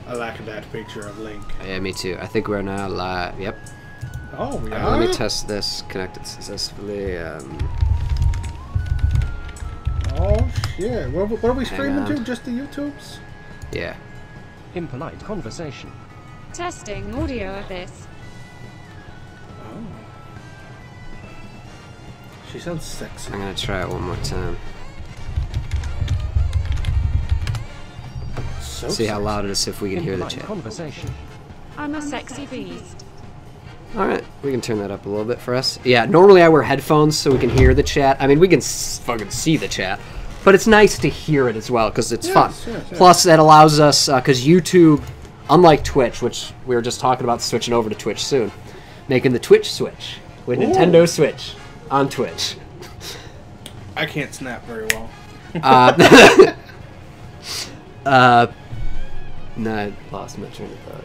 I like that picture of Link. Yeah, me too. I think we're now live. Yep. Oh, we are? Let me test this. Connected successfully. Oh, shit. What are we streaming to? Just the YouTubes? Yeah. Impolite conversation. Testing audio of this. Oh. She sounds sexy. I'm gonna try it one more time. So See how loud it is if we can hear the chat. Conversation. I'm a sexy beast. Alright, we can turn that up a little bit for us. Yeah, normally I wear headphones so we can hear the chat. I mean, we can fucking see the chat. But it's nice to hear it as well, because it's fun. Yes. Plus, that allows us, because YouTube, unlike Twitch, which we were just talking about switching over to Twitch soon, making the Twitch switch with Nintendo Switch on Twitch. I can't snap very well. No, I lost my train of thought.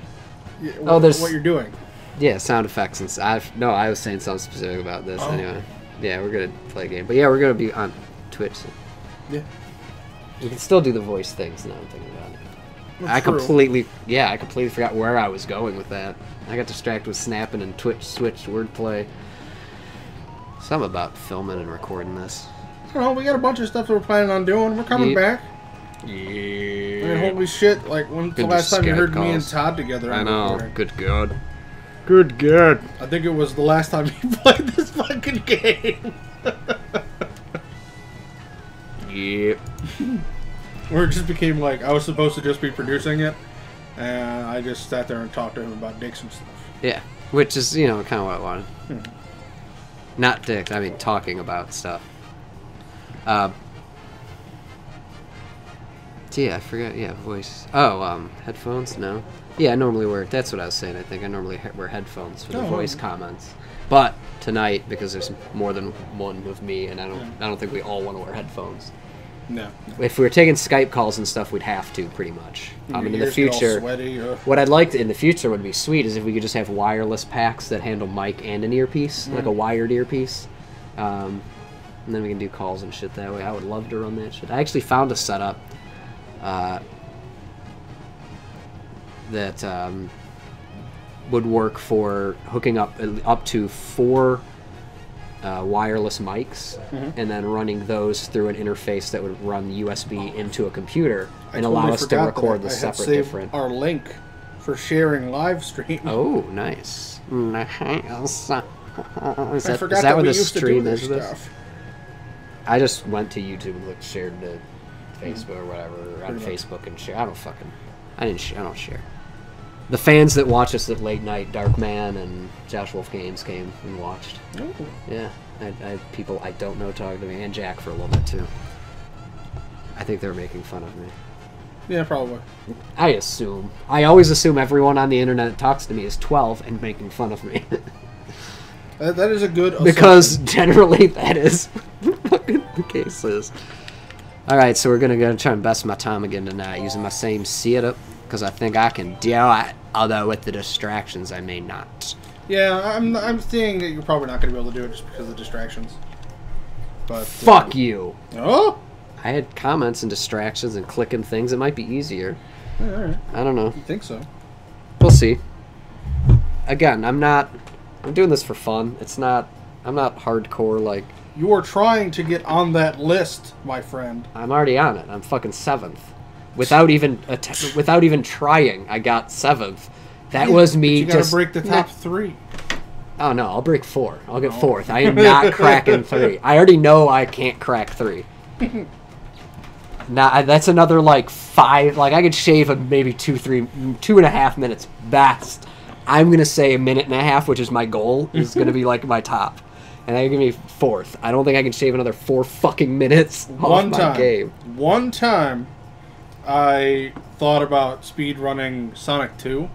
Yeah, what you're doing? Yeah, sound effects and stuff. No, I was saying something specific about this anyway. Yeah, we're gonna play a game, but yeah, we're gonna be on Twitch. So. Yeah. We can still do the voice things now. I'm thinking about it. That's I true. completely forgot where I was going with that. I got distracted with snapping and Twitch switched wordplay. Something about filming and recording this. I don't know, we got a bunch of stuff that we're planning on doing. We're coming back. Yeah. I mean, holy shit! Like, when's the last time you heard me and Todd together? I know. Good God. Good God. I think it was the last time you played this fucking game. Yep. Where it just became like I was supposed to just be producing it, and I just sat there and talked to him about dicks and stuff. Yeah, which is, you know, kind of what I wanted. Not dicks, I mean talking about stuff. Yeah, I forgot. Yeah, voice. Oh, headphones? No. Yeah, I normally wear. That's what I was saying. I think I normally wear headphones for the voice comments. But tonight, because there's more than one of me, and I don't think we all want to wear headphones. No. If we were taking Skype calls and stuff, we'd have to pretty much. I mean, in the future, what I'd like to, in the future would be sweet is if we could just have wireless packs that handle mic and an earpiece, like a wired earpiece. And then we can do calls and shit that way. I would love to run that shit. I actually found a setup that would work for hooking up to 4 wireless mics and then running those through an interface that would run USB into a computer and allow us to record the separate different. Our link for sharing live stream. Oh, nice. Is that that what we the used to do stream this is? This? stuff. I just went to YouTube and shared to Facebook or whatever, or on Facebook and share. I don't share. The fans that watch us at late night, Darkman and Josh Wolf Games came and watched. Ooh. Yeah, I had people I don't know talking to me, and Jack for a little bit too. I think they were making fun of me. Yeah, probably. I always assume everyone on the internet that talks to me is 12 and making fun of me. That is a good assumption. Because generally that is what the case is. Alright, so we're going to try and best my time again tonight using my same setup, because I think I can do it, although with the distractions I may not. Yeah, I'm seeing that you're probably not going to be able to do it just because of distractions. But Fuck you! Oh! I had comments and distractions and clicking things. It might be easier. Yeah, alright. I don't know. You think so? We'll see. Again, I'm doing this for fun. I'm not hardcore, like... You are trying to get on that list, my friend. I'm already on it. I'm fucking 7th. Without even trying, I got 7th. That was me but you gotta break the top 3. Oh no, I'll break 4. I'll get 4th. I am not cracking 3. I already know I can't crack 3. Now that's another like 5. Like I could shave maybe 2.5 minutes best. I'm gonna say 1.5 minutes, which is my goal, is gonna be like my top. And that give me 4th. I don't think I can shave another 4 fucking minutes off my game. One time, I thought about speed running Sonic 2,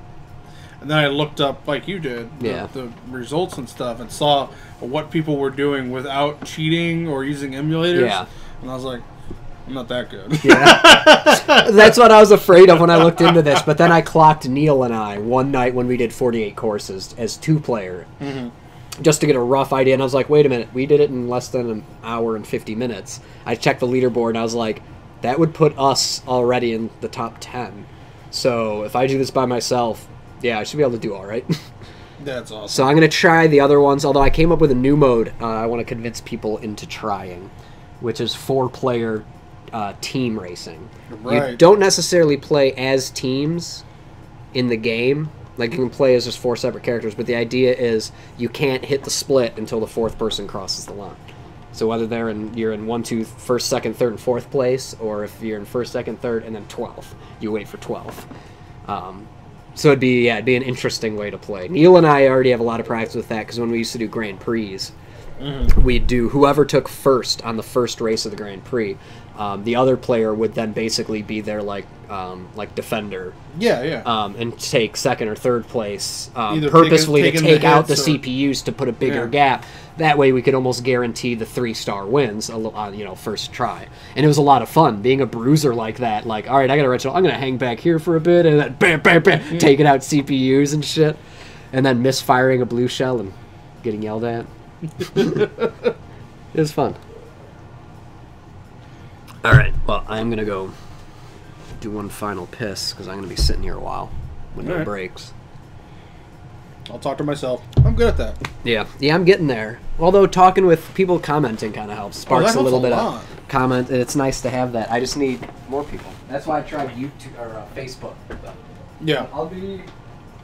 and then I looked up, like you did, the results and stuff, and saw what people were doing without cheating or using emulators. Yeah. And I was like, I'm not that good. Yeah. That's what I was afraid of when I looked into this. But then I clocked Neal and I one night when we did 48 courses as 2-player. Just to get a rough idea, and I was like, wait a minute, we did it in less than an hour and 50 minutes. I checked the leaderboard, and I was like, that would put us already in the top 10. So if I do this by myself, yeah, I should be able to do all right. That's awesome. So I'm going to try the other ones, although I came up with a new mode I want to convince people into trying, which is 4-player team racing. Right. You don't necessarily play as teams in the game. Like, you can play as just 4 separate characters, but the idea is you can't hit the split until the 4th person crosses the line. So whether you're in 1, 2, 1st, 2nd, 3rd, and 4th place, or if you're in 1st, 2nd, 3rd, and then 12th, you wait for 12th. So it'd be an interesting way to play. Neal and I already have a lot of practice with that, because when we used to do Grand Prix, we'd do whoever took first on the first race of the Grand Prix. The other player would then basically be their like defender. Yeah. And take 2nd or 3rd place purposefully to take out the CPUs to put a bigger gap. That way we could almost guarantee the 3-star wins, first try. And it was a lot of fun being a bruiser like that. Like, all right, I got to retro. I'm going to hang back here for a bit and then bam, bam, bam, taking out CPUs and shit. And then misfiring a blue shell and getting yelled at. It was fun. All right, well, I'm going to go do one final piss because I'm going to be sitting here a while with no breaks. I'll talk to myself. I'm good at that. Yeah, I'm getting there. Although talking with people commenting kind of helps. Sparks a little bit of comment. It's nice to have that. I just need more people. That's why I tried YouTube or Facebook. Yeah. I'll be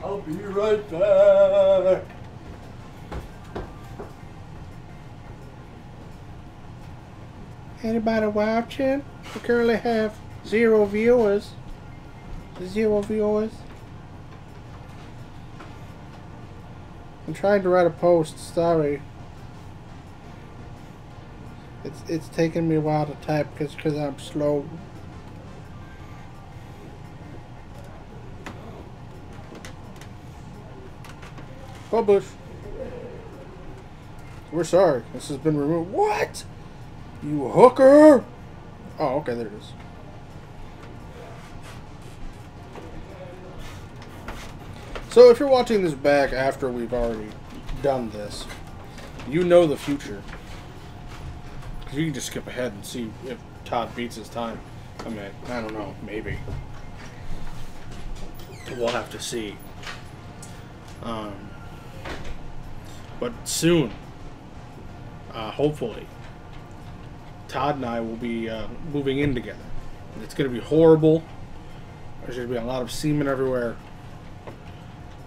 right back. Anybody watching? We currently have 0 viewers. 0 viewers. I'm trying to write a post. Sorry. It's taking me a while to type because I'm slow. Publish. We're sorry. This has been removed. What? You hooker! Oh, okay, there it is. So if you're watching this back after we've already done this, you know the future. Because you can just skip ahead and see if Todd beats his time. I mean, I don't know, maybe. We'll have to see. But soon, hopefully, Todd and I will be moving in together. It's going to be horrible. There's going to be a lot of semen everywhere.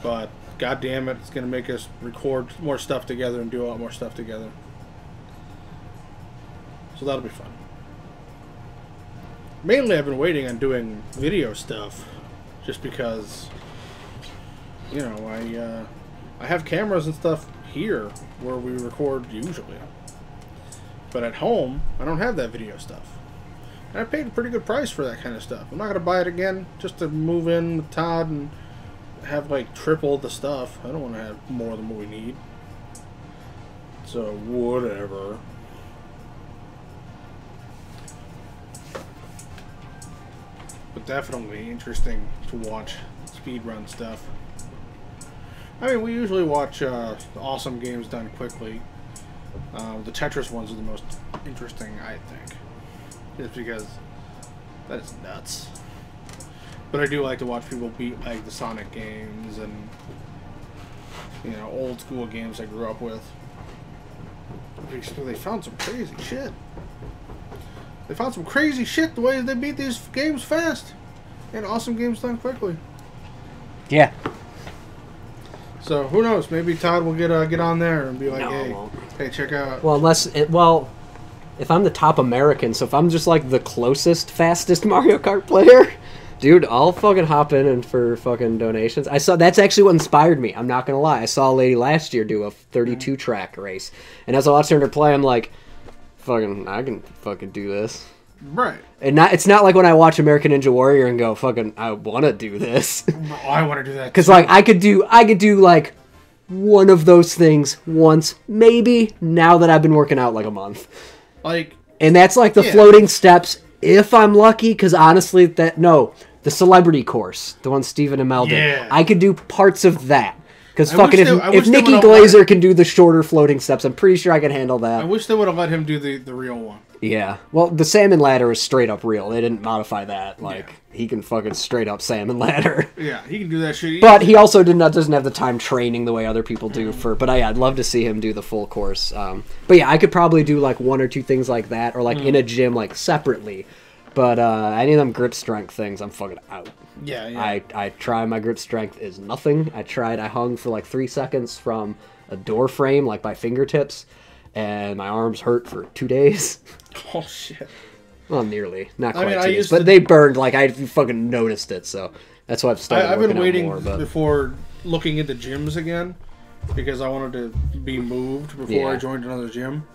But, god damn it, it's going to make us record more stuff together and do a lot more stuff together. So that'll be fun. Mainly I've been waiting on doing video stuff. Just because, you know, I have cameras and stuff here where we record usually. But at home, I don't have that video stuff. And I paid a pretty good price for that kind of stuff. I'm not going to buy it again just to move in with Todd and have like triple the stuff. I don't want to have more than what we need. So, whatever. But definitely interesting to watch speedrun stuff. I mean, we usually watch awesome games done quickly. The Tetris ones are the most interesting, I think. Just because that is nuts. But I do like to watch people beat like the Sonic games and, you know, old school games I grew up with. They found some crazy shit. They found some crazy shit the way they beat these games fast. And awesome games done quickly. Yeah. So who knows? Maybe Todd will get on there and be like, hey, check out. Well, if I'm the top American, so if I'm just like the closest, fastest Mario Kart player, dude, I'll fucking hop in and for fucking donations. That's actually what inspired me. I'm not gonna lie. I saw a lady last year do a 32 track race, and as I watched her play, I'm like, fucking, I can fucking do this. Right. And it's not like when I watch American Ninja Warrior and go, fucking, I want to do this. I want to do that. Because like I could do like one of those things once, maybe. Now that I've been working out like a month, and that's like the floating steps if I'm lucky. Because honestly, the celebrity course, the one Stephen and Mel did, I could do parts of that. Because fucking if Nikki Glazer can do the shorter floating steps, I'm pretty sure I can handle that. I wish they would have let him do the real one. Yeah. Well, the salmon ladder is straight up real. They didn't modify that. Like, he can fucking straight up salmon ladder. Yeah, he can do that shit. But he also doesn't have the time training the way other people do But I'd love to see him do the full course. But yeah, I could probably do like 1 or 2 things like that, or like in a gym, like separately. But any of them grip strength things, I'm fucking out. Yeah. I try. My grip strength is nothing. I hung for like 3 seconds from a door frame, like by fingertips, and my arms hurt for 2 days. Oh shit. Well, nearly. Not quite 2 days, but they burned. Like I fucking noticed it, so that's why I've started. I've been waiting before looking into gyms again because I wanted to be moved before I joined another gym.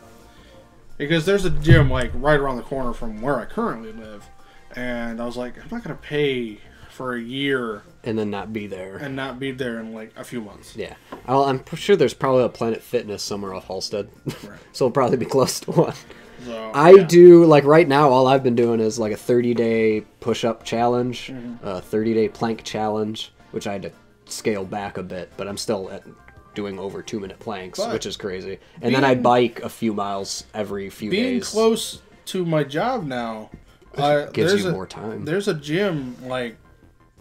Because there's a gym like right around the corner from where I currently live, and I was like, I'm not gonna pay for a year and then not be there in like a few months. Yeah, I'm sure there's probably a Planet Fitness somewhere off Halstead, right. So it'll probably be close to one. So, I do like right now. All I've been doing is like a 30-day push-up challenge, a 30-day plank challenge, which I had to scale back a bit, but I'm still doing over 2-minute planks, which is crazy. And then I bike a few miles every few days. Being close to my job now gives you more time. There's a gym like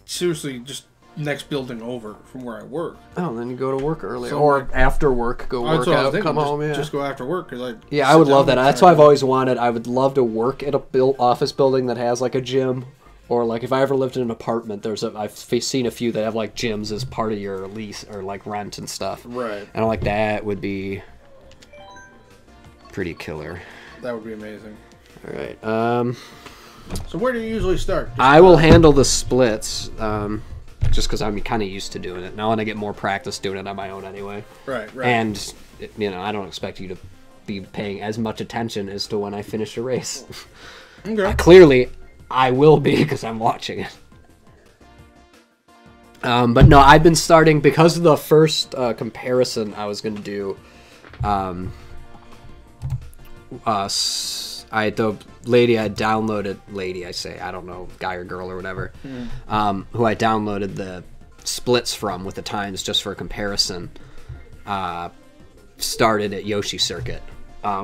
seriously just next building over from where I work. Oh, then you go to work early, or after work, go work out, come home. Just go after work because I would love that. That's what I've always wanted. I would love to work at a office building that has like a gym. Or like if I ever lived in an apartment, I've seen a few that have like gyms as part of your lease or like rent and stuff. Right. And like that would be pretty killer. That would be amazing. All right. So where do you usually start? I will handle the splits, just because I'm kind of used to doing it. Now I want to get more practice doing it on my own anyway. Right. And I don't expect you to be paying as much attention as to when I finish a race. Okay. Clearly, I will be because I'm watching it. But no, I've been starting because of the first comparison I was going to do. The lady I downloaded, I don't know, guy or girl or whatever, who I downloaded the splits from with the times just for a comparison, started at Yoshi Circuit.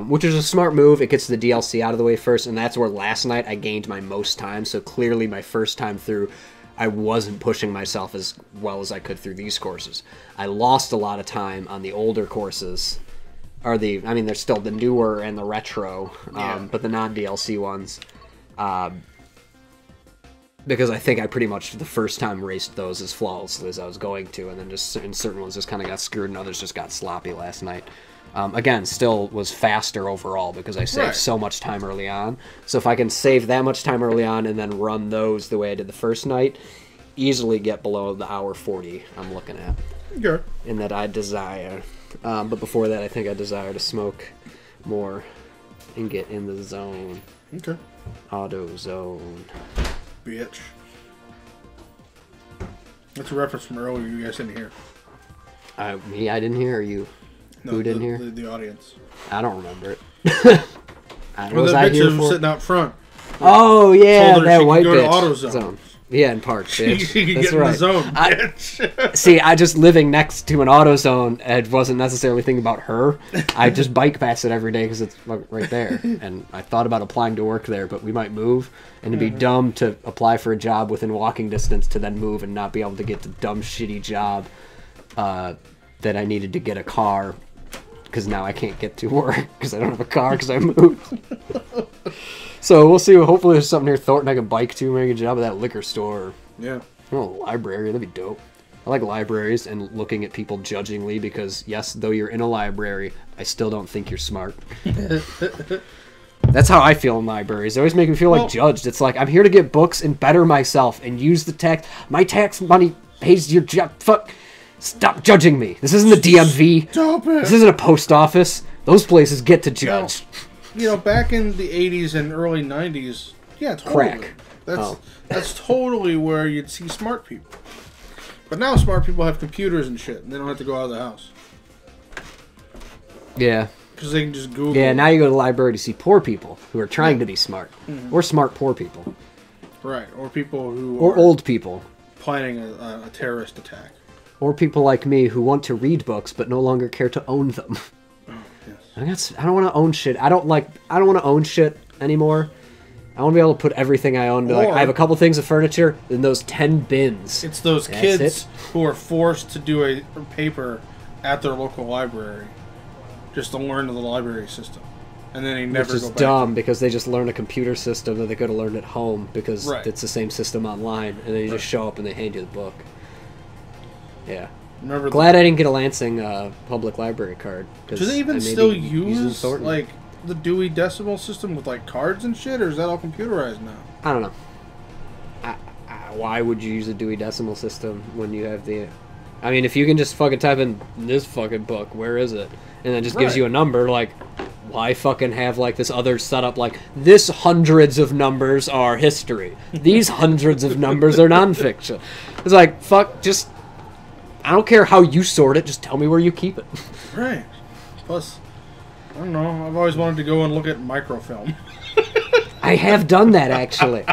Which is a smart move. It gets the DLC out of the way first, and that's where last night I gained my most time. So clearly my first time through, I wasn't pushing myself as well as I could through these courses. I lost a lot of time on the older courses, there's still the newer and the retro, but the non-DLC ones. Because I think I pretty much the first time raced those as flawlessly as I was going to, and then just in certain ones just kind of got screwed, and others just got sloppy last night. Again, still was faster overall because I saved so much time early on. So if I can save that much time early on and then run those the way I did the first night, easily get below the hour 40 I'm looking at. Okay. And that I desire. But before that, I think I desire to smoke more and get in the zone. Okay. Auto zone. Bitch. That's a reference from earlier you guys didn't hear. Me, I didn't hear, or you? No, who didn't hear? The audience. I don't remember it. Was I here for? Sitting out front. Oh yeah, that white go bitch. To AutoZone. Yeah, in parts. Bitch. She could That's get in right. the zone. Bitch. See, I just living next to an AutoZone, I wasn't necessarily thinking about her. I just bike past it every day because it's right there, and I thought about applying to work there, but we might move, and it'd be dumb to apply for a job within walking distance to then move and not be able to get the dumb shitty job that I needed to get a car. Because now I can't get to work because I don't have a car because I moved. So we'll see. Hopefully there's something near Thornton I can bike to, make a job at that liquor store. Yeah. Library. That'd be dope. I like libraries and looking at people judgingly because, yes, though you're in a library, I still don't think you're smart. That's how I feel in libraries. They always make me feel like judged. It's like, I'm here to get books and better myself and use the tax. My tax money pays your job. Fuck. Stop judging me. This isn't the DMV. Stop it. This isn't a post office. Those places get to judge. Back in the 80s and early 90s, yeah, totally. Crack. That's totally where you'd see smart people. But now smart people have computers and shit, and they don't have to go out of the house. Yeah. Because they can just Google. Yeah, now you go to the library to see poor people who are trying to be smart. Mm-hmm. Or smart poor people. Right. Or people who Or old people. Planning a terrorist attack. Or people like me who want to read books but no longer care to own them. Oh, yes. I don't want to own shit. I don't want to own shit anymore. I want to be able to put everything I own. Like, I have a couple things of furniture in those 10 bins. It's those kids who are forced to do a paper at their local library just to learn the library system. And then they never Which go is back dumb because they just learn a computer system that they could have learned at home because it's the same system online. And then you just show up and they hand you the book. Yeah. Glad I didn't get a Lansing public library card. Do they even still use like the Dewey Decimal System with like cards and shit, or is that all computerized now? I don't know. Why would you use a Dewey Decimal System when you have the... I mean, if you can just fucking type in this fucking book, where is it? And then just gives you a number, like, why fucking have like this other setup like, this hundreds of numbers are history. These hundreds of numbers are nonfiction. It's like, fuck, just... I don't care how you sort it, just tell me where you keep it. Right. Plus... I don't know. I've always wanted to go and look at microfilm. I have done that, actually.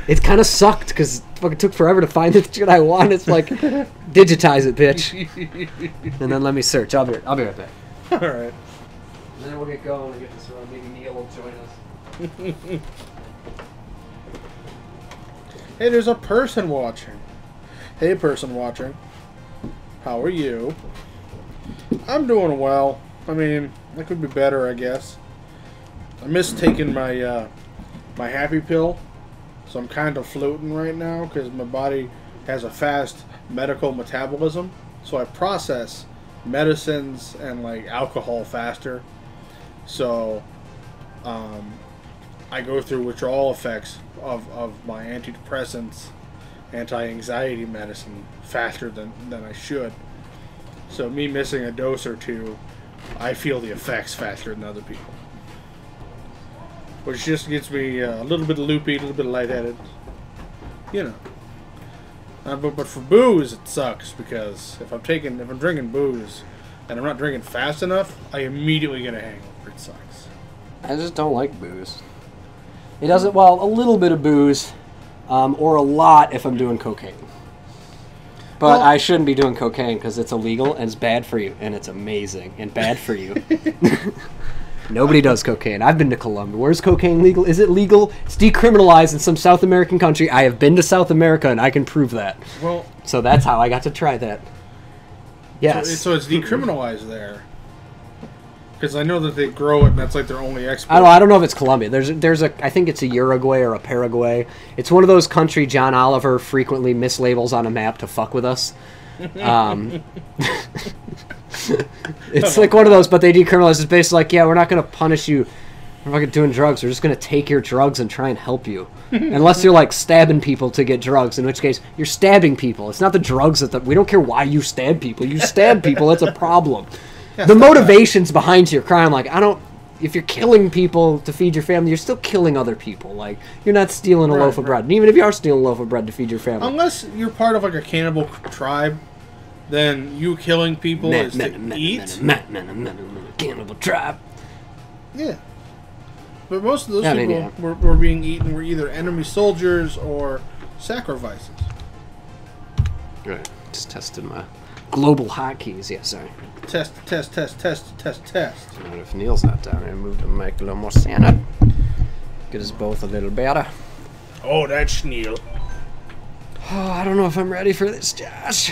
It kind of sucked, because it fucking took forever to find the shit I want. It's like, digitize it, bitch. And then let me search. I'll be right back. Alright. And then we'll get going and get this around. Maybe Neal will join us. Hey, there's a person watching. Hey, person watching. How are you? I'm doing well. I mean, I could be better, I guess. I missed taking my my happy pill, so I'm kind of floating right now because my body has a fast medical metabolism, so I process medicines and like alcohol faster. So I go through withdrawal effects of my antidepressants, anti-anxiety medicine faster than I should. So me missing a dose or two, I feel the effects faster than other people. Which just gets me a little bit loopy, a little bit lightheaded. You know. But for booze, it sucks because if I'm drinking booze and I'm not drinking fast enough, I immediately get a hangover. It sucks. I just don't like booze. It doesn't, well, a little bit of booze, or a lot if I'm doing cocaine. But I shouldn't be doing cocaine because it's illegal and it's bad for you, and it's amazing and bad for you. Nobody does cocaine. I've been to Colombia. Where's cocaine legal? Is it legal? It's decriminalized in some South American country. I have been to South America, and I can prove that. Well, so that's how I got to try that. Yes. So it's decriminalized there. Because I know that they grow it, and that's like their only export. I don't know if it's Colombia. There's a I think it's a Uruguay or a Paraguay. It's one of those country John Oliver frequently mislabels on a map to fuck with us. It's like one of those, but they decriminalize. It's basically like, yeah, we're not going to punish you for fucking doing drugs. We're just going to take your drugs and try and help you. Unless you're like stabbing people to get drugs, in which case you're stabbing people. It's not the drugs we don't care why you stab people. You stab people. That's a problem. The motivations behind your crime, like, if you're killing people to feed your family, you're still killing other people. Like, you're not stealing a loaf of bread. And even if you are stealing a loaf of bread to feed your family. Unless you're part of, like, a cannibal tribe, then you killing people is to eat. Cannibal tribe. Yeah. But most of those people were being eaten were either enemy soldiers or sacrifices. Right. Just tested my global hotkeys. Yeah, sorry. Test. Not if Neal's not down here. Move the mic a little more centered. Get us both a little better. Oh, that's Neal. Oh, I don't know if I'm ready for this, Josh.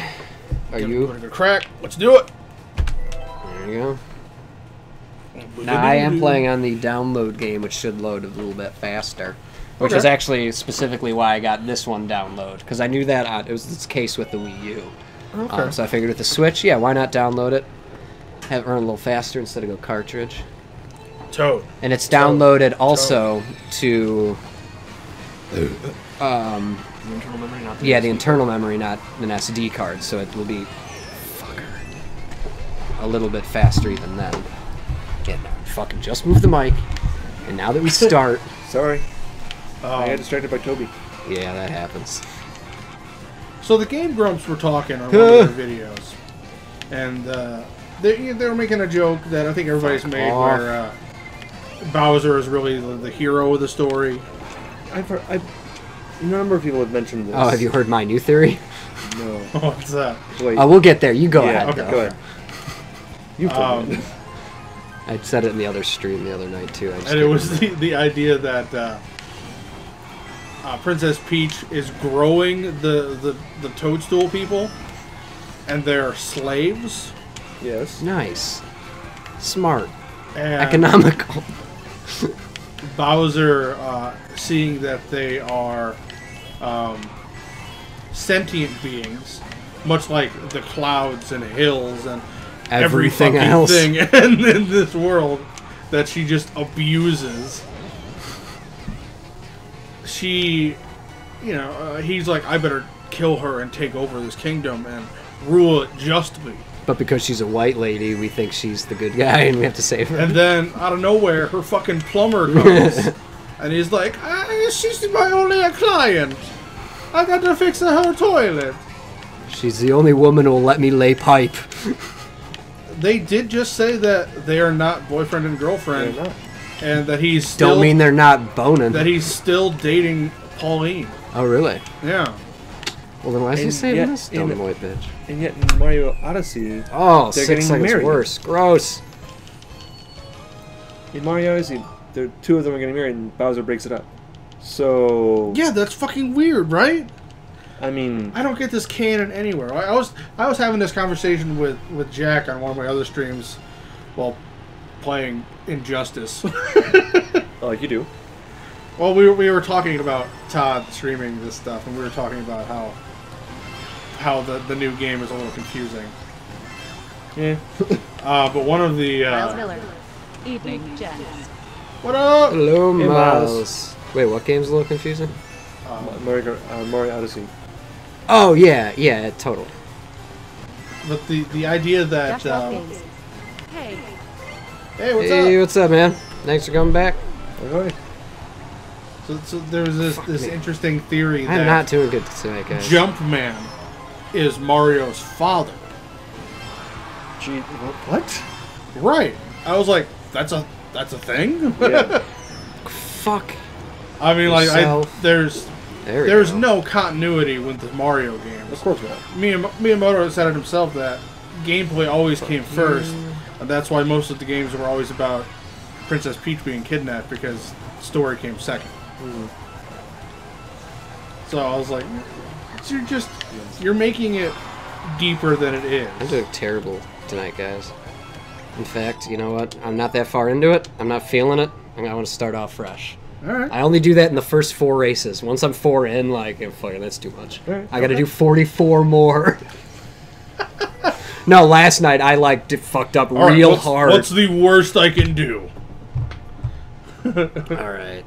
Are you? Give it a crack. Let's do it. There you go. Now, I am playing on the download game, which should load a little bit faster. Which is actually specifically why I got this one download. Because I knew that it was this case with the Wii U. Okay. So I figured with the Switch, yeah, why not download it? Have it run a little faster instead of go cartridge. Toad. And it's downloaded also to... the internal memory, not the internal memory, not an SD card. So it will be a little bit faster even then. Get down. Fucking just move the mic. And now that we start... Sorry. I got distracted by Toby. Yeah, that happens. So the Game Grumps were talking on one of their videos, and they were making a joke that I think everybody's made, where Bowser is really the hero of the story. A number of people have mentioned this. Oh, have you heard my new theory? No. What's that? Wait. We'll get there. You go ahead. Okay, go ahead. You told me. I said it in the other stream the other night too. And it was the idea that Princess Peach is growing the toadstool people, and they're slaves. Yes. Nice. Smart. And Economical. Bowser, seeing that they are sentient beings, much like the clouds and hills and Everything every fucking else thing in this world that she just abuses. She, he's like, I better kill her and take over this kingdom and rule it justly. But because she's a white lady, we think she's the good guy and we have to save her. And then, out of nowhere, her fucking plumber comes. And he's like, she's my only client. I got to fix her toilet. She's the only woman who will let me lay pipe. They did just say that they are not boyfriend and girlfriend. They're not. And that he's still... Don't mean they're not boning. That he's still dating Pauline. Oh, really? Yeah. Well, then why is he saving yet this dumb white bitch? And yet in Mario Odyssey, Oh, they're 6 getting seconds married. worse. Gross. In Mario Odyssey, the two of them are getting married, and Bowser breaks it up. So Yeah, that's fucking weird, right? I mean, I don't get this canon anywhere. I was having this conversation with Jack on one of my other streams while playing Injustice. like you do. Well, we were talking about Todd streaming this stuff, and we were talking about how the new game is a little confusing. Yeah. But one of the Miles Miller. Evening, gents. what up? Hello, Hey, Miles. Miles. Wait, what game's a little confusing? Mario Odyssey. Oh, yeah, total. But the idea that Hey, hey, what's Hey, up? what's up, man? Thanks for coming back. Okay. So there was this interesting theory I'm that not doing good tonight, guys. Jumpman is Mario's father. Gee, what? Right. I was like, that's a thing? Yeah. Fuck. I mean, like, Yourself. there's There we go. no continuity with the Mario games. Of course not. Miyamoto said it himself that gameplay always came first, and that's why most of the games were always about Princess Peach being kidnapped, because story came second. So I was like, you're making it deeper than it is. I'm doing terrible tonight, guys. In fact, you know what? I'm not that far into it. I'm not feeling it. I want to start off fresh. Alright. I only do that in the first 4 races. Once I'm 4 in, like, fucking, that's too much. Alright, I gotta do 44 more. No, last night I, like, fucked up Alright, real hard. What's the worst I can do? Alright.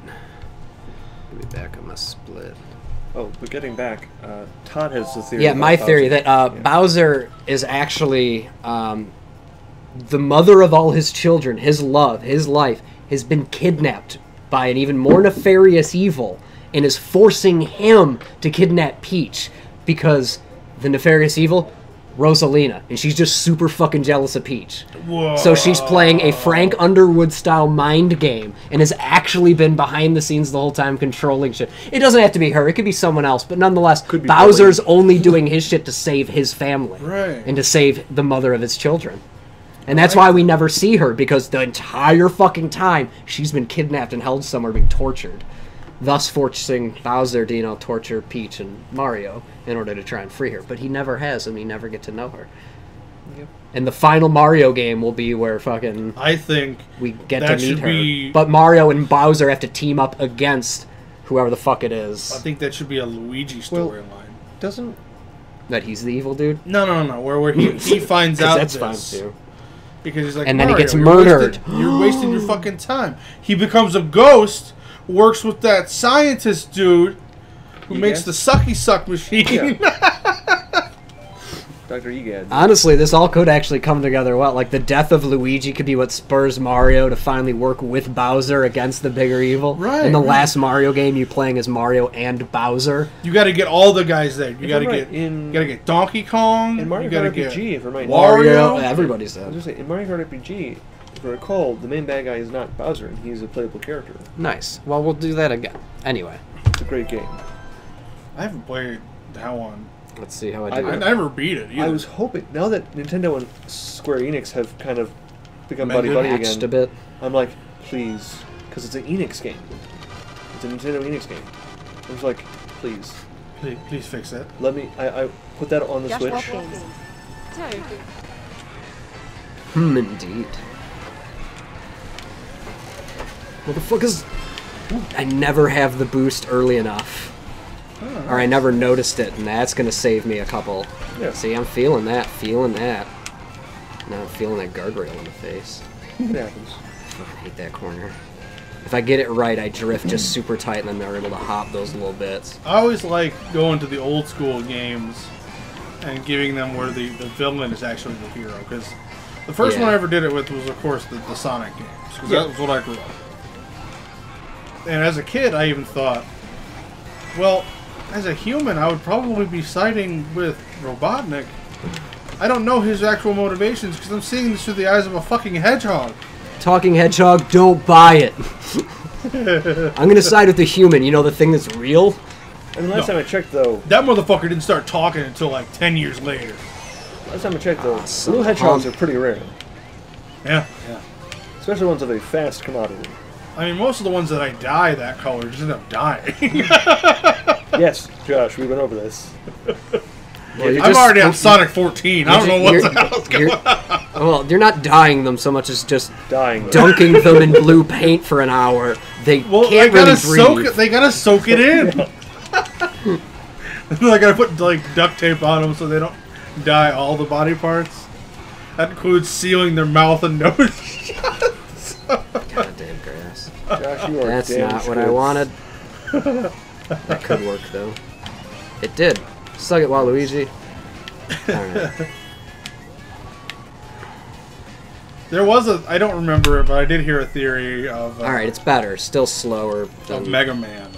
Let me back on my split. Oh, but getting back, Todd has the theory. Yeah, about my theory Bowser. that Bowser is actually the mother of all his children, his love, his life, has been kidnapped by an even more nefarious evil and is forcing him to kidnap Peach because the nefarious evil, Rosalina, and she's just super fucking jealous of Peach. Whoa. So she's playing a Frank Underwood style mind game and has actually been behind the scenes the whole time controlling shit. It doesn't have to be her, it could be someone else, but nonetheless, Could be Bowser's only doing his shit to save his family. Right. And to save the mother of his children. And that's why we never see her, because the entire fucking time she's been kidnapped and held somewhere being tortured. Thus forcing Bowser to, torture Peach and Mario in order to try and free her. But he never has, and we never get to know her. Yep. And the final Mario game will be where fucking I think we get that to meet should her. be- But Mario and Bowser have to team up against whoever the fuck it I is. think that should be a Luigi Well- storyline. Doesn't That he's the evil dude? No. Where he finds out That's this. fine too. Because he's like, And then he Mario, gets you're murdered. You're wasting your fucking time. He becomes a ghost, works with that scientist dude who makes the sucky suck machine. Dr. Egad? Honestly, this all could actually come together well. Like, the death of Luigi could be what spurs Mario to finally work with Bowser against the bigger evil. Right, In the right. last Mario game, you're playing as Mario and Bowser. You got to get all the guys there. You If got to I'm get right, in- you got to get Donkey Kong. in Mario you got to Kart get RPG, if I'm right. Wario. Everybody's I was dead. gonna say, in Mario Kart RPG, if I recall, the main bad guy is not Bowser, and he's a playable character. Nice. Well, we'll do that again. Anyway, It's a great game. I haven't played that one. let's see how I do. I never beat it either. I was hoping, now that Nintendo and Square Enix have kind of become buddy-buddy Hatched again. a bit. I'm like, please. Because it's an Enix game. It's a Nintendo Enix game. I was like, please. Please fix it. Let me... I put that on the Josh Switch. Games. Toad. Indeed. Motherfuckers. I never have the boost early enough. Oh, Or I never noticed it, and that's gonna save me a couple. Yeah. See, I'm feeling that, Now I'm feeling that guardrail in the face. It happens. I fucking hate that corner. If I get it right, I drift just super tight, and then they're able to hop those little bits. I always like going to the old school games and giving them where the villain is actually the hero. Because the first one I ever did it with was, of course, the Sonic games. Because that was what I grew up. And as a kid, I even thought, well, as a human, I would probably be siding with Robotnik. I don't know his actual motivations because I'm seeing this through the eyes of a fucking hedgehog. Talking hedgehog, don't buy it. I'm gonna side with the human, you know, the thing that's real? And last time I checked, though... That motherfucker didn't start talking until like 10 years later. Last time I checked, though, little hedgehogs are pretty rare. Yeah. Especially ones of a fast commodity. I mean, most of the ones that I dye that color just end up dying. Yes, Josh, we went over this. Well, I'm already on Sonic 14. I don't know what the hell's going on. Well, you're not dyeing them so much as just Dying. dunking them in blue paint for an hour. They can't really breathe. They gotta soak it in. I gotta put like duct tape on them so they don't dye all the body parts. That includes sealing their mouth and nose shut. Goddamn grass. Josh, you are That's damn not what I screwed. wanted. That could work though. It did. Suck it, Waluigi. Alright. There was I don't remember it, but I did hear a theory of Alright, it's better. Still slower than of Mega Man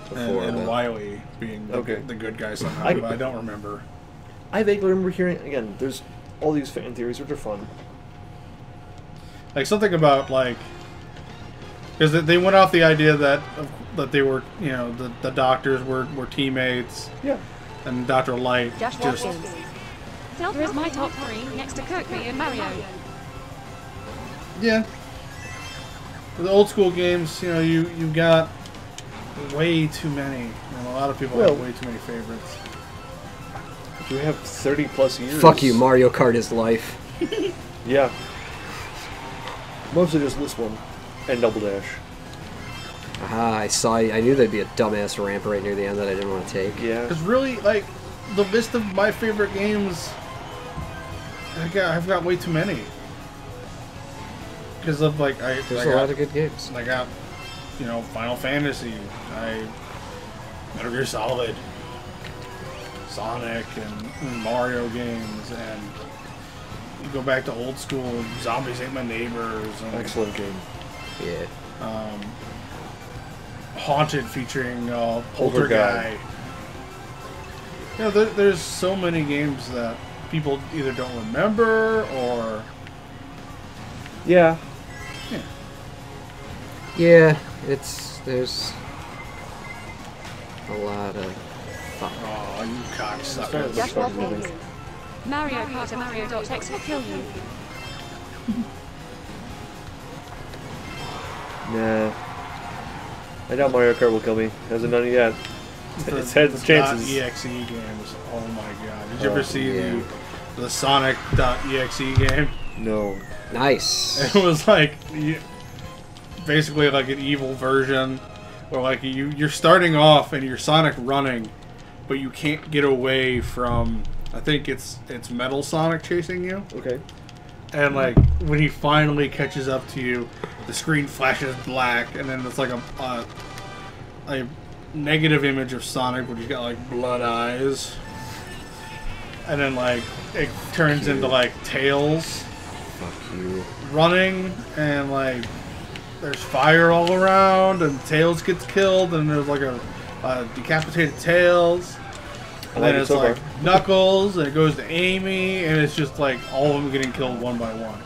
before. and but- Wily being the good guy somehow, but I don't remember. I vaguely remember hearing, again, there's all these fan theories which are fun. Like something about like, because they went off the idea that they were, you know, the doctors were teammates. Yeah. And Dr. Light Josh just Games. Zelda is my top 3 next to Kirby and Mario. yeah. For the old school games, you know, you got way too many. You know, a lot of people have way too many favorites. We have 30 plus years. Fuck you, Mario Kart is life. Yeah. Mostly just this one. And Double Dash. Aha, I knew there'd be a dumbass ramp right near the end that I didn't want to take. Yeah. Because really, like, the list of my favorite games, I've got way too many. Because of, like, There's a lot of good games. I got, you know, Final Fantasy, Metal Gear Solid, Sonic, and Mario games, and you go back to old school, Zombies Ate My Neighbors. And, Excellent game. Yeah. Haunted featuring Poltergeist. You know, there's so many games that people either don't remember or... Yeah. Yeah, there's a lot of fun. Oh, you cocksucker. Josh Games. Mario Kart and Mario.x will kill you. Nah. I doubt Mario Kart will kill me. Hasn't done it yet. It's had its chances. .exe games. Oh my god. Did you ever see the Sonic.exe game? No. Nice. It was like basically like an evil version where like you're starting off and you're Sonic running, but you can't get away from, I think it's Metal Sonic chasing you. Okay. And like when he finally catches up to you, the screen flashes black, and then it's like a negative image of Sonic where he's got like blood eyes, and then like it turns into like Tails. Fuck you. Running, and like there's fire all around, and Tails gets killed, and there's like a decapitated Tails. And then it's like Knuckles, and it goes to Amy, and it's just like all of them getting killed one by one.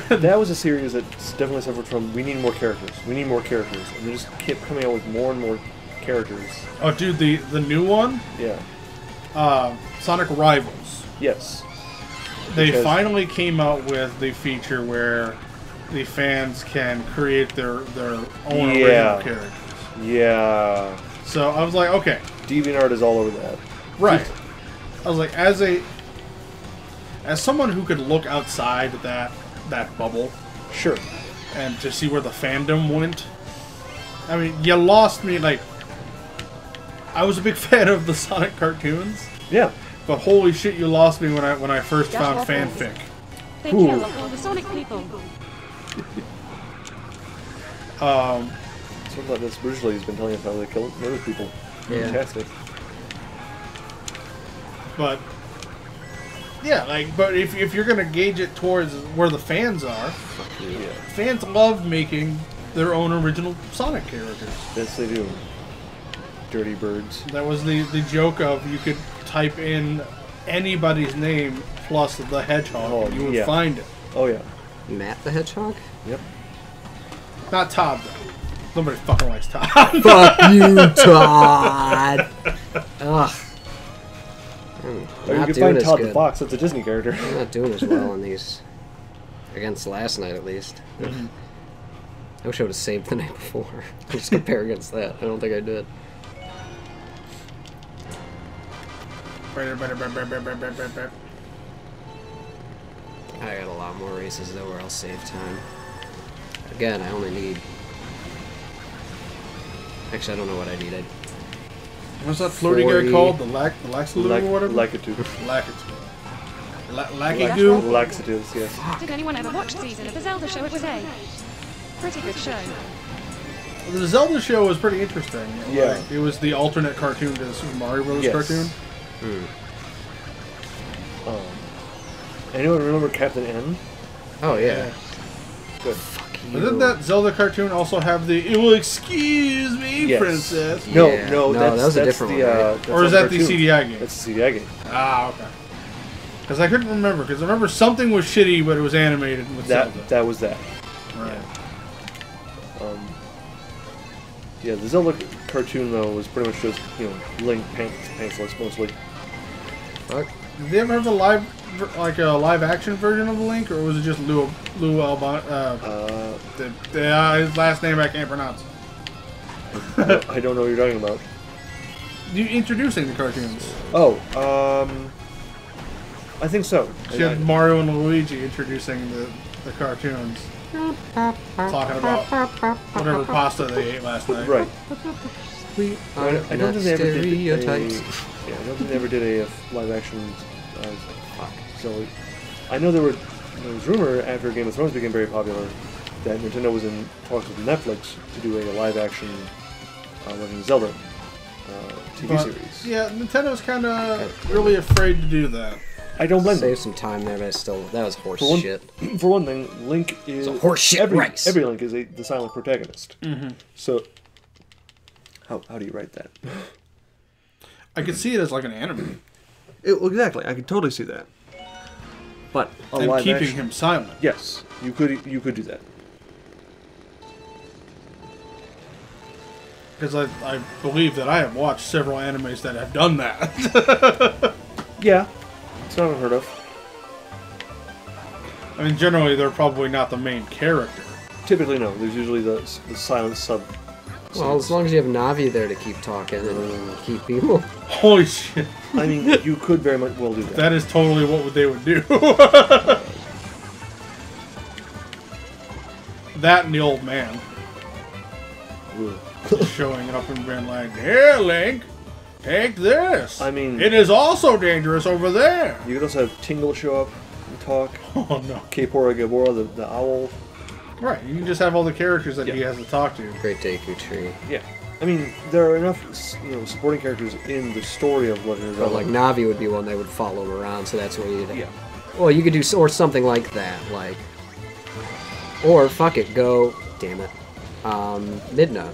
That was a series that definitely suffered from, we need more characters. We need more characters. And they just kept coming out with more and more characters. Oh, dude, the new one? Yeah. Sonic Rivals. Yes. They finally came out with the feature where the fans can create their own original characters. Yeah. So I was like, okay. DeviantArt is all over that. Right. I was like, as someone who could look outside that bubble, sure, and to see where the fandom went. I mean, you lost me. Like, I was a big fan of the Sonic cartoons. Yeah. But holy shit, you lost me when I first found fanfic. They kill all the Sonic people. Something like this originally he's been telling us how they kill murder people. Yeah. Fantastic. But yeah, like, but if you're gonna gauge it towards where the fans are, fans love making their own original Sonic characters. Yes, they do. Dirty birds. That was the joke of you could type in anybody's name plus the hedgehog, and you would find it. Oh yeah. Matt the Hedgehog? Yep. Not Todd though. Nobody fucking likes Todd. Fuck you, Todd. Ugh. Or you can find Todd the Fox. That's a Disney character. I'm not doing as well in these. Against last night, at least. Mm-hmm. I wish I would have saved the night before. Just compare against that. I don't think I did. I got a lot more races though where I'll save time. Again, I only need... Actually, I don't know what I needed. What's that floating guy called? The Laxaloo or whatever? Lakitu. Lakitu? Laxatives, yes. Did anyone ever watch the season of the Zelda show? It was a pretty good show. The Zelda show was pretty interesting. Yeah. Like, it was the alternate cartoon to the Super Mario Bros. Cartoon. Anyone remember Captain N? Oh, yeah. Good. Didn't that Zelda cartoon also have the "It will excuse me, princess"? No, yeah. no, that was a different one. Right? Or is that the CDI game? That's the CDI game. Ah, okay. Because I couldn't remember. Because I remember something was shitty, but it was animated with Zelda. That was that. Right. Yeah, the Zelda cartoon though was pretty much just Link pantsless mostly. Fuck. Did they ever have a live action version of Link, or was it just Lou Albon? His last name I can't pronounce. I don't know what you're talking about. You introducing the cartoons? Oh, I think so. She had Mario and Luigi introducing the cartoons. Talking about whatever pasta they ate last night. Right. I don't think they ever did I don't think they ever did a live action. So I know there was rumor after Game of Thrones became very popular that Nintendo was in talks with Netflix to do a live action Legend of Zelda TV series. Yeah, Nintendo's kind of really afraid to do that. I don't blame them. Save some time there, but still, that was horse shit. For one thing, Link is horse shit race. Every Link is the silent protagonist. Mm-hmm. So how do you write that? I could see it as like an anime. Exactly, I could totally see that. But and keeping him silent. Yes, you could do that. Because I believe that I have watched several animes that have done that. Yeah, it's not unheard of. I mean, generally they're probably not the main character. Typically, no. There's usually the silent sub. Well, as long as you have Navi there to keep talking and keep people. Holy shit. I mean, you could very much well do that. That is totally what they would do. That and the old man. Showing up and being like, "Here, Link, take this. I mean, it is also dangerous over there." You could also have Tingle show up and talk. Oh no. Kapora Gabora, the owl. Right, you can just have all the characters that he has to talk to. Great Deku Tree. Yeah. I mean, there are enough, supporting characters in the story of Legend of Zelda. But like Navi would be one that would follow him around, so that's where you'd. Yeah. Well, you could do or something like that, like. Or fuck it, go. Damn it. Midna.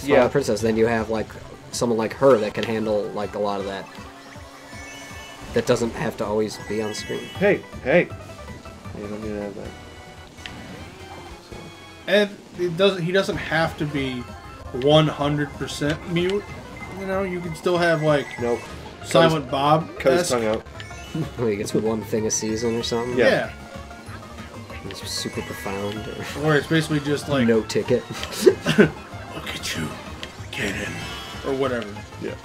Yeah. The princess. Then you have like someone like her that can handle like a lot of that. That doesn't have to always be on screen. Hey. You don't need to have that. So. And he doesn't have to be 100% mute. You can still have like nope. Silent Bob. Cut his tongue out. He gets one thing a season or something. Yeah. It's super profound. Or it's basically just like no ticket. Look at you, get in, or whatever. Yeah.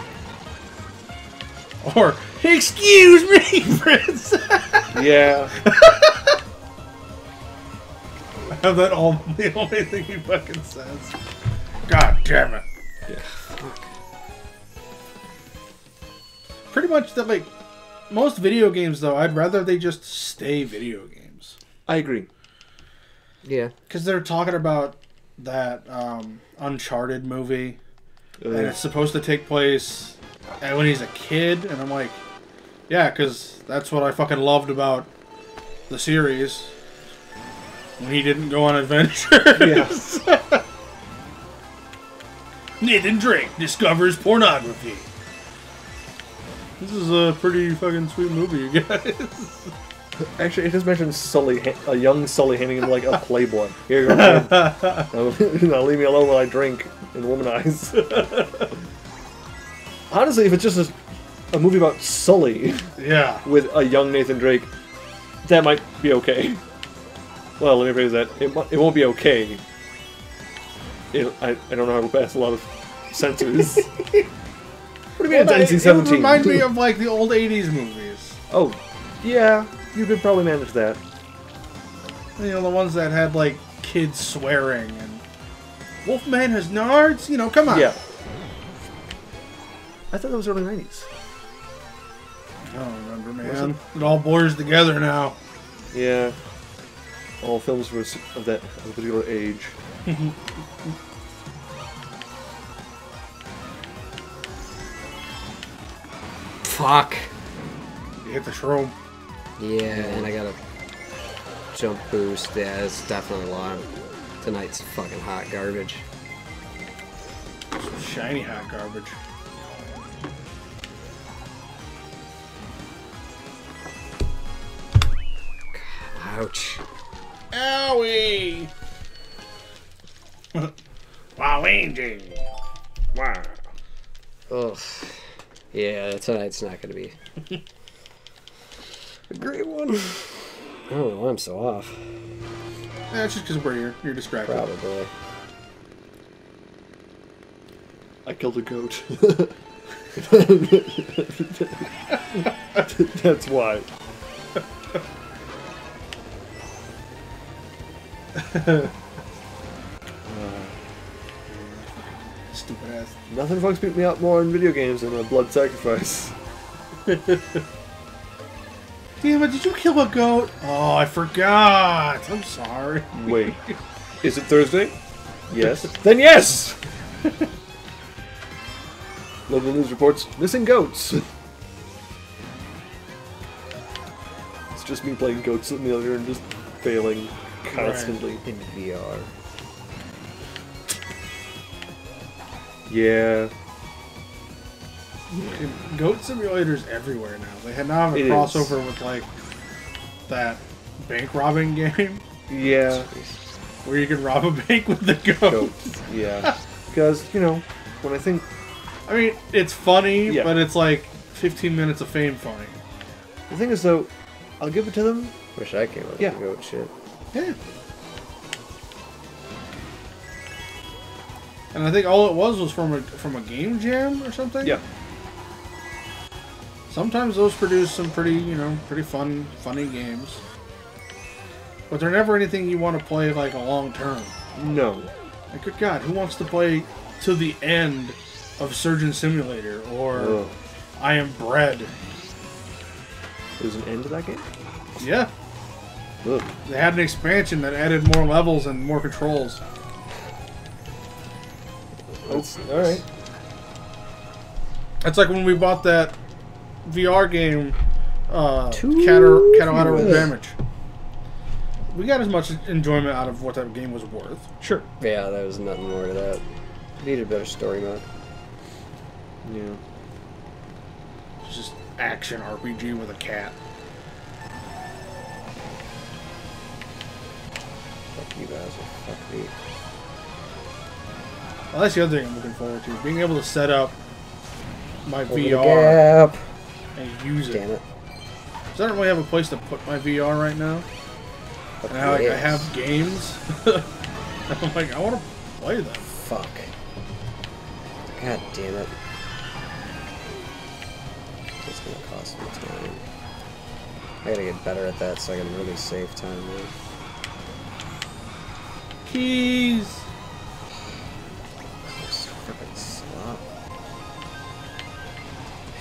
Or excuse me, Prince. Yeah. I have that all the only thing he fucking says. God damn it. Yeah. Fuck. Pretty much that, like, most video games, though, I'd rather they just stay video games. I agree. Yeah. Because they're talking about that Uncharted movie, and it's supposed to take place when he's a kid, and I'm like, yeah, because that's what I fucking loved about the series. When he didn't go on adventures. Yeah. Nathan Drake discovers pornography. This is a pretty fucking sweet movie, you guys. Actually, it just mentions Sully, a young Sully handing him like a Playboy. Here you go. Now leave me alone while I drink and womanize. Honestly, if it's just a movie about Sully, Yeah, with a young Nathan Drake, that might be okay. Well, let me phrase that. It won't be okay. I don't know how to pass a lot of censors. What do you mean it's NC-17? It would remind me of like the old '80s movies. Oh, yeah. You could probably manage that. You know, the ones that had like kids swearing and Wolfman has nards. You know, come on. Yeah. I thought that was early '90s. I don't remember, man. It all blurs together now. Yeah. All films were of that of a particular age. Fuck. You hit the shroom. Yeah, and I got a jump boost. Yeah, it's definitely long. Tonight's fucking hot garbage. Some shiny hot garbage. Ouch. Owie! Wowinging! Wow. Ugh. Yeah, tonight's not gonna be a great one. I don't know why I'm so off. Yeah, it's just because we're here. You're distracted. Probably. I killed a goat. That's why. Stupid ass. Nothing fucks me up more in video games than a blood sacrifice. Damn it, did you kill a goat? Oh, I forgot. I'm sorry. Wait. Is it Thursday? Yes. Then yes! Local news reports missing goats. It's just me playing Goat Simulator and just failing constantly. In VR. Yeah. Goat Simulator's everywhere now. They now have a It crossover with like that bank robbing game Yeah. where you can rob a bank with the goat. Goats. Yeah. Because, you know, when I think... I mean, it's funny, Yeah. but it's like 15 minutes of fame funny. The thing is, though, I'll give it to them. Wish I came up Yeah. with goat shit. Yeah. And I think all it was from a game jam or something. Yeah. Sometimes those produce some pretty fun, funny games. But they're never anything you want to play like a long term. No. Like, good God, who wants to play to the end of Surgeon Simulator or Ugh. I Am Bread? There's an end to that game? Yeah. Ugh. They had an expansion that added more levels and more controls. That's, alright. That's like when we bought that VR game, Collateral Damage. We got as much enjoyment out of what that game was worth. Sure. Yeah, there was nothing more to that. Needed a better story mode. Yeah. It's just action RPG with a cat. Fuck you guys, or fuck me. Well, that's the other thing I'm looking forward to. Being able to set up my Over the VR gap. and use it. Damn it. Because I don't really have a place to put my VR right now. And now like, I have games. I'm like, I want to play them. Fuck. God damn it. It's gonna cost me time. I gotta get better at that so I can really save time, man. Keys! This frickin' slop.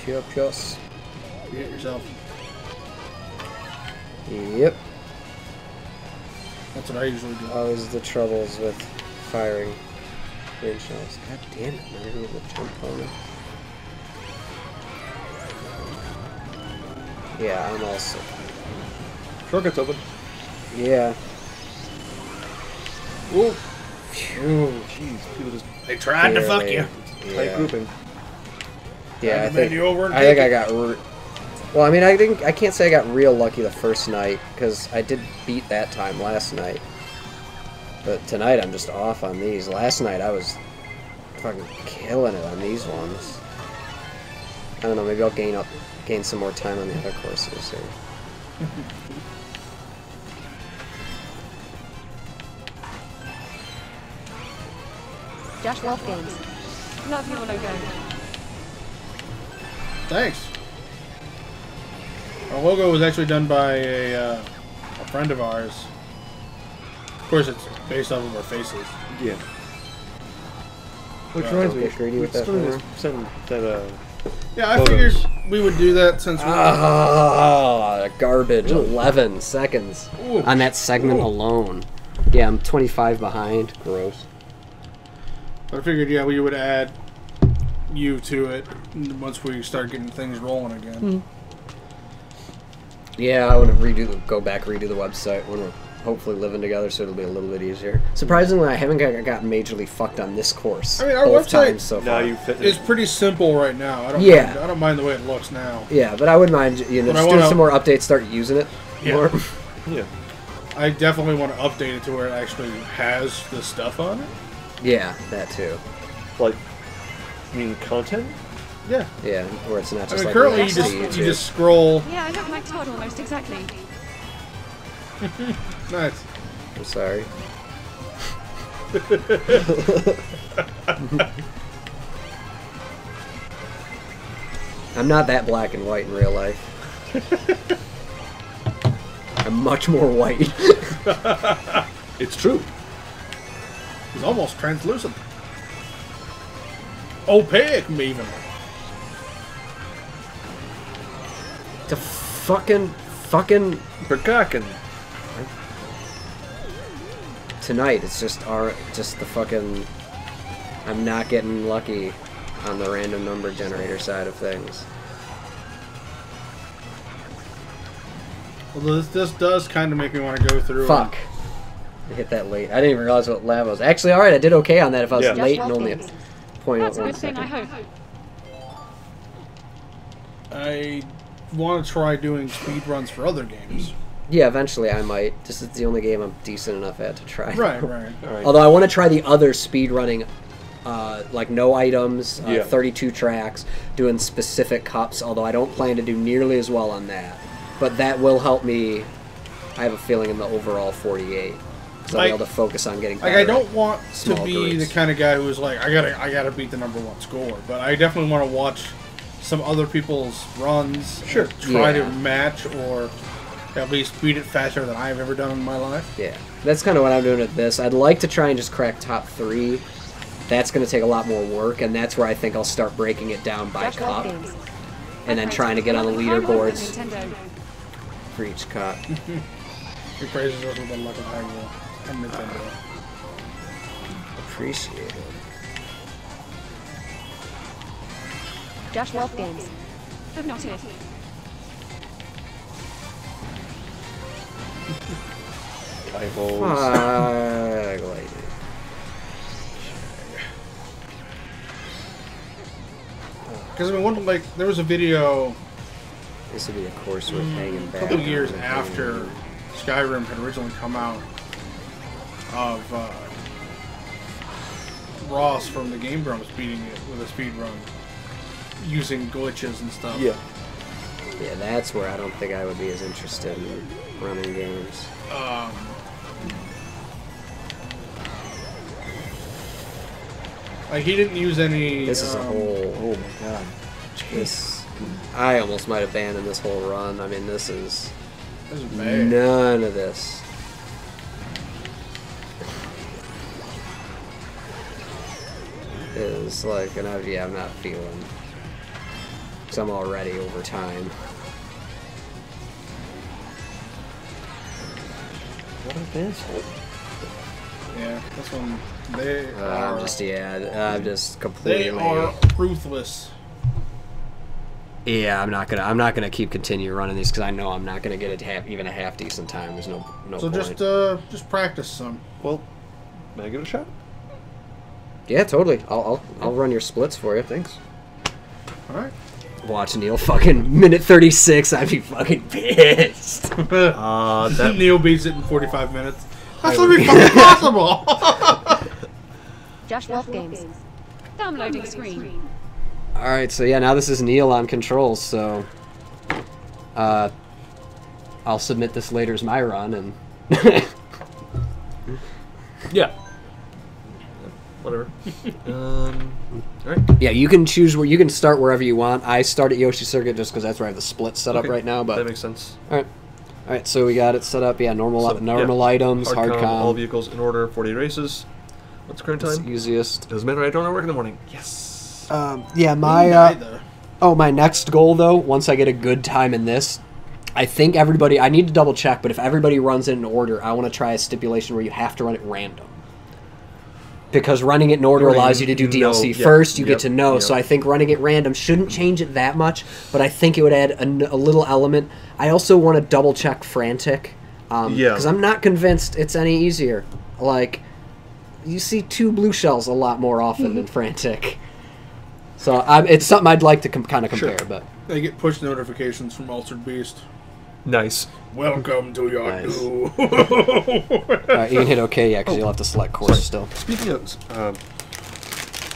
Yes. You hit yourself. Yep. That's what I usually do. Always the troubles with firing green shells. God damn it, man. I need to jump on it. Yeah, I'm also. Shortcut's open. Yeah. Ooh. Phew. Jeez, people just They tried to fuck you. tight grouping. Yeah, I think you over and I got. Well, I mean, I can't say I got real lucky the first night because I did beat that time last night. But tonight I'm just off on these. Last night I was fucking killing it on these ones. I don't know. Maybe I'll gain some more time on the other courses here. Josh Wolf Games. Love your logo. Thanks. Our logo was actually done by a friend of ours. Of course, it's based off of our faces. Yeah. Which reminds me, get greedy with that still need for to send that, Yeah, I photos. figured we would do that since we garbage. 11 seconds Ooh. on that segment alone. Yeah, I'm 25 behind. Gross. But I figured, yeah, we would add you to it once we start getting things rolling again. Yeah, I want to go back, redo the website when we're hopefully living together, so it'll be a little bit easier. Surprisingly, I haven't got majorly fucked on this course. I mean, our both website times so far. now you fit It's pretty simple right now. I don't mind the way it looks now. Yeah, but I wouldn't mind, just doing some more updates, start using it more. Yeah. I definitely want to update it to where it actually has the stuff on it. Yeah, that too. Like, you mean content? Yeah. Yeah, where it's not I just mean, like currently links to you just scroll. Yeah, I look like Todd almost exactly. Nice. I'm sorry. I'm not that black and white in real life. I'm much more white. It's true. It's almost translucent. Opaque, even. To fucking Perkaken. tonight, it's just the fucking. I'm not getting lucky on the random number generator side of things. Well, this does kind of make me want to go through. Fuck. I hit that late. I didn't even realize what lab was. Actually, alright, I did okay on that if I was Yeah. late and only a That's 0.01 a good thing, I second. hope. I want to try doing speed runs for other games. Yeah, eventually I might. This is the only game I'm decent enough at to try. Right. All right. Although I want to try the other speed running, like no items, Yeah. 32 tracks, doing specific cups, although I don't plan to do nearly as well on that. But that will help me, I have a feeling, in the overall 48. Because I'll be able to focus on getting better. Like, I don't want to small be groups. the kind of guy who's like, I gotta beat the #1 score. But I definitely want to watch some other people's runs. Sure. Try to Yeah. match or at least beat it faster than I've ever done in my life. Yeah, that's kind of what I'm doing with this. I'd like to try and just crack top 3. That's going to take a lot more work, and that's where I think I'll start breaking it down by Josh Wolf cup, Games. and then trying to get on the leaderboards Nintendo. for each cup. Your praises us with a luck of Hyrule and Nintendo. Appreciate it. Josh Wolf Games. I've not it. Typos. Lady. Because I mean, there was a video This would be a course worth hanging a back. couple on years and after Skyrim had originally come out of Ross from the Game Grumps beating it with a speed run using glitches and stuff. Yeah. Yeah, that's where I don't think I would be as interested in running games. Like, he didn't use any... This is a whole... Oh my god. This... I almost might abandon this whole run. I mean, this is... None of this. Is like, and I'm not feeling... Because I'm already over time. What a asshole. Yeah, this one... They are... I'm just completely... They are ruthless. Yeah, I'm not gonna keep continue running these because I know I'm not gonna get even a half decent time. There's no so point. just practice some. Well, may I give it a shot? Yeah, totally. I'll run your splits for you. Thanks. All right. Watch Neal fucking minute 36. I'd be fucking pissed. Neal beats it in 45 minutes. That's gonna be fucking possible. Josh Wolf Games. Downloading screen. Alright, so yeah, now this is Neal on controls, so I'll submit this later as my run, and yeah. Whatever. Alright. Yeah, you can choose where you can start wherever you want. I start at Yoshi Circuit just because that's where I have the split set up right now. But that makes sense. Alright, so we got it set up. Yeah, normal items, hard com. All vehicles in order, 40 races. What's the current time? It's easiest. Doesn't matter, I don't work in the morning. Yes. Yeah, my next goal though, once I get a good time in this, I think everybody, I need to double check, but if everybody runs it in order, I want to try a stipulation where you have to run it random. Because running it in order allows you to do DLC first, you get to know, so I think running it random shouldn't change it that much, but I think it would add a little element. I also want to double check Frantic, because I'm not convinced it's any easier. Like, you see 2 blue shells a lot more often than Frantic. So it's something I'd like to kind of compare, but they get push notifications from Altered Beast. Nice. Welcome to your new. You can hit OK, because you'll have to select course still. Speaking of,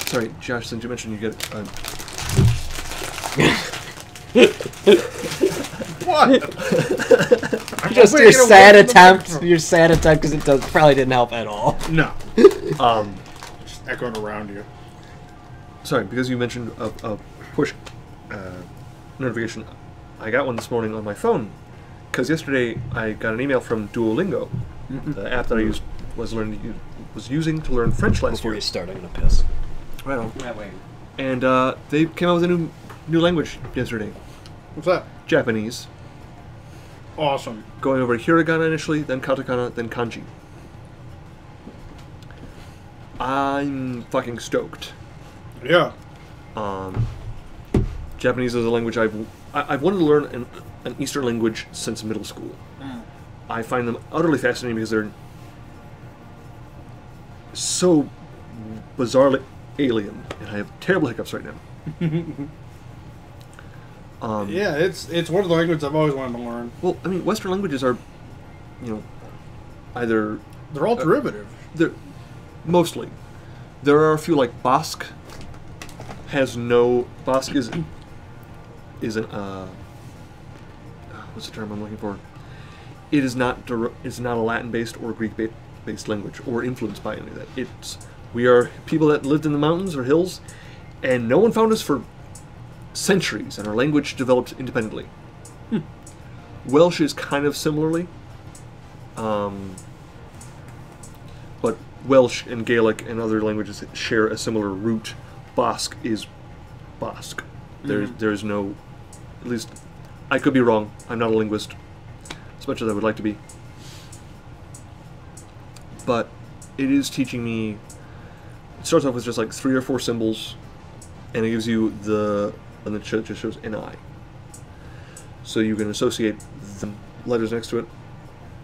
sorry, Josh, since you mentioned you get. What? Just your sad attempt. Your sad attempt because it probably didn't help at all. No. Just echoing around you. Sorry, because you mentioned a push notification. I got one this morning on my phone because yesterday I got an email from Duolingo, the app that I was using to learn French last year. Before you start, I'm gonna piss. Right on. That way. And they came out with a new language yesterday. What's that? Japanese. Awesome. Going over hiragana initially, then katakana, then kanji. I'm fucking stoked. Yeah. Japanese is a language I've wanted to learn an Eastern language since middle school. I find them utterly fascinating because they're so bizarrely alien, and I have terrible hiccups right now. Yeah, it's one of the languages I've always wanted to learn. Well, I mean, Western languages are, either they're all derivative. They're mostly. There are a few like Basque. Basque isn't what's the term I'm looking for? It is not a Latin-based or Greek-based language or influenced by any of that. We are people that lived in the mountains or hills, and no one found us for centuries, and our language developed independently. Welsh is kind of similarly, but Welsh and Gaelic and other languages share a similar root. Basque is Basque. There's no, at least I could be wrong. I'm not a linguist, as much as I would like to be. But it is teaching me. It starts off with just like 3 or 4 symbols, and it gives you and it just shows an I. So you can associate the letters next to it.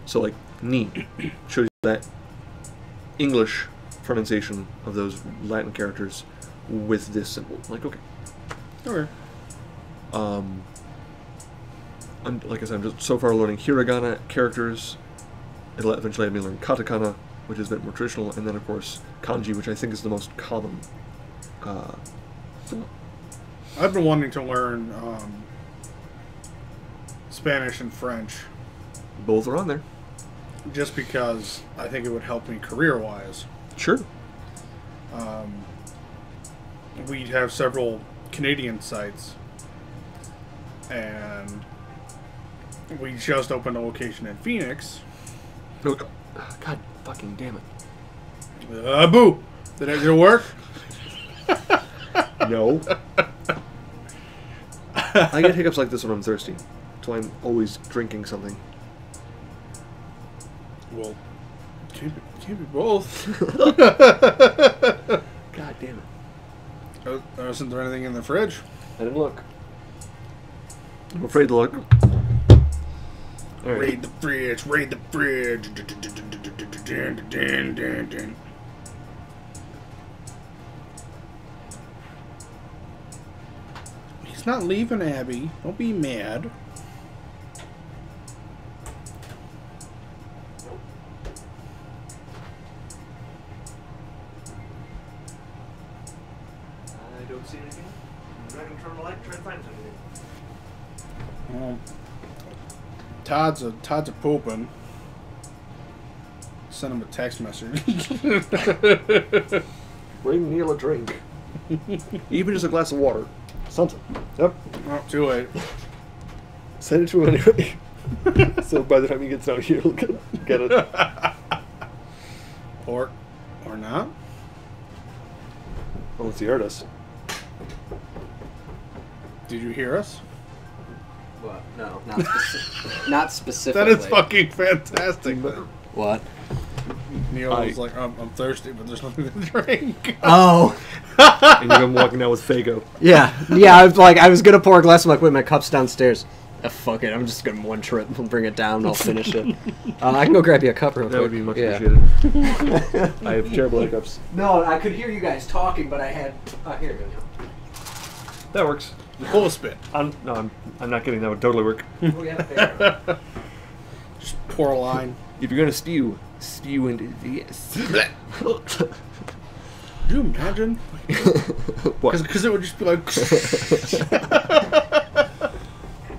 So like ni shows you that English pronunciation of those Latin characters with this symbol. Like, okay. Like I said, I'm just so far learning hiragana characters. It'll eventually have me learn katakana, which is a bit more traditional, and then of course kanji, which I think is the most common. I've been wanting to learn Spanish and French. Both are on there. Just because I think it would help me career-wise. Sure. We have several Canadian sites, and we just opened a location in Phoenix. Oh, God fucking damn it. Boo! Did it work? No. I get hiccups like this when I'm thirsty. So I'm always drinking something. Well, can't be both. God damn it. Isn't there anything in the fridge? I didn't look. I'm afraid to look. All right. Raid the fridge, raid the fridge. He's not leaving, Abby. Don't be mad. I don't see anything. I'm not going to turn the light and try to find something. Todd's a pooping. Send him a text message. Bring Neil a drink. Even just a glass of water. Something. Yep. Oh, too late. Send it to him anyway. So by the time he gets out here, he'll get it. Or not. Unless he heard us. Did you hear us? What? No, not specifically. That is fucking fantastic. What? Neil was like, I'm thirsty, but there's nothing to drink. Oh. And you're walking out with Fago. Yeah. I was gonna pour a glass. I'm like, wait, my cup's downstairs. Fuck it, I'm just gonna one trip and bring it down and I'll finish it. I can go grab you a cup real quick. That would be much appreciated. I have terrible hiccups. No, I could hear you guys talking, but I had... here you go. That works. Full spit. I'm not kidding. That would totally work. Oh, yeah, fair. Just pour a line. If you're gonna stew into this. Could you imagine? What? Because it would just be like...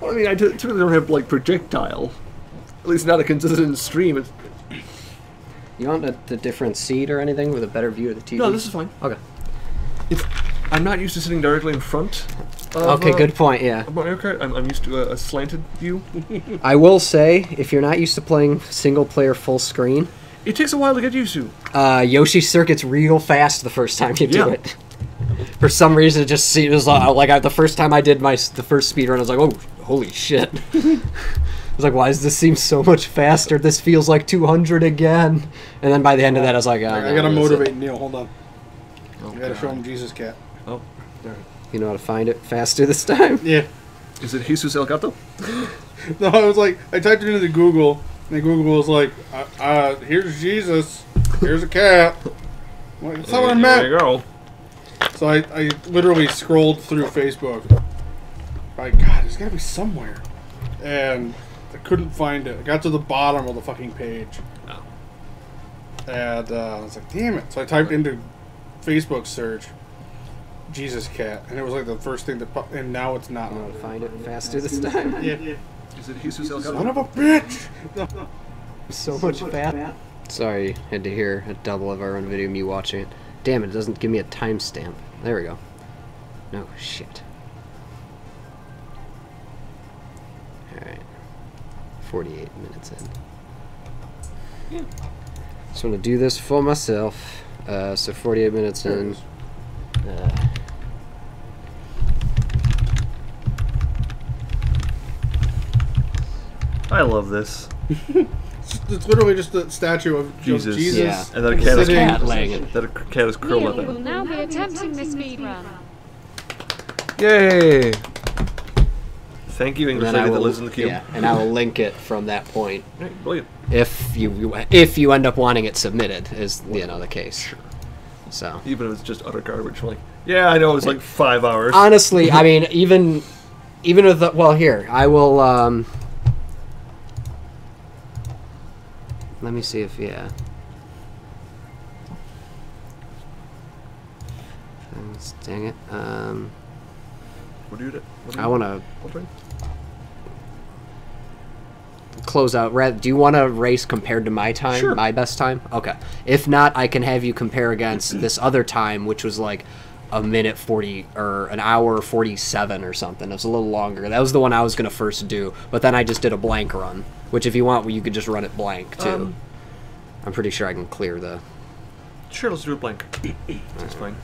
I mean, I typically don't have, like, projectile. At least not a consistent stream. You want the different seat or anything with a better view of the TV? No, this is fine. Okay. I'm not used to sitting directly in front of, Okay, good point, yeah. Mario Kart. I'm used to a slanted view. I will say, if you're not used to playing single-player full screen... It takes a while to get used to. Yoshi's Circuit's real fast the first time you do it. For some reason, it just seems like the first time I did the first speedrun, I was like, oh, holy shit. I was like, why does this seem so much faster? This feels like 200 again. And then by the end of that, I was like, I gotta motivate Neil. Hold on. Oh, I gotta show him Jesus Cat. Oh, all right. You know how to find it faster this time? Yeah. Is it Jesus El Gato? No, I was like, I typed it into Google, and Google was like, here's Jesus, here's a cat. I'm like, that's not what I meant. There you go. So I literally scrolled through Facebook. My God, there's gotta be somewhere. And I couldn't find it. I got to the bottom of the fucking page. Oh. And I was like, damn it. So I typed into Facebook search Jesus Cat, and it was like the first thing that popped, and now it's not. You know how to find it faster this time? Yeah. Is it Jesus El Gato? Son of a bitch! So much fat. Sorry, had to hear a double of our own video, me watching it. Damn it, doesn't give me a timestamp. There we go. No, shit. Alright. 48 minutes in. Just want to do this for myself. So 48 minutes in. I love this. It's literally just a statue of Jesus. Jesus. Yeah. And that a cat is Cat laying it. That a cat is curled Neil up will in. now be attempting the speed run. Yay! Thank you, And English then lady that lives in the cube. Yeah, and I will link it from that point. Right, brilliant. If you end up wanting it submitted, is the case. Sure. So Even if it's just utter garbage, I'm like, yeah, I know it's like 5 hours. honestly, I mean, even with here, I will. Let me see if Dang it. What do you do? I want to. close out, do you want to race compared to my time, Sure. my best time? Okay. If not, I can have you compare against this other time, which was like a minute 40 or an hour 47 or something. It was a little longer. That was the one I was going to first do, but then I just did a blank run, which if you want, you could just run it blank too. I'm pretty sure I can clear the... Sure, let's do it blank. That's fine.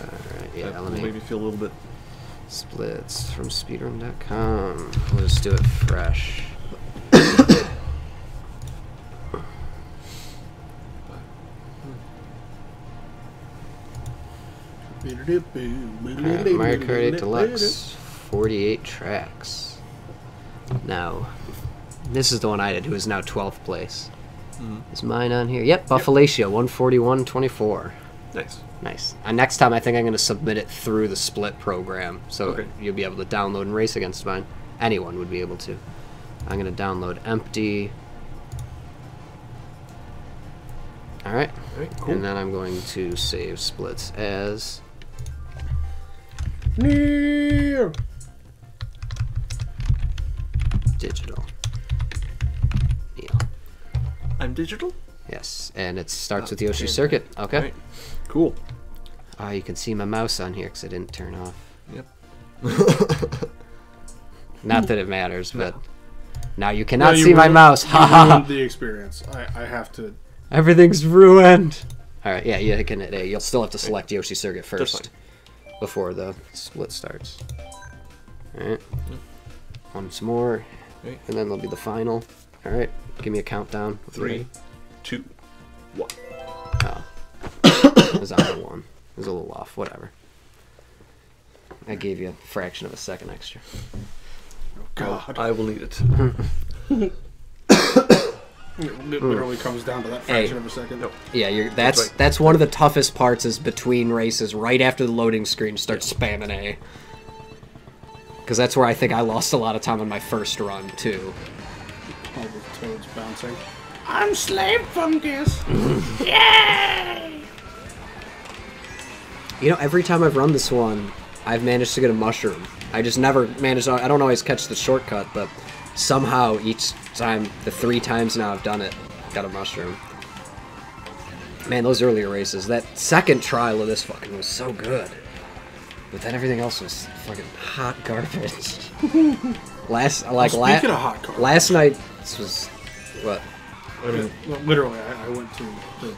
Alright, yeah, That let will me... maybe feel a little bit... Splits from speedrun.com. We'll just do it fresh. Alright, Mario Kart 8 Deluxe, 48 tracks. Now, this is the one I did, who is now 12th place. Is mine on here? Yep, Buffalacia, 141.24. Nice. Nice. Next time, I think I'm going to submit it through the Split program, so Okay. you'll be able to download and race against mine. Anyone would be able to. I'm going to download empty. Alright. Alright, cool. And then I'm going to save Splits as... Neal. digital. Neal. I'm digital? Yes, and it starts with Yoshi Circuit. Okay. Alright. Cool. You can see my mouse on here because I didn't turn off. Yep. Not that it matters, but now you cannot you see my ruined- mouse. You Ha ha ruined ha! the experience. I have to. Everything's ruined. All right, yeah, you can. You'll still have to select Yoshi Circuit That's first before the split starts. All right. Once more, Right. and then there'll be the final. All right, give me a countdown. 3, 2, 1. Oh, it was on the one. It was a little off. Whatever. I gave you a fraction of a second extra. God. I will need it. It literally comes down to that fraction of a second. No. Yeah, That's that's right. one of the toughest parts is between races, right after the loading screen, start spamming A. Because that's where I think I lost a lot of time on my first run too. All the toads bouncing. I'm Slave Fungus. Yay! You know, every time I've run this one, I've managed to get a mushroom. I just never managed. I don't always catch the shortcut, but somehow each time, the 3 times now I've done it, got a mushroom. Man, those earlier races, that second trial of this fucking was so good. But then everything else was fucking hot garbage. Speaking of hot garbage. last night was what? I mean, Well, literally, I went to the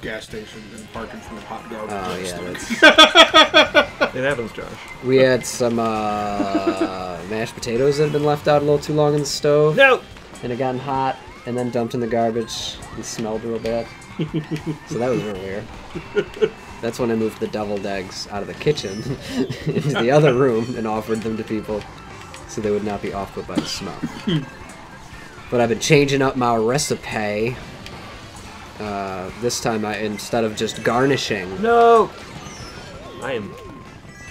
gas station and parked in front of hot garbage. Oh last yeah, week. it happens, Josh. we had some mashed potatoes that had been left out a little too long in the stove. No! And it gotten hot, and then dumped in the garbage and smelled real bad. So that was real weird. That's when I moved the deviled eggs out of the kitchen into the other room and offered them to people so they would not be off-put by the smell. But I've been changing up my recipe. This time, instead of just garnishing... No! I am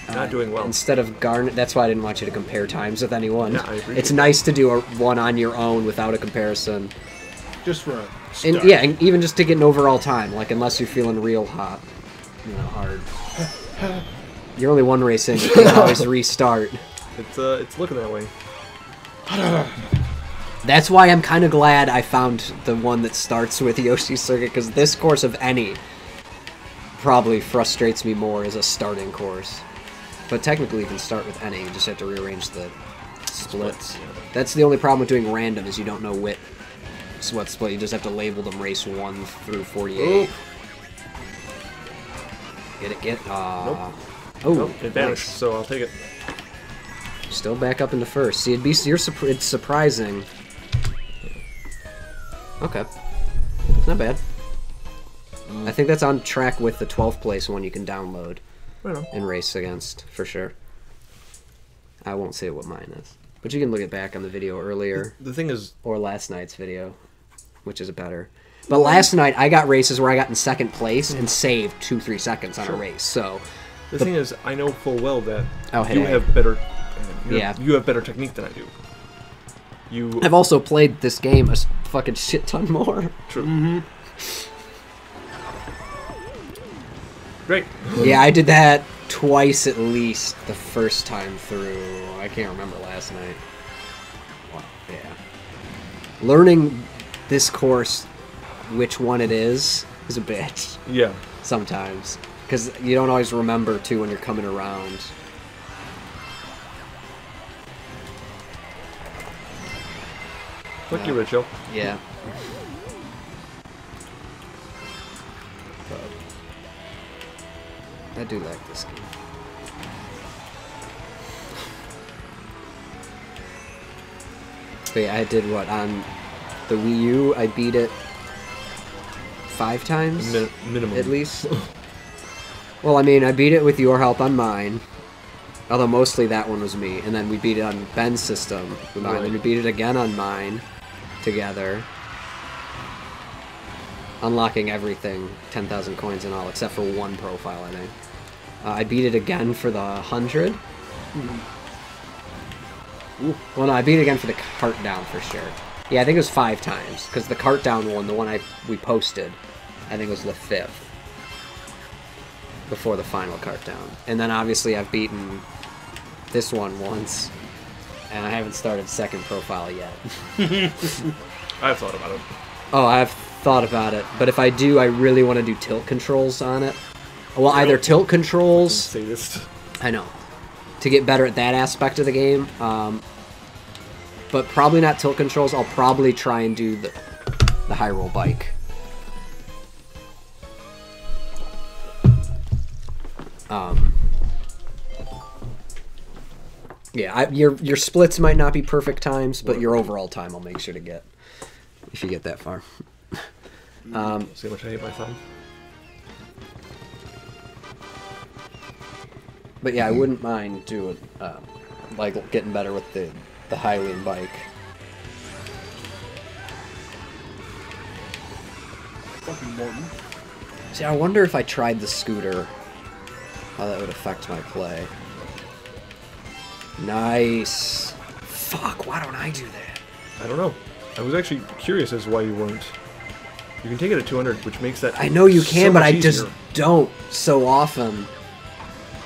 not doing well. Instead of that's why I didn't want you to compare times with anyone. Yeah, I agree. It's nice to do one on your own without a comparison. Just for a And start. yeah, and even just to get an overall time, like unless you're feeling real hot, hard. You're only one racing, you can always restart. It's looking that way. That's why I'm kind of glad I found the one that starts with Yoshi Circuit, because this course of any probably frustrates me more as a starting course. But technically you can start with any, you just have to rearrange the splits. Yeah. That's the only problem with doing random, is you don't know what split, you just have to label them race 1 through 48. Ooh. Get it. Nope. Oh, Nope, it vanished, nice. so I'll take it. Still back up into first. See, it's surprising. Okay, not bad. I think that's on track with the 12th place one you can download Right on. and race against for sure. I won't say what mine is, but you can look it back on the video earlier The thing is, or last night's video, which is better. But last night I got races where I got in second place and saved 2-3 seconds on a race. So the thing is, I know full well that Oh, hey, you hey. have better. Yeah. You have better technique than I do. You. I've also played this game a fucking shit ton more. True. Great. Yeah, I did that twice at least the first time through. I can't remember last night. Well, yeah. Learning this course, which one it is a bitch. Yeah. Sometimes. Because you don't always remember, too, when you're coming around. Fuck you, Richo. Yeah. I do like this game. But yeah, I did what? On the Wii U, I beat it 5 times? Minimum. At least. Well, I mean, I beat it with your help on mine. Although mostly that one was me. And then we beat it on Ben's system with mine. Right. Then we beat it again on mine together. Unlocking everything, 10,000 coins and all, except for one profile, I think. I beat it again for the 100. Ooh. Well, no, I beat it again for the cart down for sure. Yeah, I think it was 5 times, because the cart down one, the one we posted, I think was the 5th. Before the final cart down. And then obviously I've beaten this one once, and I haven't started second profile yet. I've thought about it. Oh, I've thought about it, but if I do, I really want to do tilt controls on it. Well, either tilt controls... Sadist. I know. To get better at that aspect of the game. But probably not tilt controls. I'll probably try and do the high roll bike. Yeah, your splits might not be perfect times, but your overall time I'll make sure to get. If you get that far. See how much I hate my thumb? But yeah, I wouldn't mind doing, like, getting better with the Hylian bike. Fucking Morton. See, I wonder if I tried the scooter, how that would affect my play. Nice. Fuck, why don't I do that? I don't know. I was actually curious as to why you weren't. You can take it at 200, which makes that. I know you can, so but much I easier. just don't so often.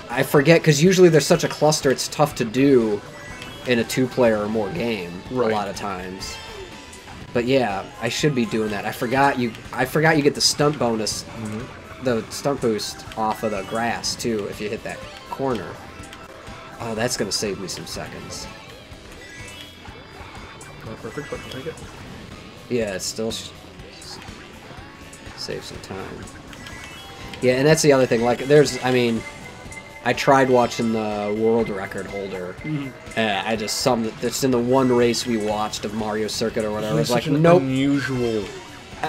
I forget, because usually there's such a cluster, it's tough to do in a 2-player or more game a lot of times. But yeah, I should be doing that. I forgot you get the stunt bonus, the stunt boost off of the grass too if you hit that corner. Oh, that's gonna save me some seconds. Not perfect, but I'll take it. Yeah, it still save some time. Yeah, and that's the other thing. Like, I mean, I tried watching the world record holder. I just that's in the one race we watched of Mario Circuit or whatever. I was like, nope. Unusual.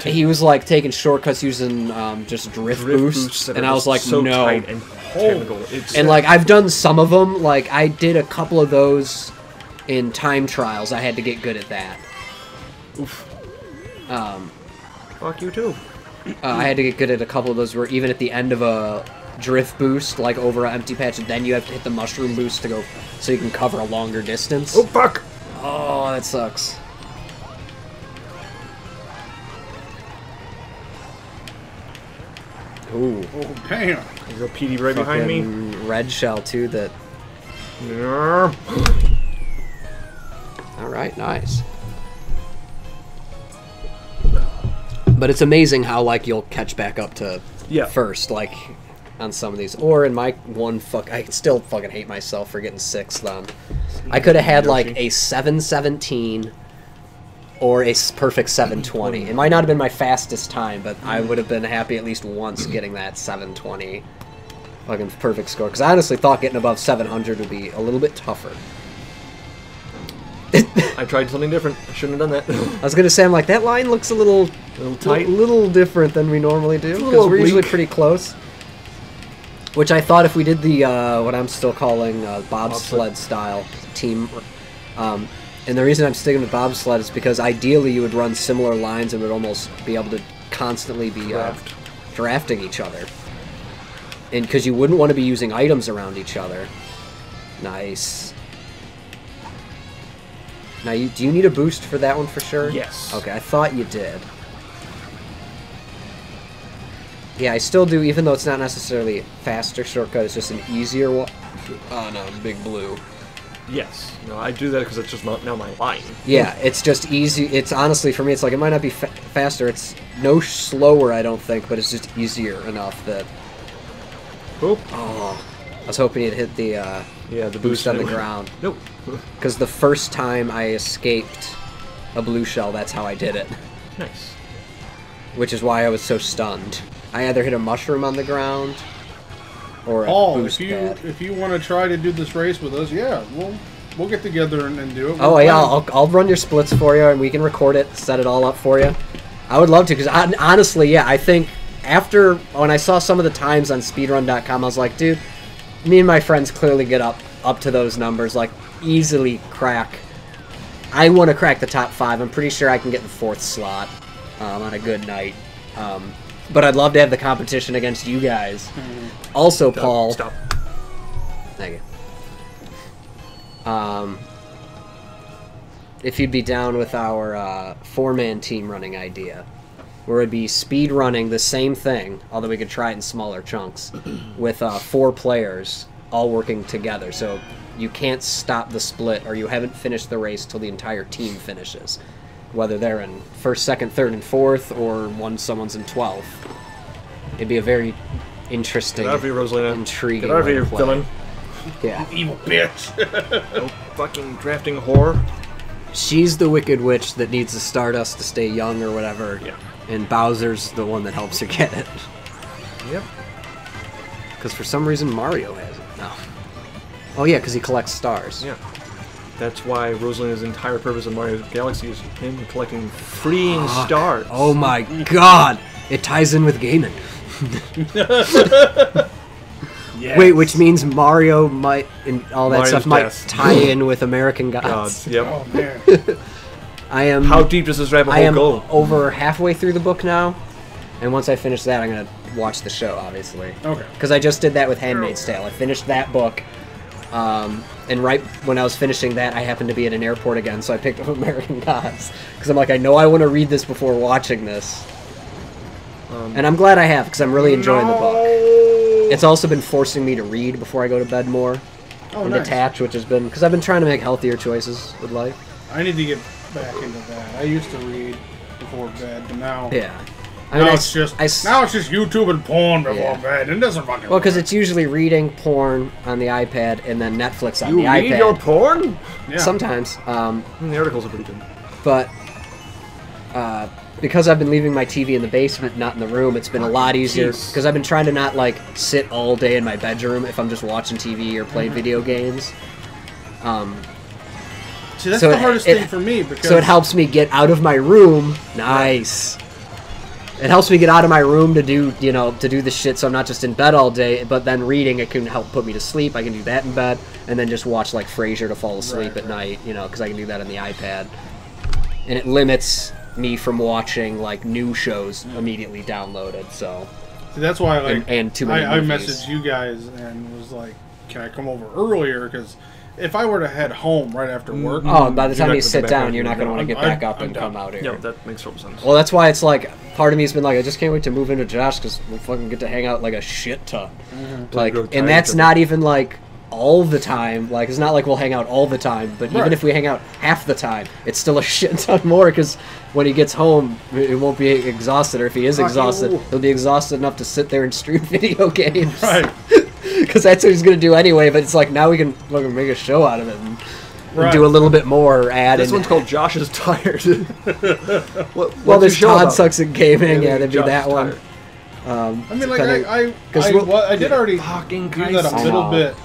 He was like taking shortcuts using just drift boosts, and I was like, so no. Tight and technical. And like I've done some of them. Like I did a couple of those in time trials. I had to get good at that. Oof. Fuck you too. I had to get good at a couple of those where even at the end of a drift boost, like over an empty patch, and then you have to hit the mushroom boost to go so you can cover a longer distance. Oh fuck! Oh, that sucks. Ooh. Oh, damn. There's a PD right behind me. Red shell too. That. All right, nice. But it's amazing how like you'll catch back up to first, like on some of these. Or in my one I still fucking hate myself for getting 6th on. I could have had like a 7:17 or a perfect 7:20. It might not have been my fastest time, but I would have been happy at least once getting that 7:20 fucking perfect score. Because I honestly thought getting above 700 would be a little bit tougher. I tried something different. I shouldn't have done that. I was gonna say, I'm like, that line looks a little tight, a little different than we normally do because we're usually pretty close. Which I thought if we did the what I'm still calling bobsled style team, and the reason I'm sticking with bobsled is because ideally you would run similar lines and would almost be able to constantly be drafting each other, and because you wouldn't want to be using items around each other. Nice. Now, do you need a boost for that one for sure? Yes. Okay, I thought you did. Yeah, I still do, even though it's not necessarily a faster shortcut, it's just an easier one. Oh no, big blue. Yes. No, I do that because it's just now my line. Yeah, it's just easy. It's honestly, for me, it's like, it might not be faster. It's no slower, I don't think, but it's just easier enough that... Oop. Oh, I was hoping you'd hit the, yeah, the boost on the ground. Nope. Because the first time I escaped a blue shell, that's how I did it. Nice. Which is why I was so stunned. I either hit a mushroom on the ground or a boost pad. If you want to try to do this race with us, yeah, we'll get together and do it. Oh yeah, I'll run your splits for you, and we can record it, set it all up for you. I would love to, because honestly, yeah, I think after when I saw some of the times on speedrun.com, I was like, dude, me and my friends clearly get up to those numbers, like easily crack. I want to crack the top 5. I'm pretty sure I can get the 4th slot on a good night. But I'd love to have the competition against you guys. Also, Paul. Stop. Thank you. If you'd be down with our 4-man team running idea, where it'd be speed running the same thing, although we could try it in smaller chunks, with 4 players all working together. So you can't stop the split, or you haven't finished the race till the entire team finishes. Whether they're in 1st, 2nd, 3rd, and 4th, or someone's in 12th. It'd be a very interesting, Get out of here, Rosalina. intriguing Get out of way here, to play. villain. Yeah. Evil bitch. No fucking drafting whore. She's the wicked witch that needs the Stardust to stay young or whatever. Yeah. And Bowser's the one that helps her get it. Yep. Because for some reason Mario has it. No. Oh yeah, because he collects stars. Yeah. That's why Rosalina's entire purpose of Mario Galaxy is him collecting freeing stars. Oh my god! It ties in with gaming. Yes. Wait, which means Mario might, and all that Mario's stuff might death. tie in with American Gods. Yep. Oh man. I am. How deep does this rabbit I hole am go? over halfway through the book now, and once I finish that, I'm gonna watch the show, obviously. Okay. Because I just did that with Handmaid's Tale. I finished that book, and right when I was finishing that, I happened to be at an airport again, so I picked up American Gods. Because I'm like, I know I want to read this before watching this. And I'm glad I have, because I'm really enjoying the book. It's also been forcing me to read before I go to bed more. And nice. detach, which has been... Because I've been trying to make healthier choices with life. I need to get back into that. I used to read before bed, but now... Yeah. Now it's just YouTube and porn before bed. It doesn't fucking Well, because work. it's usually reading porn on the iPad and then Netflix on You the iPad. read your porn? Yeah. Sometimes. The articles are pretty good. But because I've been leaving my TV in the basement, not in the room, it's been a lot easier. Jeez. Because I've been trying to not, like, sit all day in my bedroom if I'm just watching TV or playing video games. See, that's so the hardest thing for me because So it helps me get out of my room. Nice. It helps me get out of my room to do, to do the shit so I'm not just in bed all day, but then reading, it can help put me to sleep. I can do that in bed, and then just watch, like, Frasier to fall asleep at night, because I can do that on the iPad. And it limits me from watching, like, new shows immediately downloaded, so... See, that's why, like, and too many I movies. messaged you guys and was like, can I come over earlier? Because if I were to head home right after work... Oh, by the You're time not you gonna sit get down, back you're not up. going to want to get back up and I'm come done. out here. Yeah, that makes total sense. Well, that's why it's like, part of me's been like, I just can't wait to move into Josh because we'll fucking get to hang out like a shit ton. Like, Go and tired that's to- not even like all the time. Like, it's not like we'll hang out all the time, but even Right. if we hang out half the time, it's still a shit ton more because when he gets home, it won't be exhausted, or if he is Fuck exhausted, you. he'll be exhausted enough to sit there and stream video games. Right. Because that's what he's going to do anyway, but it's like, now we can fucking make a show out of it and Right. do a little bit more, add This in. one's called Josh is Tired. Well, What's there's your show Todd about? Sucks at Gaming, yeah, there'd be Josh that is one. Tired. I mean, like, depending- I did already Fucking do that a Christ. little I know. bit.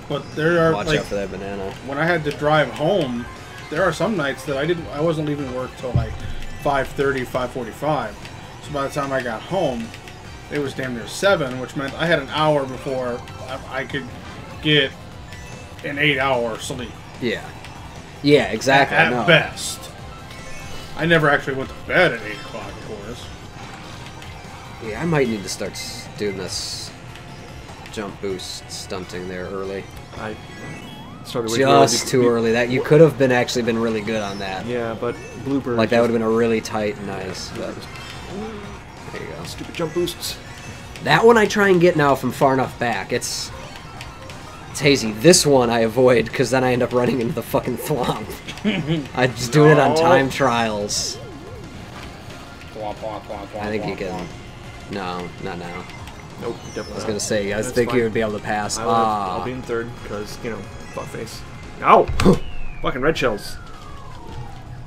But there are, Watch like, out for that banana. when I had to drive home, there are some nights that I wasn't leaving work till like 5:30, 5:45. So by the time I got home, it was damn near 7, which meant I had an hour before I could get an 8-hour sleep. Yeah. Yeah, exactly. At no. best. I never actually went to bed at 8 o'clock, of course. Yeah, I might need to start doing this jump boost stunting there early. I started way Just too early. That you could have actually been really good on that. Yeah, but blooper. Like that would have been a really tight and nice. But there you go. Stupid jump boosts. That one I try and get now from far enough back. It's It's hazy. This one I avoid because then I end up running into the fucking thwomp. I'm just doing it on time trials. I think you can. No, not now. Nope, definitely. I was gonna say, I think you would be able to pass. I'll be in third because fuckface. Ow! Fucking red shells.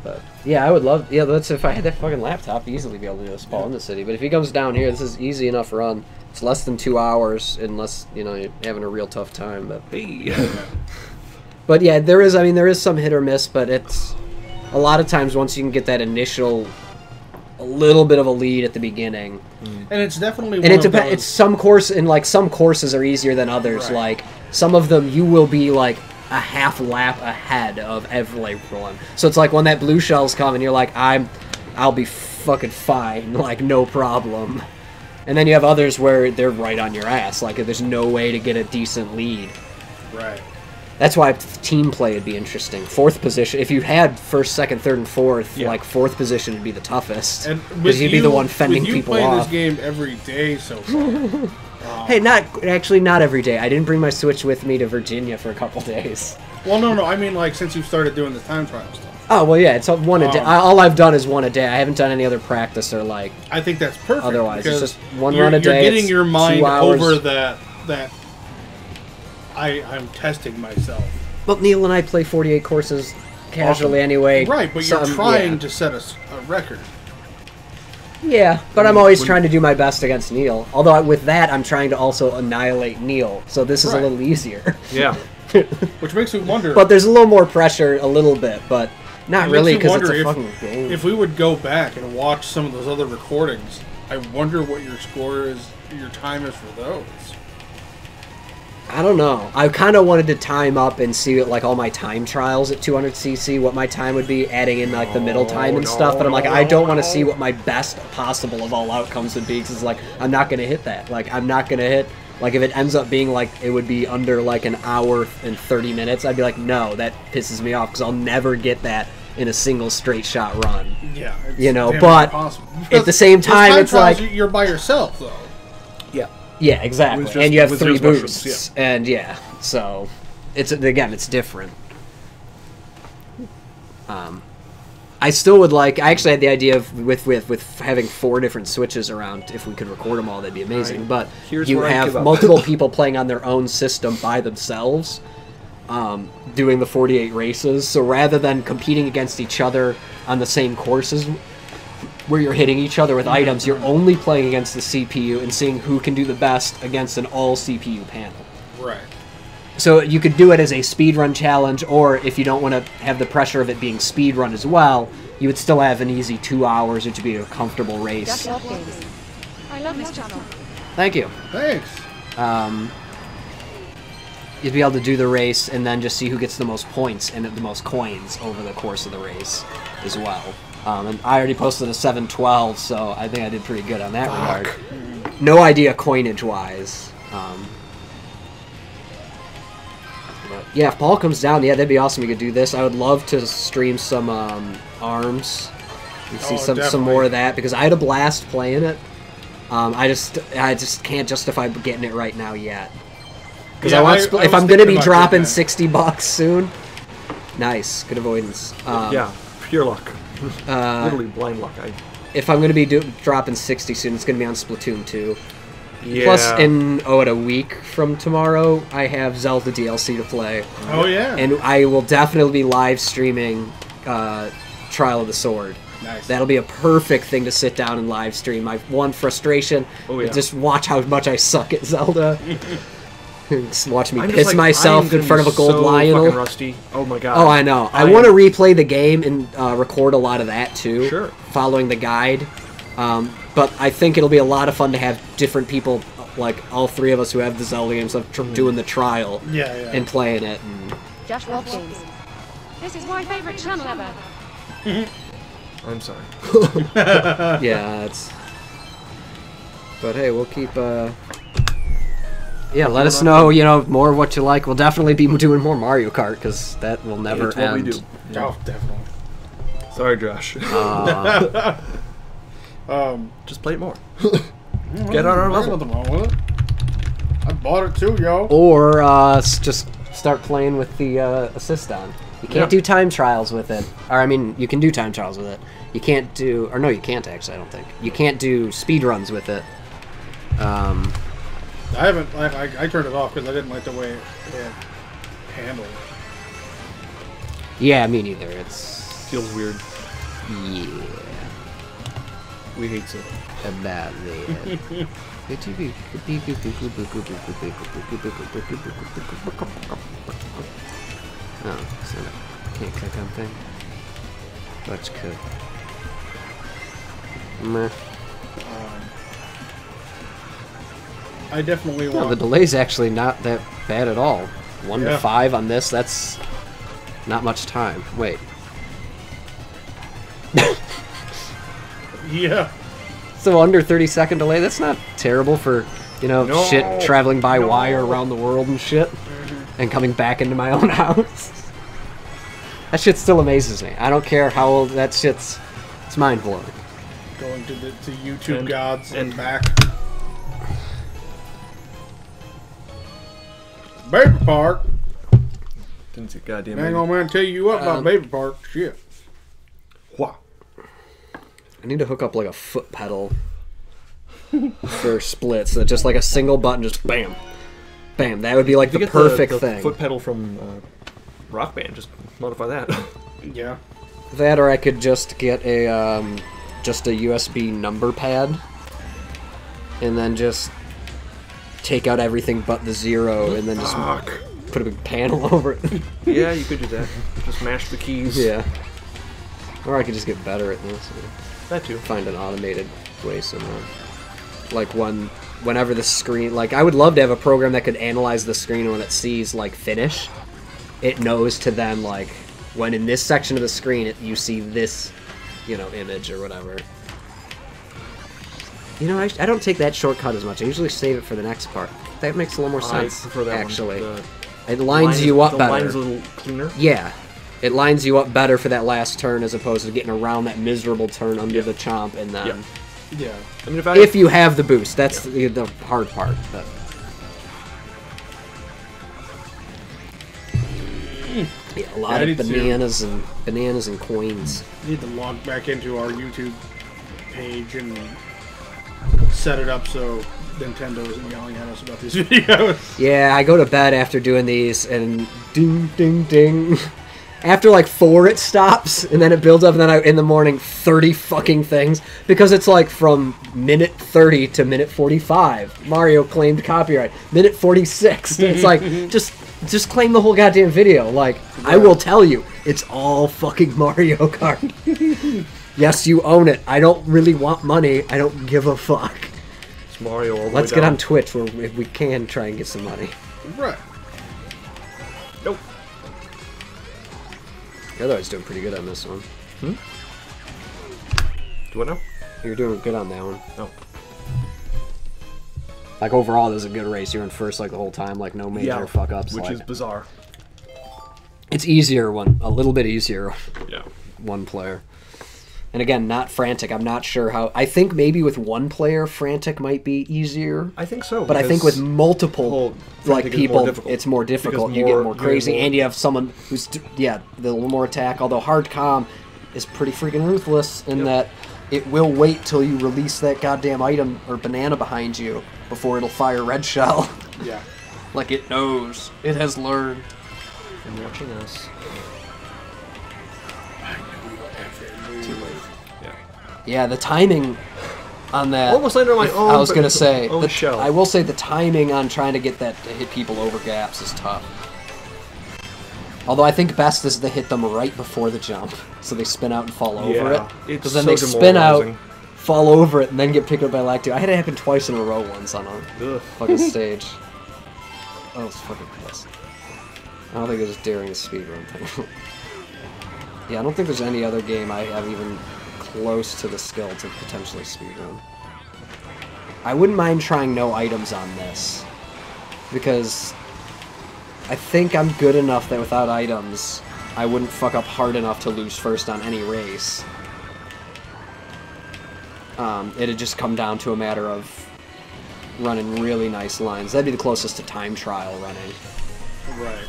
But yeah, I would love. Yeah, that's if I had that fucking laptop, I'd easily be able to do a spawn in the city. But if he comes down here, this is easy enough run. It's less than 2 hours, unless you're having a real tough time. But but yeah, there is some hit or miss, but it's a lot of times once you can get that initial. A little bit of a lead at the beginning, and it's definitely. And it depends. It's some courses are easier than others. Right. Like some of them, you will be like a half lap ahead of everyone. So it's like when that blue shell's coming, you're like, I'll be fucking fine, like no problem. And then you have others where they're right on your ass, like there's no way to get a decent lead. Right. That's why team play would be interesting. Fourth position, if you had first, second, third, and fourth, like fourth position would be the toughest. Because you'd be the one fending people off. You play this game every day so far. Hey, not every day. I didn't bring my Switch with me to Virginia for a couple days. Well, no. I mean, like since you've started doing the time trial stuff. Oh well, yeah. It's one a day. All I've done is one a day. I haven't done any other practice or like. I think that's perfect. Otherwise, it's just one run a day. You're getting your mind 2 hours. over that. I'm testing myself. Well, Neil and I play 48 courses casually anyway. Right, but you're trying to set a record. Yeah, but I'm always trying to do my best against Neil. Although with that, I'm trying to also annihilate Neil, so this is a little easier. Yeah. Which makes me wonder. But there's a little more pressure, a little bit, but not really because it's a fucking game. If we would go back and watch some of those other recordings, I wonder what your score is, your time is for those. I don't know. I kind of wanted to time up and see like all my time trials at 200cc, what my time would be, adding in like the middle time and stuff. But I'm like, I don't want to see what my best possible of all outcomes would be because it's like I'm not gonna hit that. Like I'm not gonna hit. Like if it ends up being like it would be under like an hour and 30 minutes, I'd be like, no, that pisses me off because I'll never get that in a single straight shot run. Yeah, but at the same time, it's like you're by yourself though. Yeah, exactly. And you have 3 boosts, and so it's different. I still would like. I actually had the idea of with having 4 different switches around. If we could record them all, that'd be amazing. Right. But you have multiple people playing on their own system by themselves, doing the 48 races. So rather than competing against each other on the same courses, where you're hitting each other with items, you're only playing against the CPU and seeing who can do the best against an all-CPU panel. Right. So you could do it as a speedrun challenge, or if you don't want to have the pressure of it being speedrun as well, you would still have an easy 2 hours, which would be a comfortable race. I love this channel. Thank you. Thanks. You'd be able to do the race and then just see who gets the most points and the most coins over the course of the race as well. And I already posted a 712, so I think I did pretty good on that regard. No idea coinage-wise. But yeah, if Paul comes down, that'd be awesome. We could do this. I would love to stream some ARMS. You see some more of that because I had a blast playing it. I just can't justify getting it right now yet. Because if I'm going to be dropping $60 soon. Nice, good avoidance. Yeah, pure luck. Literally blind luck. If I'm going to be dropping 60 soon, it's going to be on Splatoon 2. Yeah. Plus, in at a week from tomorrow, I have Zelda DLC to play. Oh yeah. And I will definitely be live streaming Trial of the Sword. Nice. That'll be a perfect thing to sit down and live stream. My one frustration, just watch how much I suck at Zelda. Just watch me piss myself in front of a gold Lionel. Fucking rusty. Oh my god. Oh, I know. I want to replay the game and record a lot of that too. Sure. Following the guide. But I think it'll be a lot of fun to have different people, like all 3 of us who have the Zelda games, doing the trial. And playing it. And Josh loves games. This is my favorite channel ever. I'm sorry. yeah, it's. But hey, we'll keep. Yeah, let us know, more of what you like. We'll definitely be doing more Mario Kart, because that will never end. What we do. Oh, definitely. Sorry, Josh. Just play it more. Get on our level. Nothing wrong with it. bought it too, yo. Or just start playing with the assist on. You can't do time trials with it. Or, I mean, you can do time trials with it. You can't do... Or, no, you can't, actually, I don't think. You can't do speed runs with it. I haven't... I turned it off because I didn't like the way it handled. Yeah, me neither. It's... Feels weird. Yeah. We hate it. About that. Oh, so can't click on thing. Let's cook. Meh. I definitely want... No, the delay's actually not that bad at all. 1 to 5 on this, that's not much time. Wait. Yeah. So under 30-second delay, that's not terrible for, you know, shit traveling by wire around the world and shit. And coming back into my own house. That shit still amazes me. I don't care how old that shit's... It's mind-blowing. Going to YouTube gods and back. Baby Park. Didn't see goddamn. Hang on, man. Tell you what about Baby Park. Shit. What? I need to hook up like a foot pedal for splits. So just like a single button, just bam, bam. That would be like the perfect thing. Foot pedal from Rock Band. Just modify that. Yeah. That, or I could just get a USB number pad, and then just take out everything but the 0, and then just put a big panel over it. Yeah, you could do that. Just mash the keys. Yeah. Or I could just get better at this. That too. Find an automated way somewhere. Like whenever the screen... Like, I would love to have a program that could analyze the screen, and when it sees, like, finish, it knows to then, like, when in this section of the screen you see this, you know, image or whatever. You know, I don't take that shortcut as much. I usually save it for the next part. That makes a little more sense, I prefer that actually. One. It lines you up better. The line's a little cleaner. Yeah. It lines you up better for that last turn as opposed to getting around that miserable turn under the chomp and then... Yeah. I mean, if you have the boost, that's the hard part. But. Yeah, a lot of bananas and coins. Need to log back into our YouTube page and set it up so Nintendo isn't yelling at us about these videos. Yeah, I go to bed after doing these and ding, ding, ding. After like 4 it stops, and then it builds up, and then in the morning 30 fucking things, because it's like from minute 30 to minute 45. Mario claimed copyright. Minute 46. It's like, just claim the whole goddamn video. Like, I will tell you, it's all fucking Mario Kart. Yes, you own it. I don't really want money. I don't give a fuck. It's Mario all the way Let's get down. on Twitch where if we can try and get some money. Right. Nope. The other guy's doing pretty good on this one. Do what now? You're doing good on that one. No. Like, overall, this is a good race. You're in first, like, the whole time. Like, no major fuck-ups. Which like, is bizarre. It's easier a little bit easier. Yeah. One player. And again, not frantic. I'm not sure how... I think maybe with one player, frantic might be easier. I think so. But I think with multiple like people, it's more difficult. You get more crazy, and you have someone who's the little more attack. Although hard comm is pretty freaking ruthless in that it will wait till you release that goddamn item or banana behind you before it'll fire red shell. Yeah. Like it knows. It has learned. And watching us. Too late. Yeah, the timing on that. Almost landed on my own. I was gonna say, shell. I will say the timing on trying to get that to hit people over gaps is tough. Although I think best is to hit them right before the jump, so they spin out and fall over it. Because then they spin out, fall over it, and then get picked up by Lacto. I had it happen twice in a row once on a fucking stage. I was fucking pissed. I don't think it was during the speedrun thing. Yeah, I don't think there's any other game I have even close to the skill to potentially speedrun. I wouldn't mind trying no items on this, because I think I'm good enough that without items, I wouldn't fuck up hard enough to lose first on any race. It'd just come down to a matter of running really nice lines. That'd be the closest to time trial running. Right.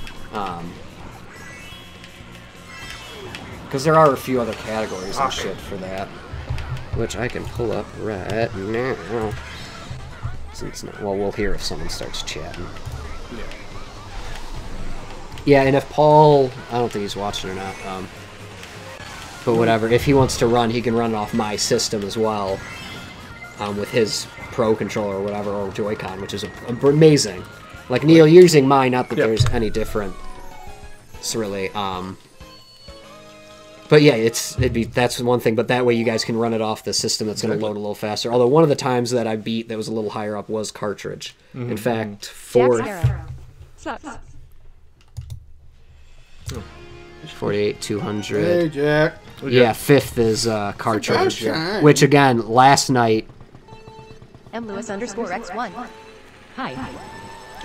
Because there are a few other categories and shit for that, which I can pull up right now. Since well, we'll hear if someone starts chatting. Yeah. Yeah, and if Paul, I don't think he's watching or not, but whatever, if he wants to run, he can run it off my system as well, with his Pro controller or whatever, or Joy-Con, which is amazing. Like, Neil, you're using mine, not that there's any different. It's really, but yeah, that's one thing, but that way you guys can run it off the system that's going to load a little faster. Although one of the times that I beat that was a little higher up was cartridge. In fact, 4th. 48, 200. Hey, Jack. Yeah, 5th is cartridge. Which, again, last night... M_Lewis_X1. Hi.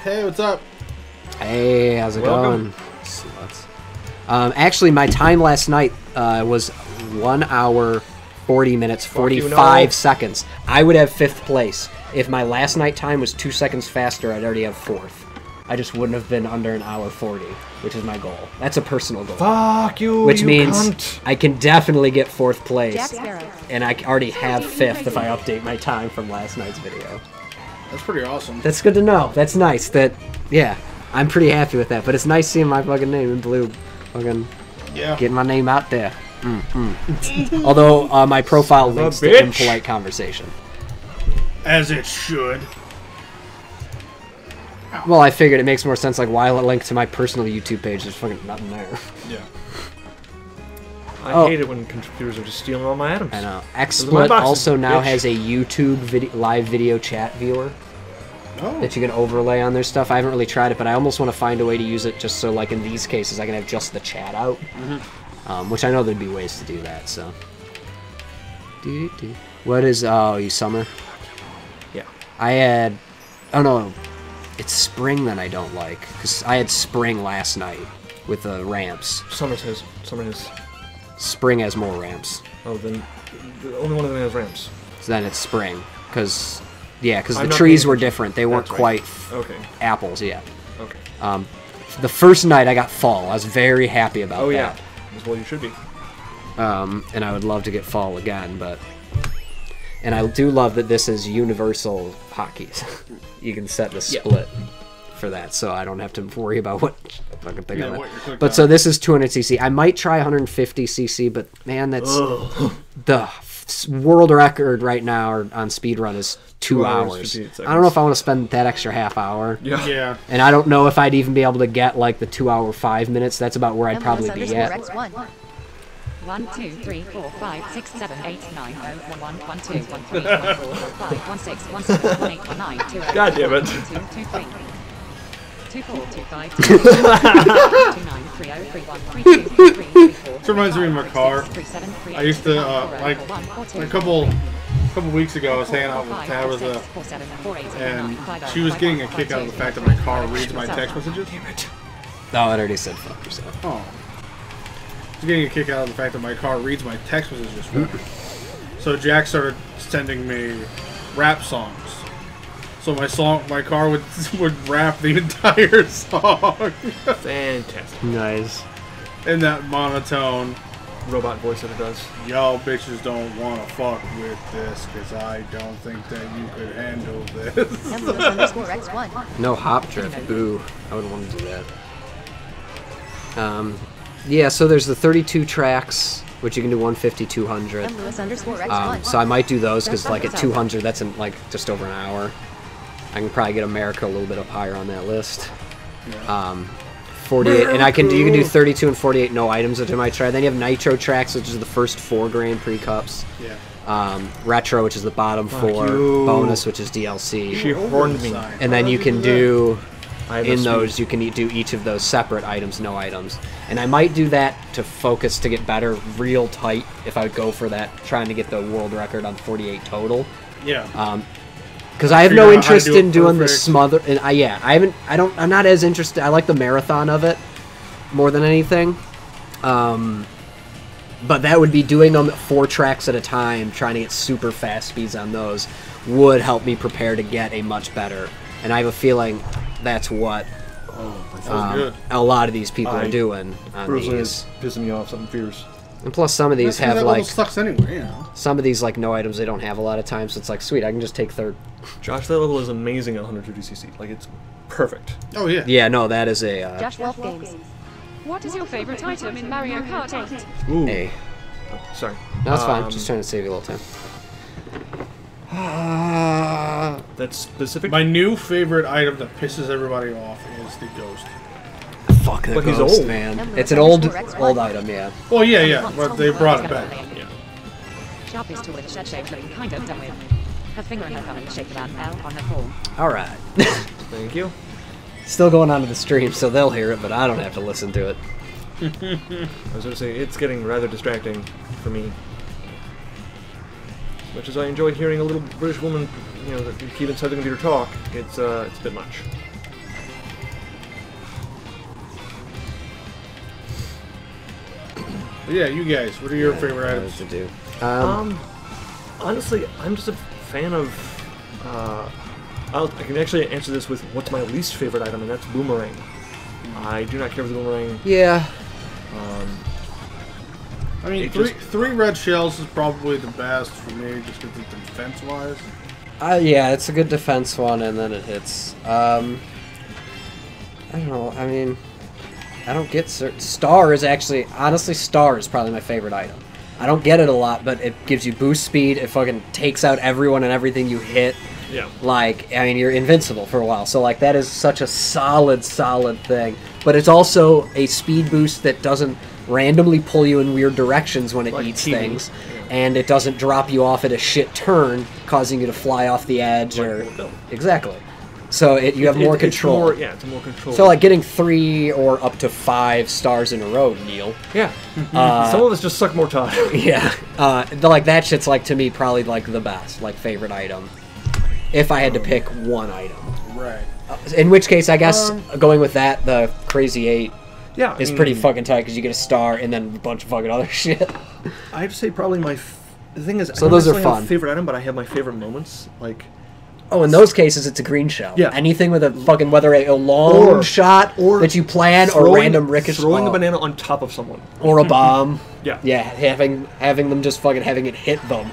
Hey, what's up? Hey, how's it going? Sluts. Actually, my time last night was 1 hour, 40 minutes, 45 seconds. I would have 5th place. If my last night time was 2 seconds faster, I'd already have 4th. I just wouldn't have been under 1 hour 40, which is my goal. That's a personal goal. Fuck you, which you means cunt. I can definitely get 4th place, and I already have 5th if I update my time from last night's video. That's pretty awesome. That's good to know. That's nice. Yeah, I'm pretty happy with that. But it's nice seeing my fucking name in blue. Fucking getting my name out there. Although my profile links to Impolite Conversation. As it should. Well, I figured it makes more sense. Like, why link to my personal YouTube page? There's fucking nothing there. Yeah. I hate it when computers are just stealing all my items. I know. XSplit also now has a YouTube live video chat viewer that you can overlay on their stuff. I haven't really tried it, but I almost want to find a way to use it just so, like, in these cases, I can have just the chat out. Which I know there'd be ways to do that, so. What is... Oh, you summer? Yeah. I had... Oh, no. It's spring that I don't like, because I had spring last night with the ramps. Summer has... Spring has more ramps. Oh, then the only one of them has ramps. So then it's spring, because the trees were different. They weren't quite apples yet. Okay. The first night I got fall. I was very happy about that. Oh yeah, well you should be. And I would love to get fall again, but. And I do love that this is universal hotkeys. You can set the split for that, so I don't have to worry about what fucking thing I'm at. But so this is 200cc. I might try 150cc, but man, that's the world record right now on speedrun is 2 hours. I don't know if I want to spend that extra half hour. Yeah. And I don't know if I'd even be able to get like the 2 hour 5 minutes. That's about where I'd probably be at. 1, 2, 3, 4, 5, 6, 7, 8, 9, 0, 1, 1, 2, 1, 3, 1, 4, 5, 1, 6, 1, 7, 1, 8, 1, 9, 2, 0, God damn it. 2, 2, 3, 2, 4, 2, 5, 2, 2, 9, 3, 0, 3, 1, 3, 2, 3, 3, 4. This reminds me of my car. I used to, like, a couple weeks ago, I was hanging out with Tabitha, and she was getting a kick out of the fact that my car reads my text messages. No, it already said fuck yourself. Oh. She's getting a kick out of the fact that my car reads my text messages for me. So Jack started sending me rap songs. So my car would rap the entire song. Fantastic. Nice. In that monotone robot voice that it does. Y'all bitches don't want to fuck with this because I don't think that you could handle this. No hop drift. Boo. I wouldn't want to do that. Yeah, so there's the 32 tracks, which you can do 150, 200. So I might do those because, like, at 200, that's in, like, just over an hour. I can probably get America a little bit up higher on that list. 48, and you can do 32 and 48 no items, which I might try. Then you have Nitro tracks, which is the first 4 Grand Prix Cups. Yeah. Retro, which is the bottom 4. Bonus, which is DLC. She horned me. And then you can do... In those, you can do each of those separate items, no items. And I might do that to focus to get better real tight if I would go for that, trying to get the world record on 48 total. Yeah. Because I have no interest in doing the smother. And I'm not as interested. I like the marathon of it more than anything. But that would be doing them 4 tracks at a time, trying to get super fast speeds on those. would help me prepare to get a much better. And I have a feeling that's what a lot of these people are doing on Bruising these. is pissing me off. Something fierce. And plus, some of these have like sucks anyway, you know. Some of these like no items they don't have a lot of times. So it's like sweet, I can just take third. Josh, that level is amazing at 150cc. Like it's perfect. Oh yeah. Yeah, no, that is a. Josh Wolf Games. What is your favorite item in Mario Kart 8? Ooh. Hey. Oh, sorry. No, it's fine. Just trying to save you a little time. That's specific. My new favorite item that pisses everybody off is the ghost. Fuck that But he's ghost, old. man. It's an old item, yeah. Well, yeah, but they brought it back. Yeah. Sharpest tool in shed shape looking kind of done with. Her finger in her thumb and shake the round L on her palm. All right. Thank you. Still going on to the stream, so they'll hear it, but I don't have to listen to it. I was going to say, it's getting rather distracting for me. As much as I enjoy hearing a little British woman, you know, that keep inside the computer talk, it's a bit much. But yeah, you guys, what are your favorite items? To do? Honestly, I'm just a fan of. I can actually answer this with what's my least favorite item, and that's boomerang. I do not care for the boomerang. Yeah. I mean, three red shells is probably the best for me, just because it's defense-wise. Yeah, it's a good defense one, and then it hits. I don't know. I mean, I don't get Star is actually honestly Star is probably my favorite item. I don't get it a lot, but it gives you boost speed. It fucking takes out everyone and everything you hit. Yeah. Like, I mean, you're invincible for a while. So, like, that is such a solid thing. But it's also a speed boost that doesn't randomly pull you in weird directions when it like eats TV. things. And it doesn't drop you off at a shit turn, causing you to fly off the edge or... Exactly. So you have more control. It's more control. So, like, getting 3 or up to 5 stars in a row, Neil. Yeah. Some of us just suck more time. Yeah. Like, that shit's, like, to me, probably, like, the best, like, favorite item. If I had to pick one item. Right. In which case, I guess, going with that, the Crazy 8 is pretty fucking tight, because you get a star and then a bunch of fucking other shit. I have to say, probably the thing is, so I don't those are necessarily have fun. a favorite item, but I have my favorite moments, like... Oh, in those cases, it's a green shell. Yeah. Anything with a fucking, whether a long shot that you plan or random ricochet. Throwing a banana on top of someone. Or a bomb. Yeah. Yeah, having them just fucking having it hit them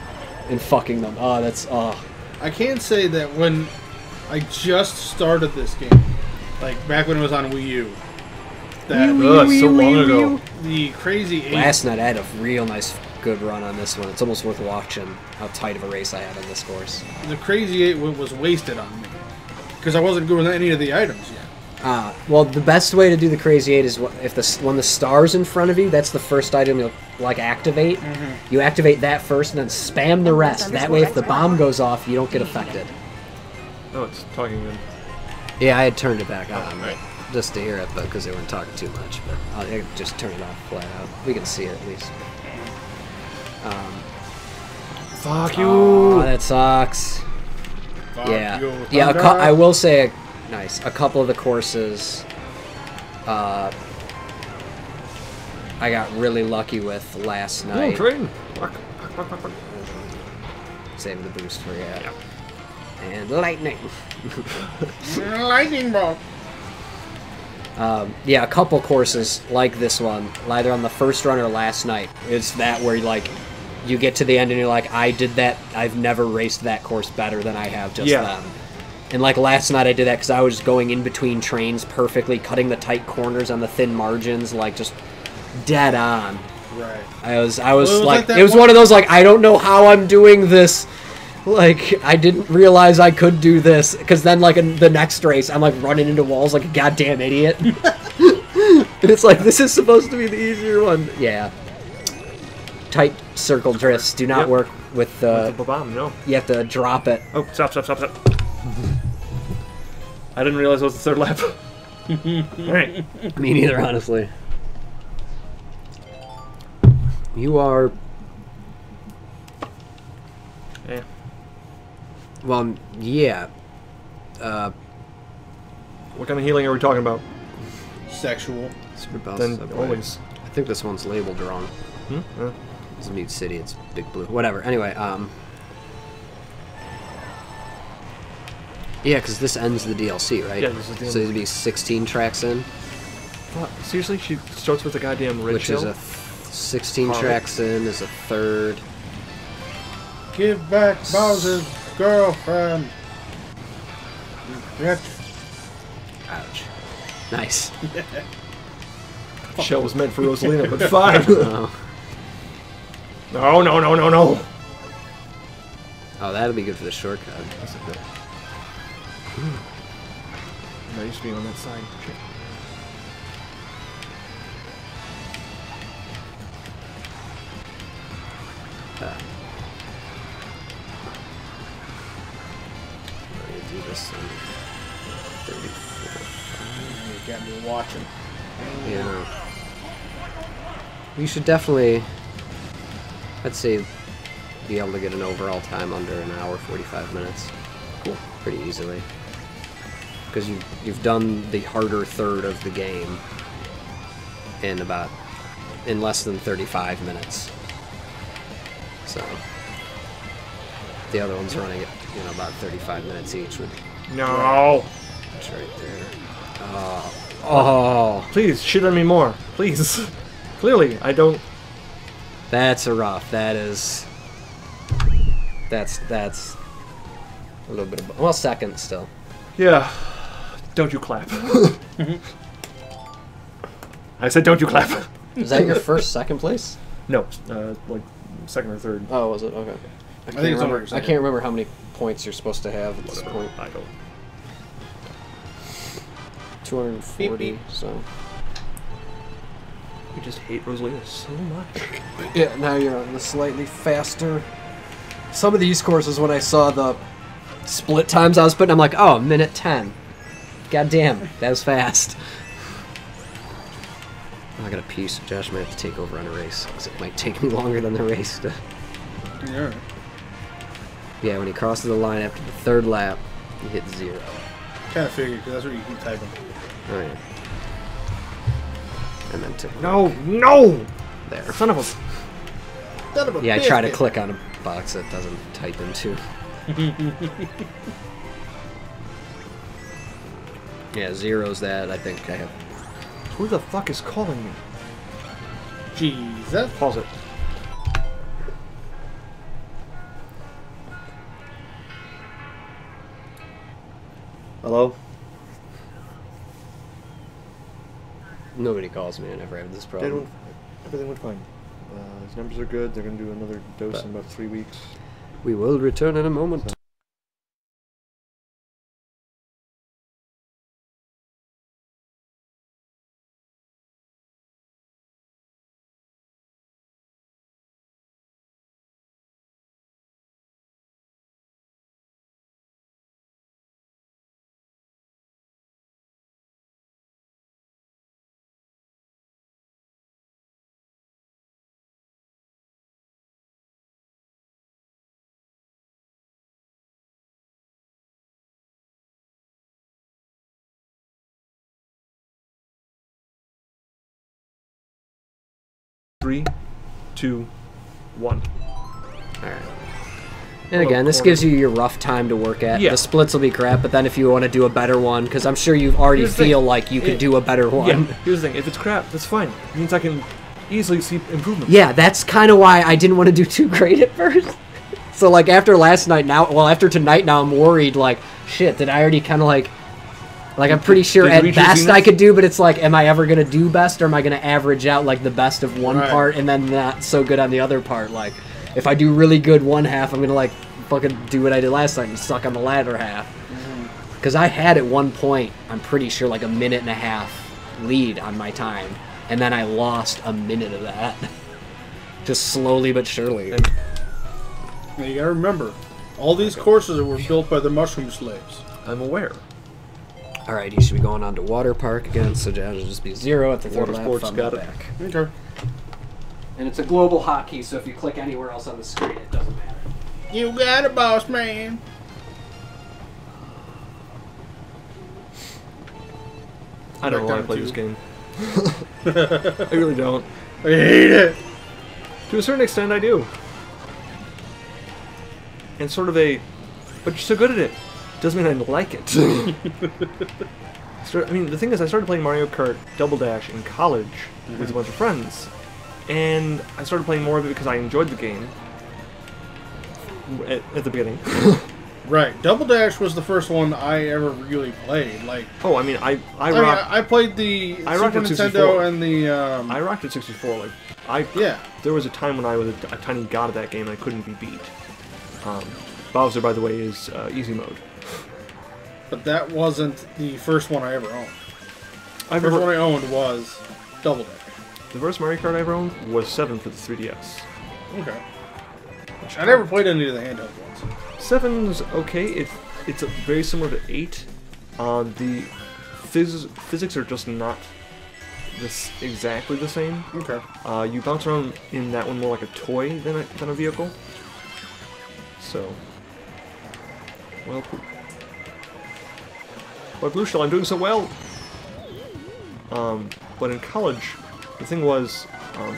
and fucking them. Oh, that's, I can say that when I just started this game, like back when it was on Wii U, that so long ago. The Crazy 8... Last night I had a real nice, good run on this one. It's almost worth watching how tight of a race I had on this course. The Crazy 8 was wasted on me, because I wasn't good with any of the items yet. Well, the best way to do the Crazy 8 is when the star's in front of you, that's the first item you'll, like, activate. You activate that first and then spam the rest. That way, if the bomb goes off, you don't get affected. Oh, it's talking again. Yeah, I had turned it back on, right, just to hear it, but because they weren't talking too much. But I'll just turn it off flat out. We can see it at least. Fuck you! Oh, that sucks. Fuck Yeah, you, yeah. Thunder. I will say, nice. A couple of the courses, I got really lucky with last Oh, night. train! Saving the boost for yeah. And lightning. Lightning bolt. Yeah, a couple courses like this one, either on the first run or last night. It's that where you get to the end and you're like, I did that. I've never raced that course better than I have just then. And like last night I did that because I was going in between trains perfectly, cutting the tight corners on the thin margins, like just dead on. Right. I was Well, like that it was one one of those like, I don't know how I'm doing this. Like, I didn't realize I could do this, because then, like, in the next race, I'm, like, running into walls like a goddamn idiot. And it's like, this is supposed to be the easier one. Yeah. Tight circle drifts do not work with the... bomb, no. You have to drop it. Oh, stop. I didn't realize it was the third lap. Alright. Me neither, honestly. You are... Yeah. Well, yeah. What kind of healing are we talking about? Sexual. Then always. I think this one's labeled wrong. It's a Mute City, it's Big Blue. Whatever. Anyway, Yeah, because this ends the DLC, right? Yeah, this is the end. So it'd be 16 tracks in. Fuck, seriously? She starts with a goddamn red Which shell? is a 16 tracks in is a third. Give back Bowser's girlfriend. Bitch. Ouch. Nice. Shell was meant for Rosalina, but fine. Oh. No, no, no, no, no. Oh, that'll be good for the shortcut. That's a bit. I used to be on that side. Shit. Do this in 34. You got me watching. Yeah. You should definitely, I'd say, be able to get an overall time under an hour, 45 minutes. Cool. Pretty easily. Because you've done the harder third of the game in less than 35 minutes. So the other one's running at about 35 minutes each. No. That's right there. Oh. Please, shit on me more. Please. Clearly, I don't... That's a rough. That's a little bit of... Well, second still. Yeah. Don't you clap. I said don't you clap. Is that your second place? No, like second or third. Oh, was it? Okay. I can't remember how many points you're supposed to have at this point. I don't. 240, beep, beep. So... You just hate Rosalina so much. Yeah, now you're on the slightly faster... Some of these courses, when I saw the split times I was putting, I'm like, oh, minute 10. God damn, that was fast. I got a piece. Josh might have to take over on a race, because it might take me longer than the race to... Yeah. Yeah, when he crosses the line after the third lap, he hits 0. Kind of figured, because that's what you keep typing. Oh, yeah. And then to... No, no! There. Son of a... Yeah, I try to click on a box that doesn't type into. Yeah, 0's that. I think I have... Who the fuck is calling me? Jesus. Pause it. Hello? Nobody calls me. I never have this problem. Everything went fine. His numbers are good. They're going to do another dose in about 3 weeks. We will return in a moment. Three, 2, 1. Alright. And again, this gives you your rough time to work at. Yeah. The splits will be crap, but then if you want to do a better one, because I'm sure you already feel like you could do a better one. Yeah, here's the thing. If it's crap, that's fine. It means I can easily see improvement. Yeah, that's kind of why I didn't want to do too great at first. So, like, after last night, after tonight, now I'm worried, like, shit, did I already kind of, like, I'm pretty sure at best I could do, but it's like, am I ever going to do best, or am I going to average out, like, the best of one part and then not so good on the other part? Like, if I do really good one half, I'm going to, like, fucking do what I did last time and suck on the latter half. Because I had at one point, I'm pretty sure, like, a minute and a half lead on my time, and then I lost a minute of that. Just slowly but surely. Now you gotta remember, all these courses were built by the mushroom slaves. I'm aware. Alright, you should be going on to Water Park again, so Josh will just be 0 at the third Water lap. Sports got it. Back. Okay. And it's a global hotkey, so if you click anywhere else on the screen, it doesn't matter. You got it, boss man. I don't want to play this game. I really don't. I hate it. To a certain extent, I do. And sort of but you're so good at it. doesn't mean I like it. I mean, the thing is, I started playing Mario Kart Double Dash in college with a bunch of friends, and I started playing more of it because I enjoyed the game at the beginning. Right, Double Dash was the first one I ever really played. Like, oh, I mean, I played the Super Nintendo 64. and the. I rocked at 64. Like, there was a time when I was a tiny god at that game and I couldn't be beat. Bowser, by the way, is easy mode. But that wasn't the first one I ever owned. The first one I owned was Double Dash. The first Mario Kart I ever owned was 7 for the 3DS. Okay. I never played any of the handheld ones. 7's okay. It's very similar to 8. The physics are just not exactly the same. Okay. You bounce around in that one more like a toy than a vehicle. So, well, Blue Shell, I'm doing so well. But in college, the thing was, God,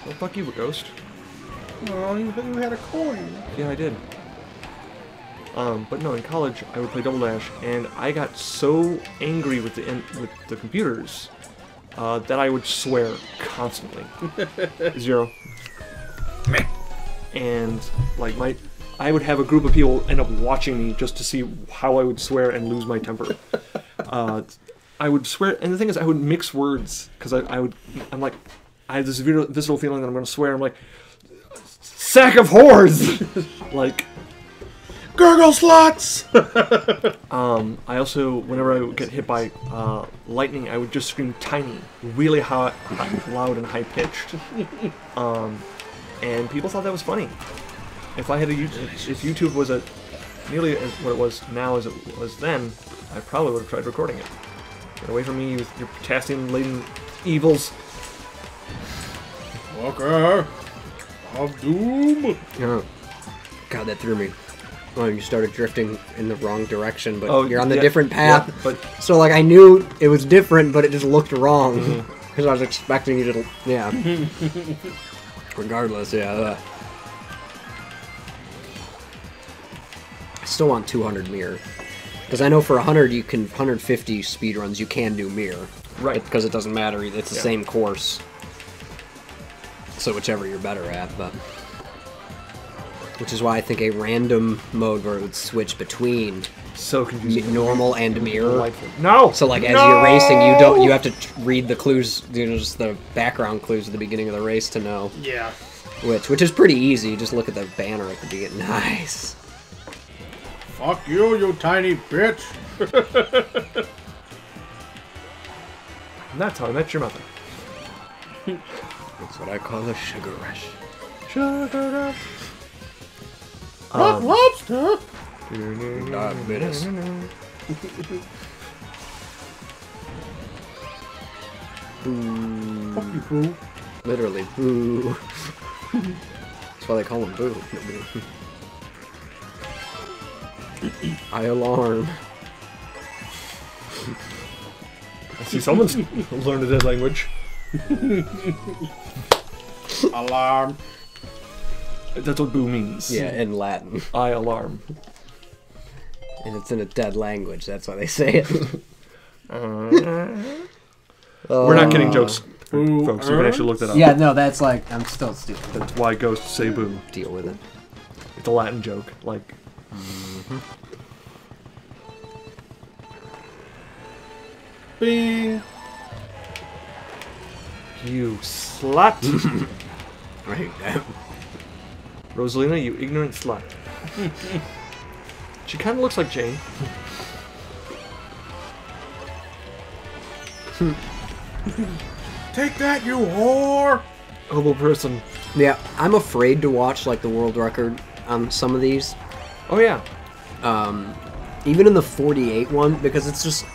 well, fuck you, Ghost. Oh, you had a coin. Yeah, I did. But no, in college, I would play Double Dash, and I got so angry with the computers that I would swear constantly. 0. Meh. And like I would have a group of people end up watching me just to see how I would swear and lose my temper. I would swear, and the thing is, I would mix words because I have this visceral feeling that I'm going to swear. I'm like, sack of whores, like gurgle sluts. I also, whenever I would get hit by lightning, I would just scream tiny, really loud and high pitched. And people thought that was funny. If I had if YouTube was nearly as what it was now as it was then, I probably would have tried recording it. Get away from me with your potassium-laden evils. Walker of Doom. Yeah. God, that threw me. Oh, you started drifting in the wrong direction, but you're on the different path. Yeah, but so, like, I knew it was different, but it just looked wrong. Because I was expecting you to... Yeah. Regardless, yeah. I still want 200 mirror. Because I know for 150 speedruns, you can do mirror. Right. Because it doesn't matter, it's the same course. So whichever you're better at, but... Which is why I think a random mode where it would switch between so confusing. Normal and mirror. No. So like as you're racing, you have to read the clues, just the background clues at the beginning of the race to know. Yeah. Which is pretty easy. You just look at the banner at the beginning. Nice. Fuck you, you tiny bitch. And that's how I met your mother. That's what I call a sugar rush. Sugar rush. Lobster. Diabetes. Boo. Fuck you, Boo. Literally, boo. That's why they call him Boo. I alarm. I see someone's learned a dead language. Alarm. That's what boo means. Yeah, in Latin. I alarm. And it's in a dead language, that's why they say it. We're not getting jokes, folks. You can actually look that up. Yeah, no, that's like, I'm still stupid. That's why ghosts say boo. Deal with it. It's a Latin joke, like... Bing. You slut! Right. Rosalina, you ignorant slut. She kind of looks like Jane. Take that, you whore! Hobo person. Yeah, I'm afraid to watch like the world record on some of these. Oh yeah. Even in the 48 one, because it's just...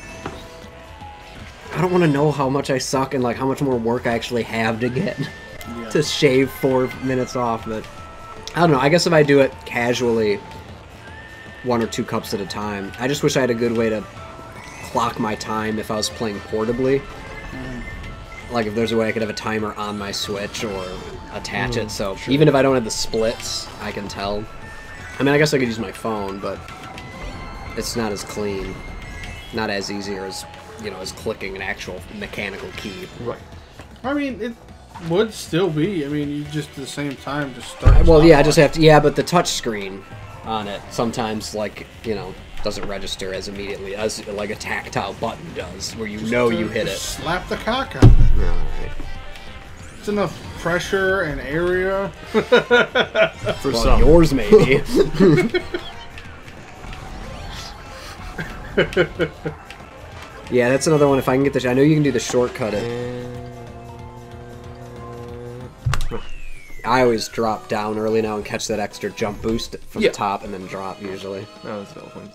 I don't want to know how much I suck and like how much more work I actually have to get to shave 4 minutes off, but I don't know, I guess if I do it casually, 1 or 2 cups at a time, I just wish I had a good way to clock my time if I was playing portably. Like if there's a way I could have a timer on my Switch or attach it, so even if I don't have the splits, I can tell. I mean, I guess I could use my phone, but it's not as clean, not as easy as, you know, as clicking an actual mechanical key. Right. I mean, it would still be. I mean, you just at the same time just start. Well, yeah, I just have to. Yeah, but the touch screen on it sometimes, like, you know, doesn't register as immediately as like a tactile button does, where you know you hit it. Slap the cock out of it. All right. It's enough pressure and area. For Well, some. yours maybe. Yeah, that's another one. If I can get the, I know you can do the shortcut. I always drop down early now and catch that extra jump boost from the top and then drop usually. No, that's a valid point.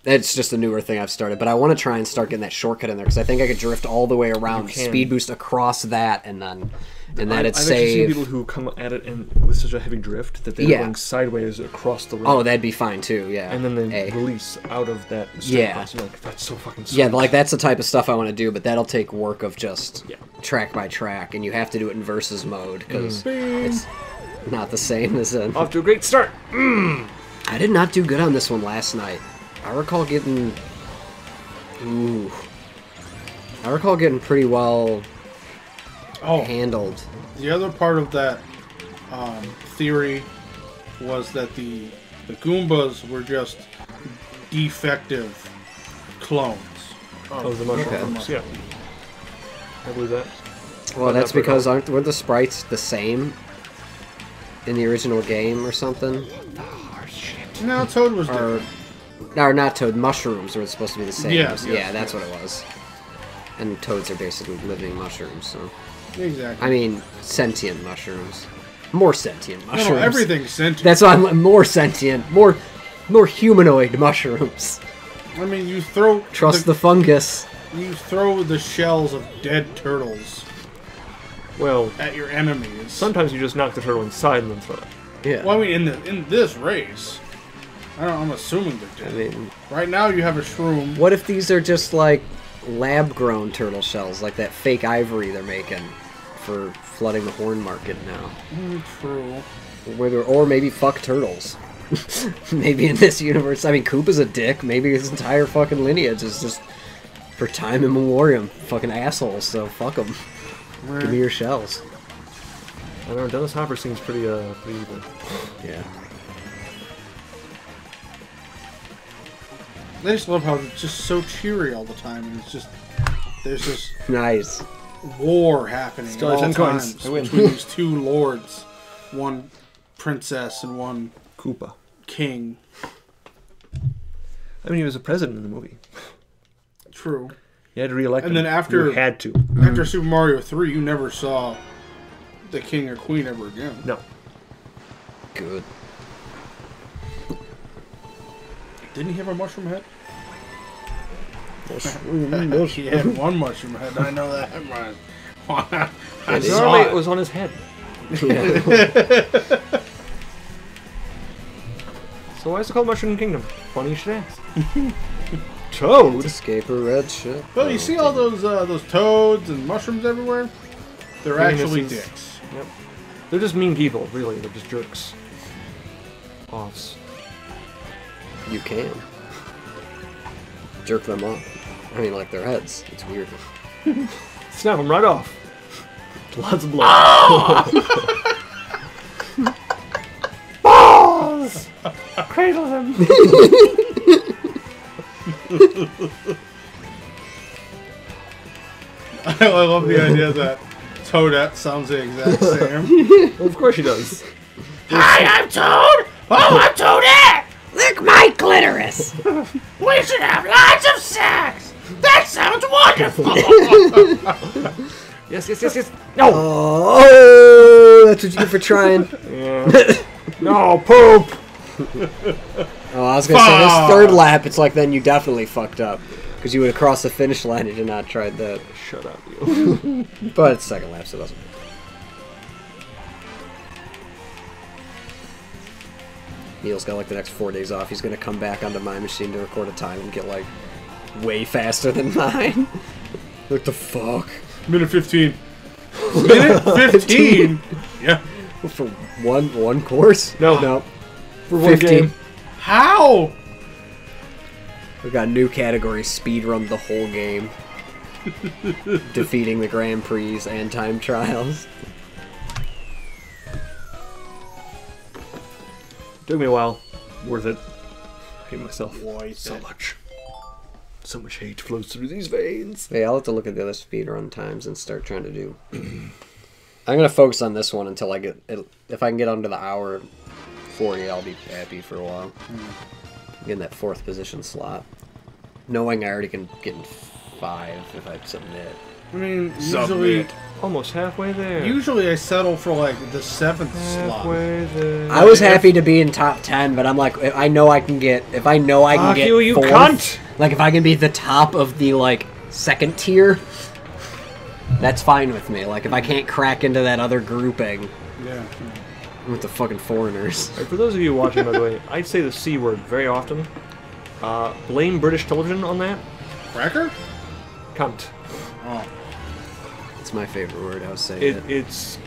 It's just a newer thing I've started, but I want to try and start getting that shortcut in there because I think I could drift all the way around, speed boost across that, and then it's safe. I've actually seen people who come at it with such a heavy drift that they're going sideways across the ring. Oh, that'd be fine too, yeah. And then they release out of that. Yeah. You're like, that's so fucking sweet. Yeah, like that's the type of stuff I want to do, but that'll take work of just track by track, and you have to do it in versus mode because it's not the same as a. Off to a great start. I did not do good on this one last night. I recall getting pretty well handled. The other part of that theory was that the Goombas were just defective clones. Oh, the mushrooms. Yeah. I believe that. Well, that's because weren't the sprites the same in the original game or something? No, Toad was different. Or not Toad, mushrooms were supposed to be the same. Yeah, that's what it was. And toads are basically living mushrooms, so... Exactly. I mean, sentient mushrooms. More sentient mushrooms. No, everything's sentient. That's why I'm more sentient. More humanoid mushrooms. I mean, you throw... Trust the fungus. You throw the shells of dead turtles at your enemies. Sometimes you just knock the turtle inside and then throw it. Yeah. Well, I mean, in this race... I'm assuming they're dead. I mean, right now you have a shroom. What if these are just like lab-grown turtle shells, like that fake ivory they're making for flooding the horn market now? True. Or maybe fuck turtles. Maybe in this universe, I mean, Koopa's a dick. Maybe his entire fucking lineage is just for time immemorial fucking assholes. So fuck them. Right. Give me your shells. I don't know. Dennis Hopper seems pretty evil. Yeah. I just love how it's just so cheery all the time, and it's just there's this nice war happening Still at all 10 times coins. between these two lords, one princess and one Koopa king. I mean, he was a president in the movie. True. You had to re-elect him. And then after you had to. After Super Mario 3, you never saw the king or queen ever again. No. Good. Didn't he have a mushroom head? He had one mushroom head. I know that. It was on his head. So why is it called Mushroom Kingdom? Funny you should ask. Toad? Escape a red ship. Well, you see all those toads and mushrooms everywhere? They're actually dicks. Yep. They're just mean people, really. They're just jerks. Offs. You can. Jerk them off. I mean, like their heads. It's weird. Snap them right off. Lots of blood. Balls! Cradle them. I love the idea that Toadette sounds the exact same. Well, of course she does. Hi, I'm Toad! Oh, I'm Toadette! Lick my clitoris! We should have lots of sex! That sounds wonderful! Yes. No! Oh, that's what you get for trying. Yeah. No, poop! Oh, I was gonna say, this third lap, it's like then you definitely fucked up. Because you would have crossed the finish line if you had not tried that. Shut up, you. But it's second lap, so it doesn't matter. Neil's got like the next 4 days off. He's gonna come back onto my machine to record a time and get like way faster than mine. What the fuck? Minute 15. Minute 15? Yeah. For one course? No. No. For one 50. game. How? We got a new category, speedrun the whole game. Defeating the Grand Prix and time trials. Took me a while. Worth it. I hate myself So much. So much hate flows through these veins. Hey, I'll have to look at the other speedrun times and start trying to do. I'm gonna focus on this one until I get it. If I can get under the hour 40, I'll be happy for a while. Get in that 4th position slot, knowing I already can get in 5 if I submit. I mean, usually Almost halfway there. I settle for like the 7th slot. Halfway there. I was happy to be in top 10, but I'm like, if I know I can get you 4th, cunt! like if I can be the top of the like 2nd tier, that's fine with me. Like if I can't crack into that other grouping Yeah. with the fucking foreigners. For those of you watching, by the way, I'd say the C word very often. Blame British television on that. Cracker? Cunt. Oh. It's my favorite word. I was saying It's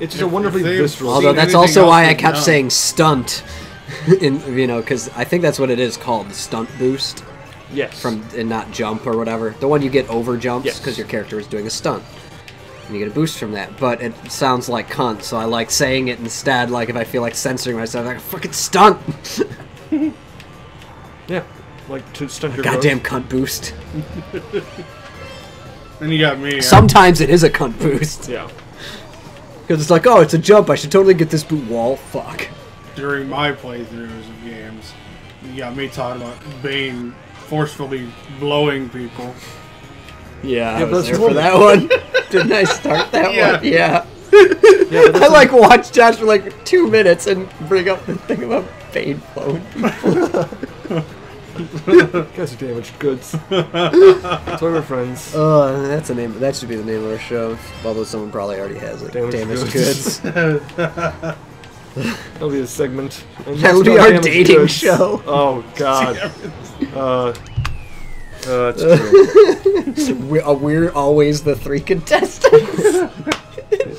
just If- a wonderfully if they've visceral. seen Although that's anything also else why I they've kept done. saying stunt, because I think that's what it is called, the stunt boost, Yes. and not jump or whatever. The one you get over jumps Yes. because your character is doing a stunt, and you get a boost from that. But it sounds like cunt, so I like saying it instead. Like if I feel like censoring myself, like a fucking stunt. Yeah. Like to stunt your Goddamn cunt boost. Then you got me. Sometimes it is a cunt boost. growth. Yeah. Because it's like, oh, it's a jump. I should totally get this boot wall. Fuck. During my playthroughs of games, you got me talking about Bane forcefully blowing people. Yeah, I but was that's there for that one. Didn't I start that Yeah. one? Yeah. Yeah, but I like watched Josh for like 2 minutes and bring up the thing about Bane blowing. guys are damaged goods. That's why we're friends. That's a name. That should be the name of our show. Although someone probably already has it. Damaged Damaged goods. goods. That'll be a segment. And That'll next be on our Damaged dating Goods. show. Oh God. It's true. We're always the 3 contestants.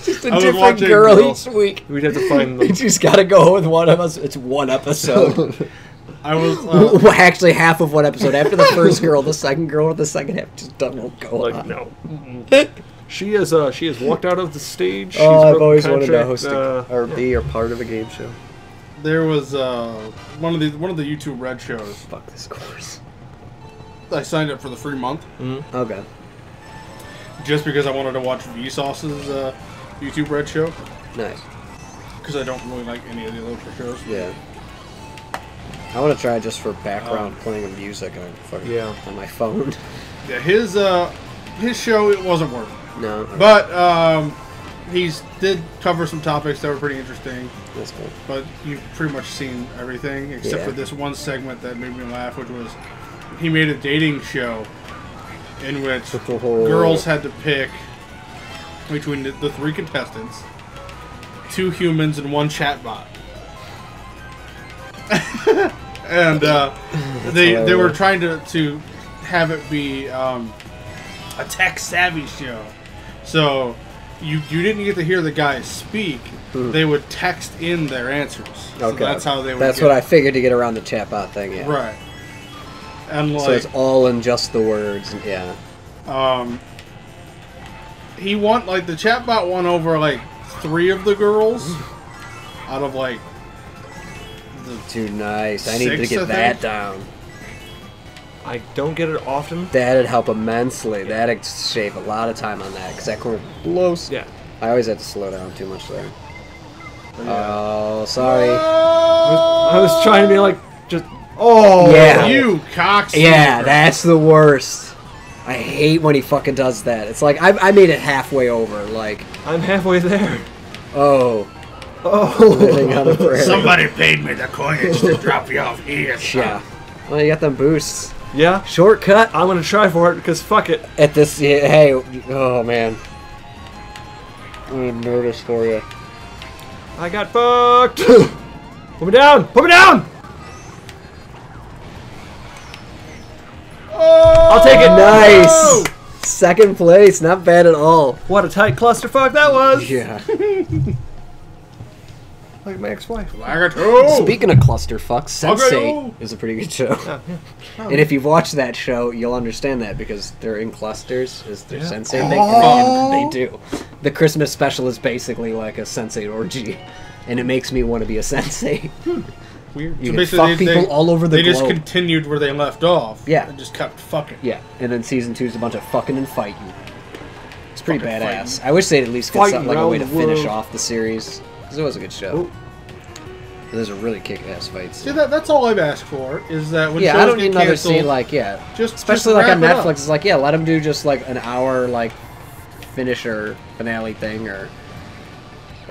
Just a I was different watching girl Girl. each week. We'd have to find You them. just gotta go with one of us. It's one episode. I was Well, actually, half of one episode. After the first girl, the second girl, or the second half just won't go Like on. no. She has walked out of the stage. She's Oh, I've broken always wanted to contract, host or be or part of a game show. there was one of the YouTube Red shows. Fuck this course. I signed up for the free month Okay. just because I wanted to watch Vsauce's YouTube Red show Nice. because I don't really like any of the other shows. Yeah. I want to try just for background playing of music on my phone. Yeah, his show it wasn't working, No. but he's did cover some topics that were pretty interesting. That's cool. But you've pretty much seen everything except Yeah. for this one segment that made me laugh, which was he made a dating show in which girls had to pick between the 3 contestants, 2 humans and 1 chatbot. And they were trying to have it be a tech savvy show, so you didn't get to hear the guys speak. They would text in their answers. So Okay. that's how they would. That's what I figured to get around the chatbot thing. Yeah. Right. And So it's all in just the words. Yeah. he won, like, the chatbot won over like 3 of the girls out of like Too nice. I need to 6, get I that think. down. I don't get it often. That'd help immensely. That'd save a lot of time on that because that corner blows. Yeah. I always have to slow down too much there. Oh, sorry. I was trying to be like just. Oh. Yeah. You cocksucker. Yeah, that's the worst. I hate when he fucking does that. It's like I made it halfway over. Like, I'm halfway there. oh, Oh. living on a prayer. Somebody paid me the coinage to drop you off here. Yeah. Well, you got them boosts. Yeah. Shortcut I'm gonna try for it because fuck it. at this. Yeah, hey, oh man, I'm nervous for you. I got fucked. Put me down. Put me down. I'll take it. Nice. Second place, not bad at all. What a tight clusterfuck that was. Yeah. Like my ex-wife. Speaking of clusterfucks, Sense8 is a pretty good show. And if you've watched that show, you'll understand that because they're in clusters. Is their Sense8 thing? And they do. The Christmas special is basically like a Sense8 orgy, and it makes me want to be a Sense8. Weird. You can fuck people all over the globe. They just continued where they left off. Yeah. And just kept fucking. Yeah, and then season 2 is a bunch of fucking and fighting. It's pretty badass. Fighting. I wish they'd at least get something like a way to finish off the series. Because it was a good show. Ooh. And there's a really kick-ass fight scene. Yeah, that's all I've asked for, is that when shows I don't get need another canceled, scene like, just especially like on Netflix, it's like, let them do just like an hour, like, finisher finale thing, or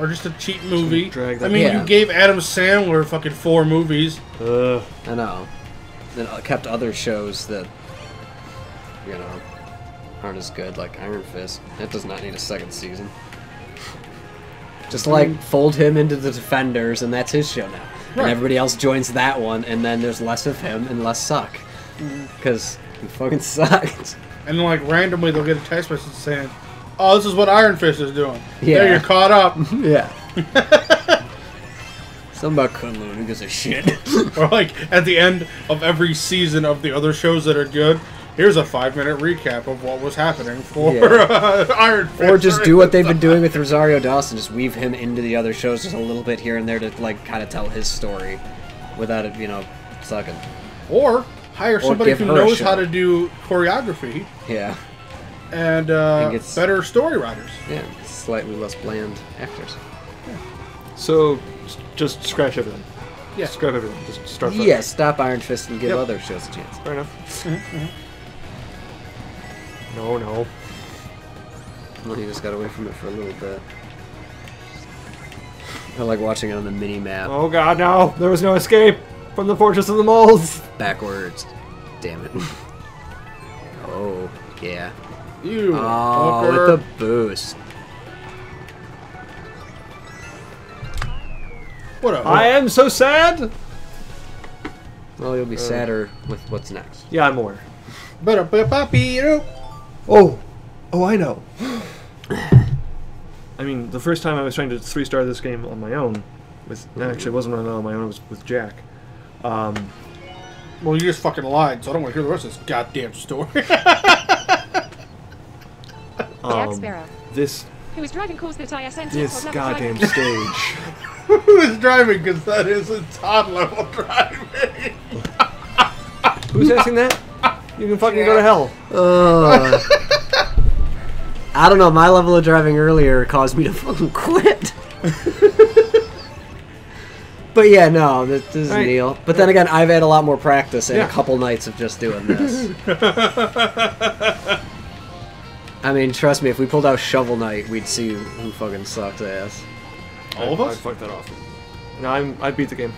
just a cheap movie. I mean, you gave Adam Sandler fucking 4 movies. I know. Then kept other shows that, you know, aren't as good, like Iron Fist. That does not need a second season. Just like fold him into the Defenders, and that's his show now. Right. And everybody else joins that one, and then there's less of him and less Suck. Because he fucking sucked. And then, like, randomly they'll get a text message saying, "Oh, this is what Iron Fist is doing." Yeah. There, you're caught up. Yeah. Something about Kunlun, who gives a shit. Or, like, at the end of every season of the other shows that are good, here's a 5-minute recap of what was happening for Iron Fist. Or just do what they've been doing with Rosario Dawson, just weave him into the other shows just a little bit here and there to, like, kind of tell his story without it, you know, sucking. Or hire somebody who knows how to do choreography. Yeah. And better story writers. Yeah, slightly less bland actors. Yeah. So, just scratch everything. Yeah. Scrap everything. Just start fresh. Yeah, stop Iron Fist and give other shows a chance. Fair enough. No. Well, you just got away from it for a little bit. I like watching it on the mini-map. Oh god, no! There was no escape from the Fortress of the Moles! Backwards. Damn it. Oh, yeah. You fucker. With the boost. Whatever. I am so sad! Well, you'll be sadder with what's next. Yeah, I'm aware. Oh, I know. I mean, the first time I was trying to 3-star this game on my own, actually it wasn't on my own, it was with Jack. Well, you just fucking lied, so I don't want to hear the rest of this goddamn story. Jack Sparrow. This driving course that I ascended. This goddamn stage. Who is driving? Because that is a toddler driving. Who's asking that? You can fucking go to hell. I don't know, my level of driving earlier caused me to fucking quit. But yeah, no, this is Neal. But then again, I've had a lot more practice and a couple nights of just doing this. I mean, trust me, if we pulled out Shovel Knight, we'd see who fucking sucks ass. All of us? I'd fuck that off. No, I beat the game.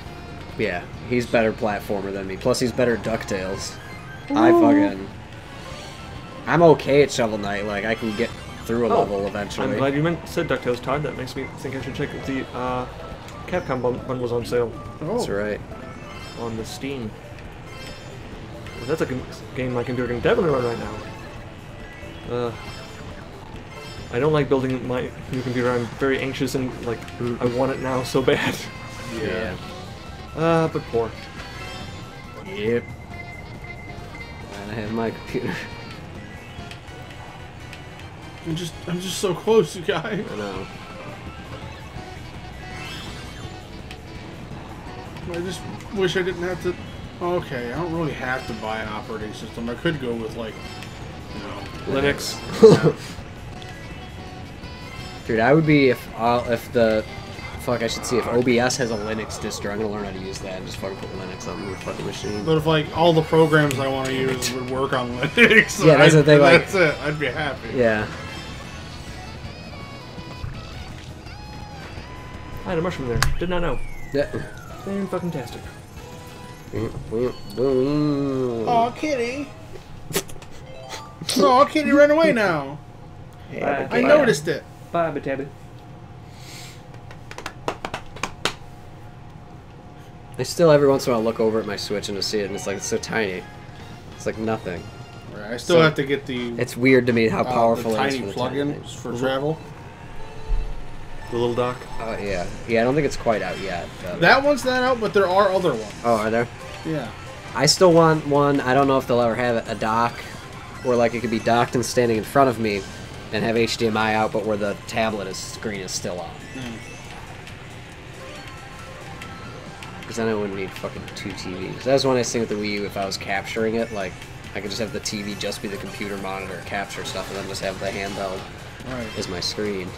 Yeah, he's better platformer than me. Plus, he's better DuckTales. Ooh. I'm okay at Shovel Knight. Like, I can get through a level eventually. I'm glad you said DuckTales, Todd. That makes me think I should check if the Capcom bundle's on sale. Oh. That's right. On the Steam. Well, that's a game my computer can definitely run right now. I don't like building my new computer. I'm very anxious and, like, I want it now so bad. Yeah. But poor. Yep. And I have my computer. I'm just so close, you guys. I know. I just wish I didn't have to. Okay, I don't really have to buy an operating system. I could go with, like, you know, Linux. Dude, I would be if the fuck I should see if OBS has a Linux distro. I'm gonna learn how to use that and just fucking put Linux on the fucking machine. But if, like, all the programs I want to use would work on Linux, yeah, that's the thing. That's it. I'd be happy. Yeah. I had a mushroom there. Did not know. Yeah. Fan-fucking-tastic. Aw, kitty. Aw, kitty, run away now. Yeah, I noticed it. Bye, Batabby. I still every once in a while look over at my Switch and to see it, and it's like it's so tiny. It's like nothing. Right, I still have to get the. It's weird to me how powerful the it is tiny for the plugins for travel. The little dock? Yeah. Yeah, I don't think it's quite out yet. That one's not out, but there are other ones. Oh, are there? Yeah. I still want one. I don't know if they'll ever have a dock where like it could be docked and standing in front of me and have HDMI out, but where the tablet screen is still on. Because then I wouldn't need fucking 2 TVs. That was one nice thing with the Wii U. If I was capturing it, like I could just have the TV just be the computer monitor, capture stuff, and then just have the handheld as my screen.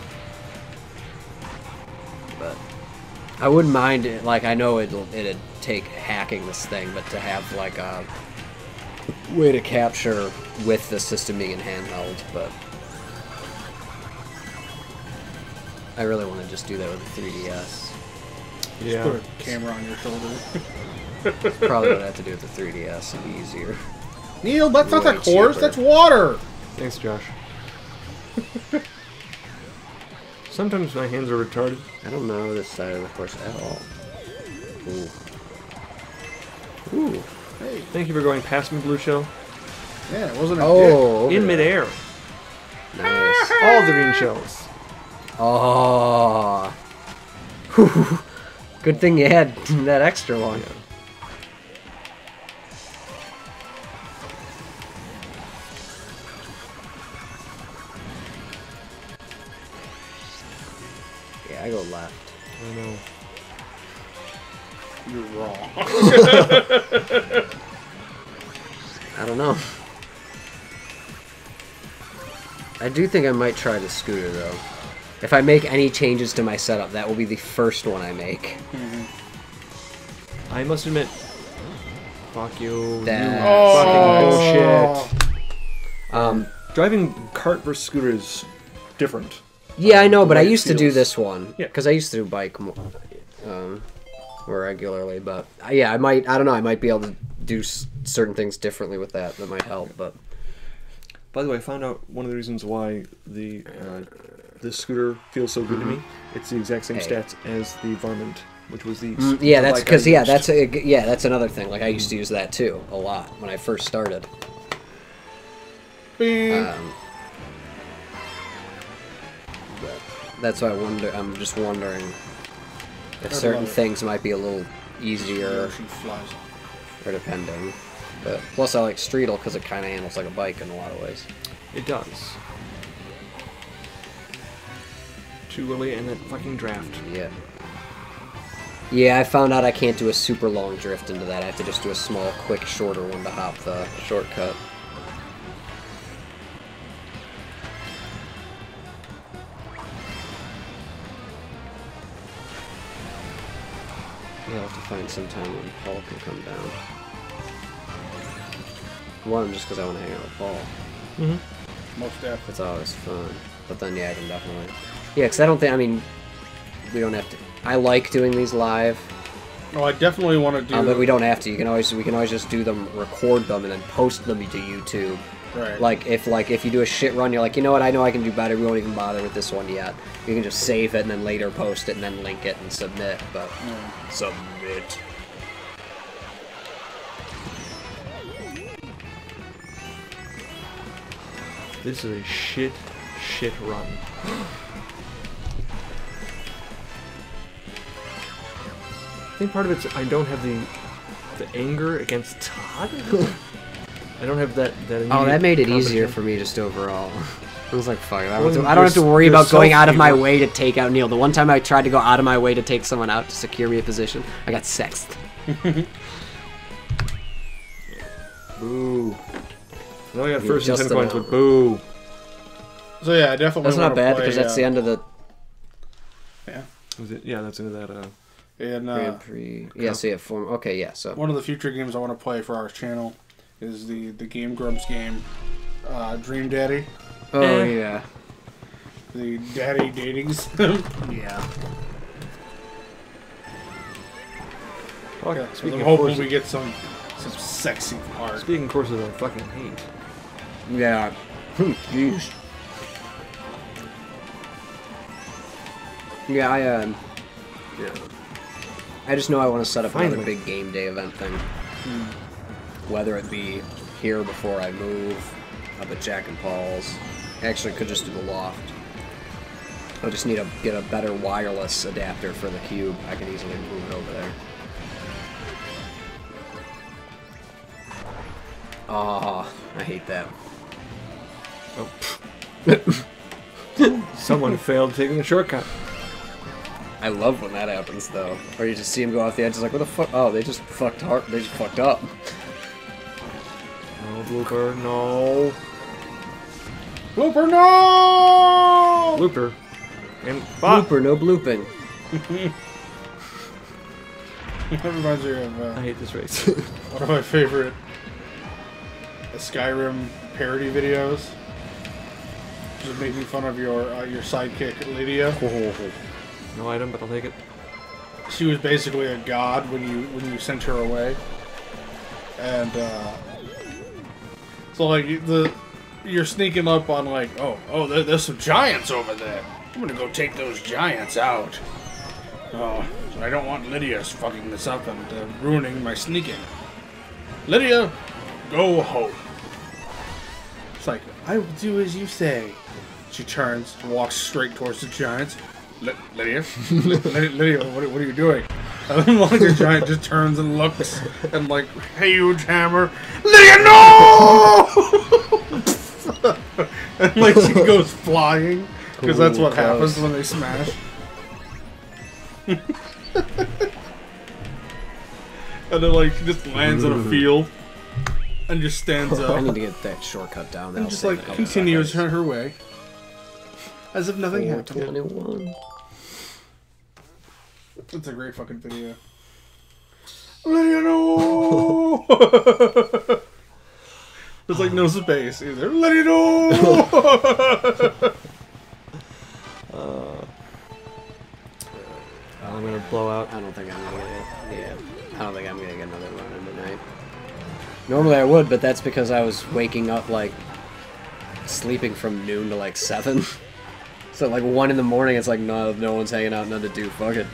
But I wouldn't mind it. Like I know it'd take hacking this thing, but to have like a way to capture with the system being in handheld, but I really want to just do that with the 3DS. Yeah. Just put a camera on your shoulder. That's probably what I have to do with the 3DS. It'd be easier. Neil, that's not a horse. That's water. Thanks, Josh. Sometimes my hands are retarded. I don't know this side of the horse at all. Ooh. Ooh. Hey. Thank you for going past me, Blue Shell. Yeah, it wasn't a dick. In midair. Nice. All the green shells. Oh. Good thing you had that extra one. Yeah. Yeah, I go left. I know. You're wrong. I don't know. I do think I might try the scooter, though. If I make any changes to my setup, that will be the first one I make. I must admit, fuck you. That's fucking bullshit. Driving kart versus scooter is different. Yeah, I know, but I used to do this one. Yeah. Because I used to do bike more regularly, but yeah, I don't know, I might be able to do certain things differently with that might help, but... By the way, I found out one of the reasons why the scooter feels so good to me. It's the exact same stats as the Varmint, which was the yeah, that's because that's another thing. Like I used to use that too a lot when I first started. That's why I'm just wondering if certain things might be a little easier, or depending. But plus, I like Streetle because it kind of handles like a bike in a lot of ways. It does. Too early in that fucking draft. Yeah. Yeah, I found out I can't do a super long drift into that. I have to just do a small, quick, shorter one to hop the shortcut. I'll have to find some time when Paul can come down. One, just because I want to hang out with Paul. Most definitely. It's always fun. But then, yeah, I can definitely... Yeah, because I don't think... I mean, we don't have to... I like doing these live. Oh, I definitely want to do... but we don't have to. We can always just do them, record them, and then post them to YouTube. Right. Like if you do a shit run, you're like, you know what, I know I can do better, we won't even bother with this one yet. You can just save it and then later post it and then link it and submit, but... Submit. This is a shit run. I think part of it's I don't have the anger against Todd. I don't have that. Oh, that made it easier for me just overall. I was like, fuck it. I don't have to worry about going out of my way to take out Neil. The one time I tried to go out of my way to take someone out to secure me a position, I got sexed. Boo. Now I got first and 10 points with boo. So yeah, I definitely. That's not bad because that's the end of the. Yeah. Was it? Yeah, that's into that. And Grand Prix. Yeah, so yeah, okay, yeah. So one of the future games I want to play for our channel is the Game Grumps game, Dream Daddy. Oh yeah. The daddy datings. Yeah. Yeah, I'm hoping we get some sexy art. Speaking of courses I fucking hate. Yeah. Jeez. Yeah, I just know I want to set up another big game day event thing. Whether it be here before I move, up at Jack and Paul's. Actually, could just do the loft. I just need to get a better wireless adapter for the cube. I can easily move it over there. Oh, I hate that. Oh. Someone failed taking a shortcut. I love when that happens, though. Or you just see him go off the edge, it's like, what the fuck? Oh, they just fucked hard. They just fucked up. No, blooper, no. Blooper, no! Blooper. And Blooper, no blooping. That reminds me of I hate this race. one of my favorite Skyrim parody videos. Just making fun of your sidekick, Lydia. No item, but I'll take it. She was basically a god when you sent her away, and so like you're sneaking up on like there's some giants over there. I'm gonna go take those giants out. Oh, so I don't want Lydia fucking this up and ruining my sneaking. Lydia, go home. It's like, I will do as you say. She turns and walks straight towards the giants. Lydia? Lydia, what are you doing? And then like the giant just turns and looks and like, huge hammer. Lydia, no! And like she goes flying. Because that's what happens when they smash. And then like she just lands on a field and just stands up. I need to get that shortcut down. And just like continues her way. As if nothing happened. 21. It's a great fucking video. Lydia, no! There's like no space either. Lydia, no! I'm gonna blow out. I don't think I'm gonna get it. Yeah, I don't think I'm gonna get another run in tonight. Normally I would, but that's because I was waking up like sleeping from noon to like 7. So like 1 in the morning, it's like no one's hanging out, nothing to do. Fuck it.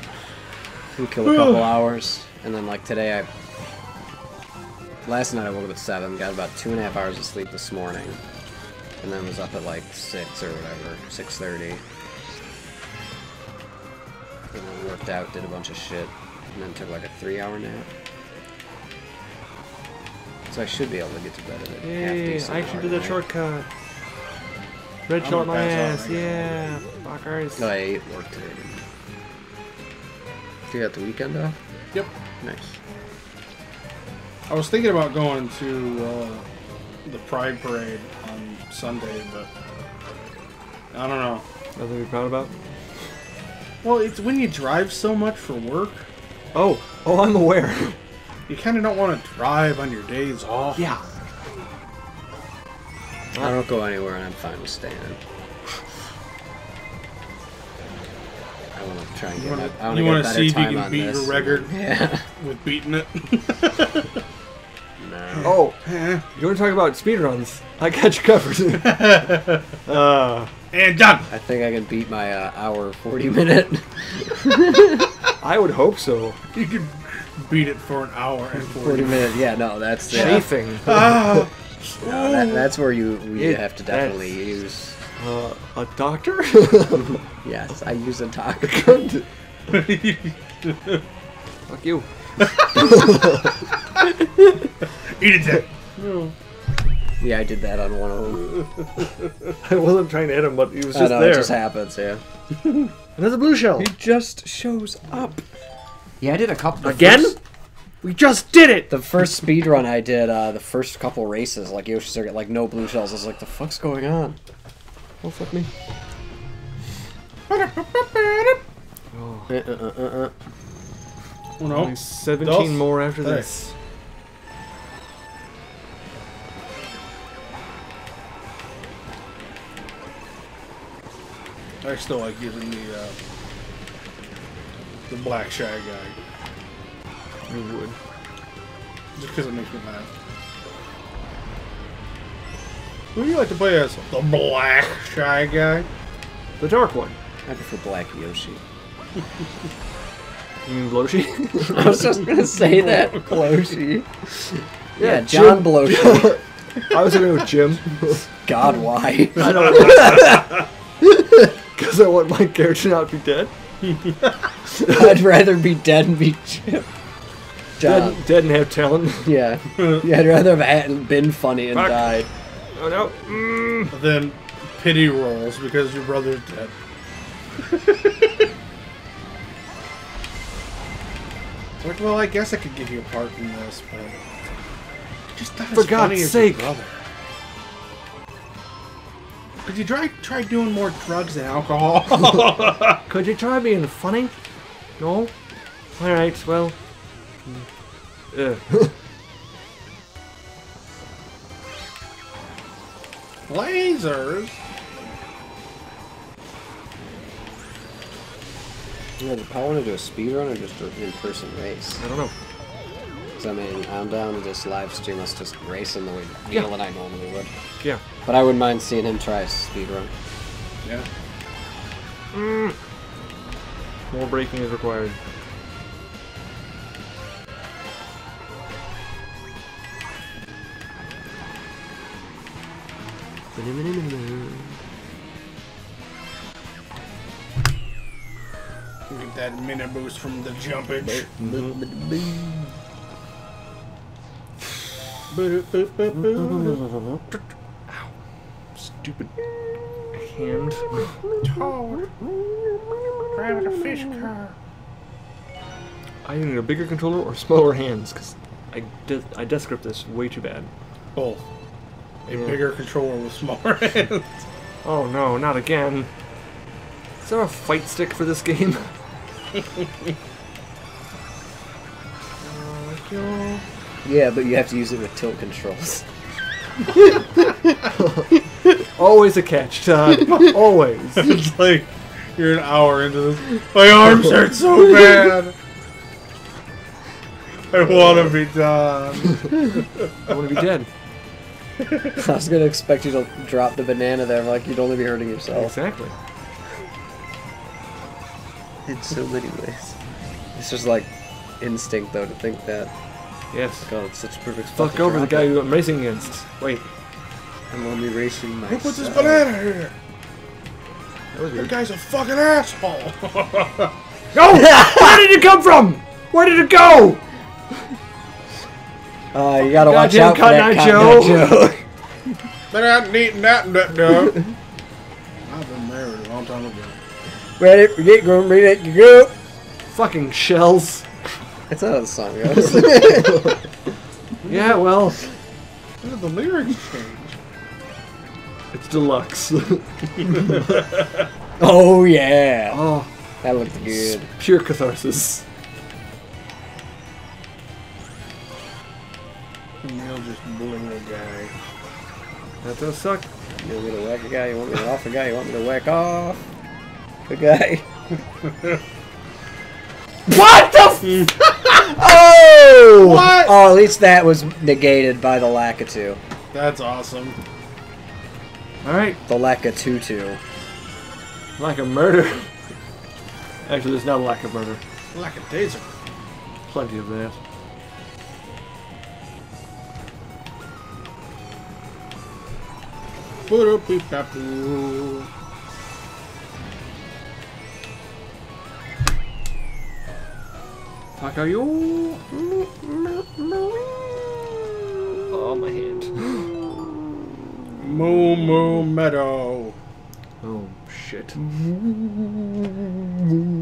We'll kill a couple hours, and then like today last night I woke up at 7, got about 2.5 hours of sleep this morning, and then was up at like 6 or whatever, 6:30. And then worked out, did a bunch of shit, and then took like a 3-hour nap. So I should be able to get to bed at it. Yay, I actually did that shortcut. Red shot my ass, yeah. Fuckers. No, I ate work today, didn't you? You got the weekend off? Yep. Nice. I was thinking about going to the Pride Parade on Sunday, but I don't know. Nothing to be proud about? Well, it's when you drive so much for work. Oh, I'm aware. You kind of don't want to drive on your days off. Yeah. I don't go anywhere and I'm fine with staying. I want to try and get you want to see if you can on beat this. your record Yeah. with beating it. No. Oh, you want to talk about speedruns? I got you covered. And done. I think I can beat my hour 40-minute. I would hope so. You can beat it for an hour and 40 minutes. Yeah, no, that's the Chafing. Ah. no, that's where we Yeah, have to definitely use. A doctor? Yes, I use a doctor. Fuck you. Eat it then. Yeah, I did that on one of them. I wasn't trying to hit him, but he was I just know, there. it just happens, yeah. Another blue shell. He just shows up. Yeah, I did a couple. Again? We just did it! The first speed run I did, the first couple races, like Yoshi Circuit, like no blue shells. I was like, the fuck's going on? Oh, fuck me. Oh. No. Only 17 more after this. I still like using the black shy guy. You would. Just because it makes me laugh. Who do you like to play as? The black shy guy? The dark one. I prefer Black Yoshi. You mean Bloshi? I was just gonna say that. Bloshi. Yeah, Jim. John Bloshi. I was going with Jim. God, why? I don't Because I want my character not to be dead. I'd rather be dead and be chipped. Dead and have talent. Yeah. Yeah, I'd rather have been funny and died. Oh no. Then pity rolls because your brother's dead. Like, well, I guess I could give you a part in this, but just not for God's sake. Could you try doing more drugs and alcohol? Could you try being funny? No? Alright, well. Lasers? Yeah, I want to do a speed run or just an in-person race. I don't know. Because I mean, I'm down to just live stream us just racing the way Neal and I normally would. Yeah. But I wouldn't mind seeing him try a speed run. Yeah. More braking is required. Get that minute boost from the jumpage. Ow. Stupid hand. Toad. Driving a fish car. I need a bigger controller or smaller hands, because I desk grip this way too bad. Both. A bigger controller with smaller hands. Oh no, not again. Is there a fight stick for this game? Yeah, but you have to use it with tilt controls. Always a catch, Todd. Always. It's like you're an hour into this. My arms hurt so bad. I want to be done. I want to be dead. I was gonna expect you to drop the banana there, like you'd only be hurting yourself. Exactly. In so many ways. It's just like instinct, though, to think that. Yes. God, it's such a perfect. Fuck over the guy who I'm racing against. Wait. I'm only racing myself. Who put this banana here? That was That weird. guy's a fucking asshole. No! Where did it come from? Where did it go? You gotta watch Goddamn out for that Cotton Eye Cotton Joe. Eye Joe. But I hadn't eaten that dog. I've been married a long time ago. Ready, get going, ready, go. Fucking shells. That's how the song goes. Yeah, well, When did the lyrics change? it's Deluxe. Oh yeah. Oh, That looked good. pure catharsis. Neal just blew a guy. That does suck. You want me to whack a guy? You want me to off a guy? You want me to whack off a guy? What the Oh! What? Oh, at least that was negated by the Lakitu. That's awesome. Alright, The Lakatutu. lack of murder. Actually, there's not a lack of murder. Like a taser. Plenty of that. Boop-a-boop-a-boo. Fuck are you? Oh, my hand. Moo Moo Meadow. Oh, shit.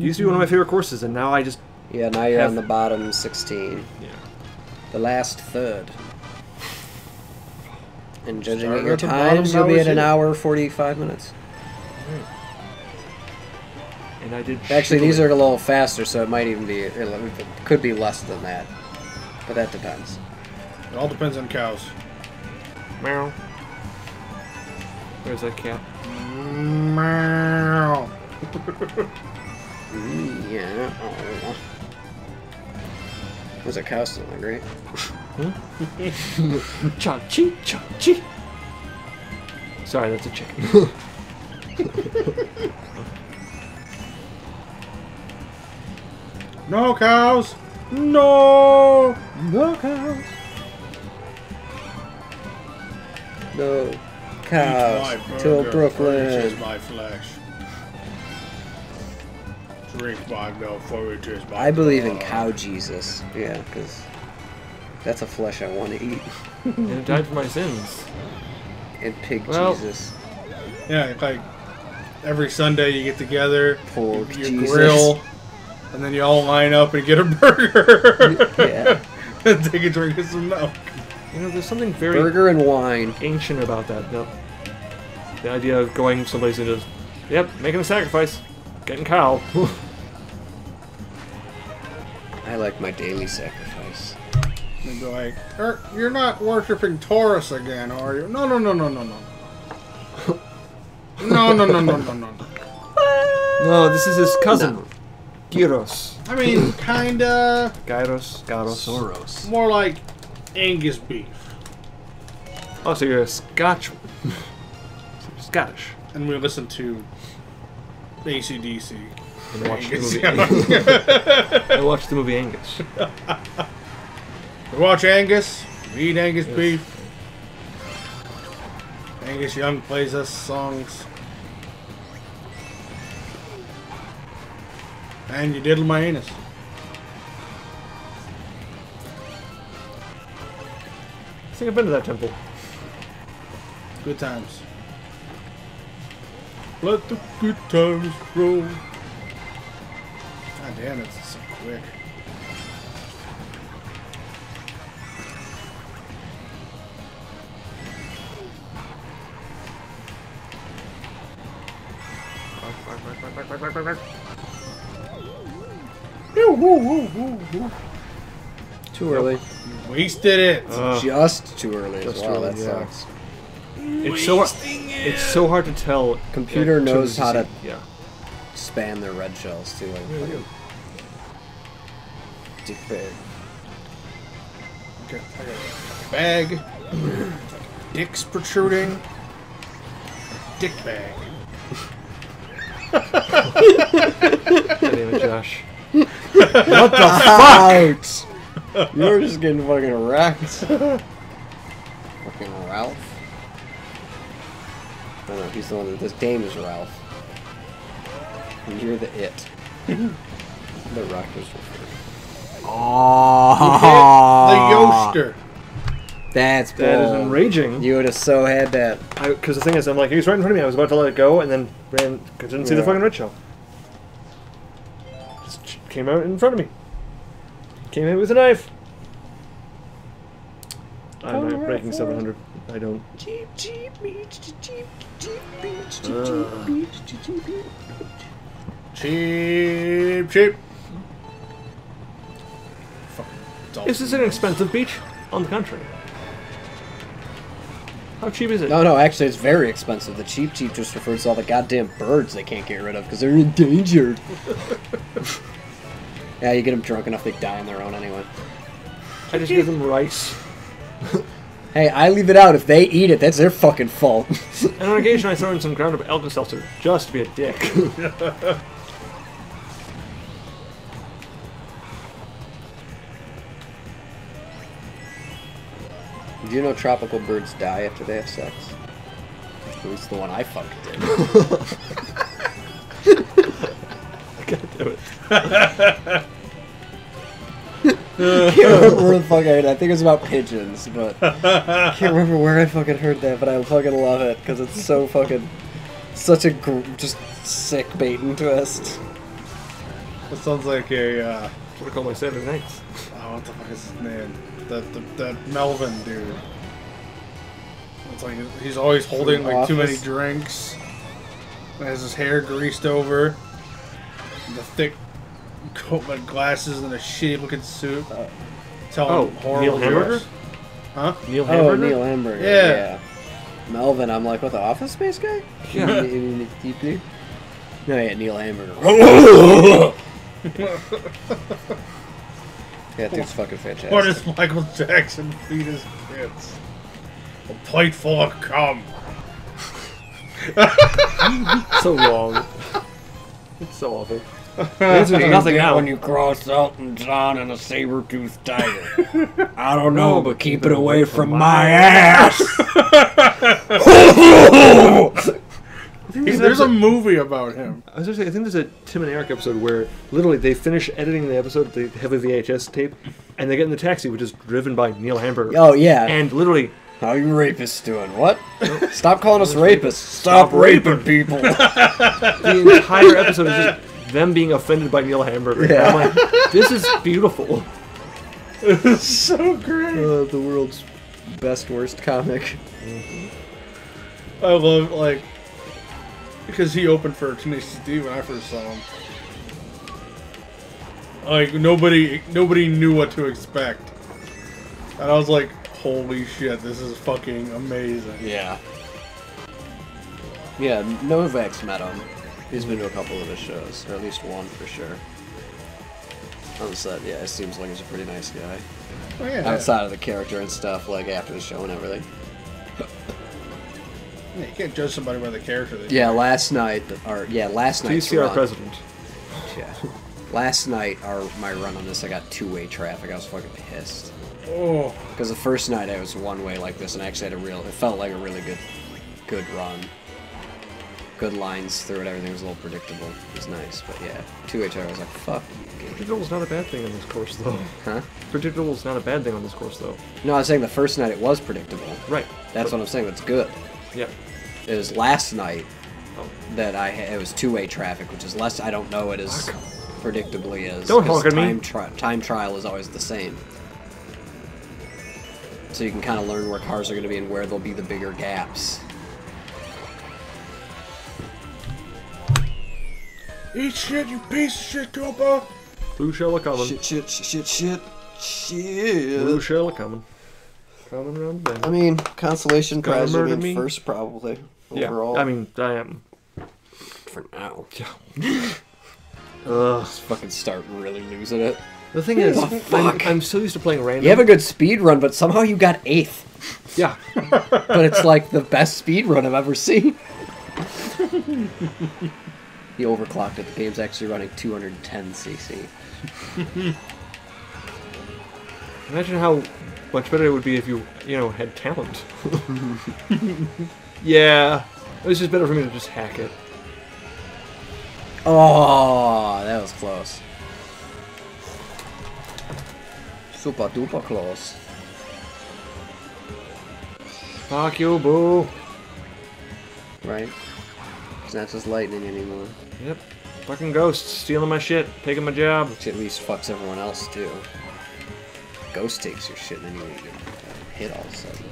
Used to be one of my favorite courses, and now I just... Yeah, now you're on the bottom 16. Yeah. The last third. And judging Started at your at the bottom, times, you'll now be we're at an here. hour 45 minutes. And I did... Actually, these are a little faster, so it might even be... It could be less than that. But that depends. It all depends on cows. Meow. Where's that cat? Meow. Yeah. Oh. There's a cow still hungry. Cha-chi, cha-chi. Sorry, that's a chicken. No cows. No. No cows. No cows My till burger Brooklyn. furnishes my flesh. drink my milk for it is my I believe in blood. cow Jesus. Yeah, because that's a flesh I want to eat. And it died for my sins. And pig Well, Jesus. Yeah, like every Sunday you get together, Pork you Jesus. grill, and then you all line up and get a burger. Yeah. And take a drink of some milk. You know, there's something very Burger and wine. ancient about that. Yep. The idea of going someplace and just, yep, making a sacrifice, getting cow. I like my daily sacrifice. And be like, you're not worshiping Taurus again, are you? No, no, no, no, no, no. No, no, no, no, no, no. No, this is his cousin. No. Gyros. I mean, kinda. Gyros. Soros. More like Angus beef. Oh, so you're a Scotch. So you're Scottish. And we listen to AC/DC. And watch the Angus. movie. I watched the movie Angus. We watch Angus. We eat Angus beef. Angus Young plays us songs. And you diddle my anus. I think I've been to that temple. Good times. Let the good times roll. God damn, it's so quick. Too early. Wasted it. Just too early as Just well. early, That yeah. sucks. It's so hard to tell. Computer knows how to Yeah. span their red shells too. Like, dick bag. Okay, I got a bag. Dick's protruding. Dick bag. God damn it, Josh. What the fuck? You're just getting fucking wrecked. Fucking Ralph. I don't know, he's the one that this game is Ralph. And you're the it. The Rockers were The youngster. That's That is bold. enraging. You would have so had that. Because the thing is, I'm like, he was right in front of me. I was about to let it go, and then ran because I didn't see the Yeah. fucking red shell. Just came out in front of me. Came in with a knife. I'm not breaking 700. I don't. Cheap, cheap beach, cheap, cheap beach, Cheap, cheap. Is this an expensive beach? On the contrary. How cheap is it? No, actually, it's very expensive. The cheap just refers to all the goddamn birds they can't get rid of because they're endangered. Yeah, you get them drunk enough, they die on their own anyway. I just give them rice. Hey, I leave it out. If they eat it, that's their fucking fault. And on occasion, I throw in some ground up Alka-Seltzer just to be a dick. Do you know tropical birds die after they have sex? At least the one I fucked did. God damn it. I can't remember where the fuck I heard it. I think it was about pigeons, but I can't remember where I fucking heard that, but I fucking love it because it's so fucking such a just sick bait and twist. That sounds like a, What I call my Saturday nights. oh, what the fuck is his name? That Melvin dude. It's like he's always holding like too many Office. drinks. And has his hair greased over. And the thick coat and glasses and a shitty looking suit. Telling horrible Neil Hamburger? jokes. Huh? Neil Oh, Hamburger? Neil Hamburger. Yeah. Melvin, I'm like, what, the Office Space guy? Yeah. No, yeah, Neil Hamburger. Yeah, dude's fucking fantastic. What does Michael Jackson feed his kids? A plate full of cum. So long. It's so awful. There's nothing now. When you cross Elton John and a saber-toothed tiger. I don't know, but keep it away from my ass. He's There's a movie about him. I was gonna say, I think there's a Tim and Eric episode where literally they finish editing the episode, they have a VHS tape, and they get in the taxi, which is driven by Neil Hamburger. Oh, yeah. And literally... How you rapists doing? What? Stop calling us rapists. Stop raping people. The entire episode is just them being offended by Neil Hamburger. Yeah. I'm like, this is beautiful. It's so great. The world's best, worst comic. I love, like, because he opened for Tenacious D when I first saw him. Like, nobody knew what to expect. And I was like, holy shit, this is fucking amazing. Yeah. Yeah, Novak's met him. He's been to a couple of his shows, or at least one for sure. On the set, yeah, it seems like he's a pretty nice guy. Oh, yeah. Outside of the character and stuff, like after the show and everything. Yeah, you can't judge somebody by the character they Yeah, last night, last night's TCR run. president. Yeah. Last night, my run on this, I got two-way traffic. I was fucking pissed. Oh. Because the first night I was one-way like this, and I actually had it felt like a really good run. Good lines through it, everything was a little predictable. It was nice, but yeah, two-way traffic, I was like, fuck. Predictable is not a bad thing on this course, though. Huh? Predictable is not a bad thing on this course, though. No, I was saying the first night it was predictable. Right. That's what I'm saying, that's good. Yeah. It was last night that it was two-way traffic, which is less, I don't know it as predictably as... Don't honk at me. Time trial is always the same. So you can kind of learn where cars are going to be and where there'll be the bigger gaps. Eat shit, you piece of shit, Koopa! Blue shell a coming. Shit. Blue shell a coming. Coming around the bend. I mean, consolation Gonna prize would murder be me? first, probably. Yeah, Overall. I mean, I am. For now. Ugh. Let's fucking start really losing it. The thing is, fuck? I'm so used to playing random. You have a good speed run, but somehow you got 8th. Yeah. But it's like the best speed run I've ever seen. He overclocked it. The game's actually running 210 cc. Imagine how much better it would be if you had talent. Yeah. It was just better for me to just hack it. Oh, that was close. Super duper close. Fuck you, boo. Right? It's not just lightning anymore. Yep. Fucking ghosts stealing my shit, taking my job. Which at least fucks everyone else too. Ghost takes your shit and then you get hit all of a sudden.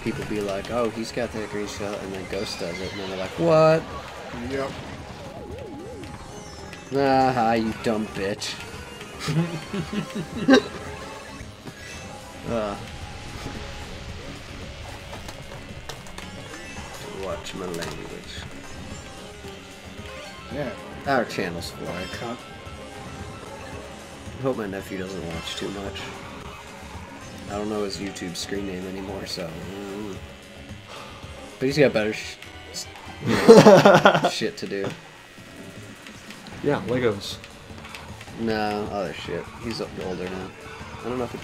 People be like, oh, he's got that green shell, and then Ghost does it, and then they're like, what? Yep. Ah, you dumb bitch. Watch my language. Yeah. Our channel's flag. Cunt. I hope my nephew doesn't watch too much. I don't know his YouTube screen name anymore, so... But he's got better shit to do. Yeah, Legos. No, other shit. He's older now. I don't know if he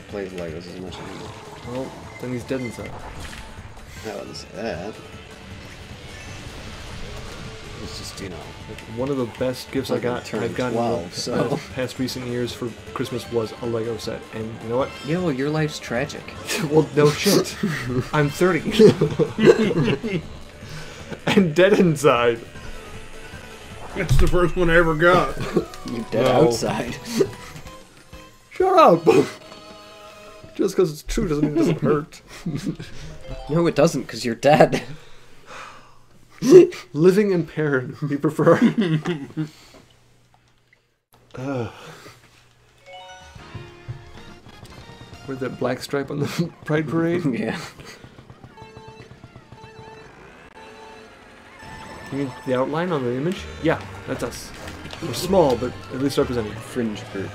plays Legos as much anymore. Well, then he's dead inside. I wouldn't say that. It's just, One of the best gifts I've gotten 12, so. in the past recent years for Christmas was a Lego set. And you know what? Yo, your life's tragic. Well, no shit. I'm 30. And dead inside. It's the first one I ever got. You dead outside. Shut up! Just because it's true doesn't mean it doesn't hurt. No, it doesn't, because you're dead. Living impaired, we prefer. With that black stripe on the Pride Parade? Yeah. You mean the outline on the image? Yeah, that's us. We're small, but at least represented. Fringe group.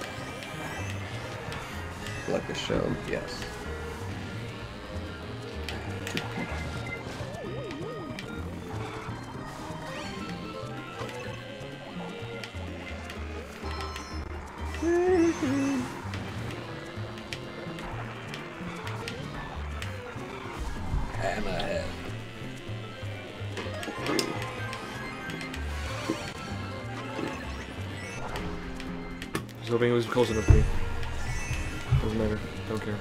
Like a show, yes. Hammerhead. was hoping it was close enough for me. Doesn't matter. Don't care.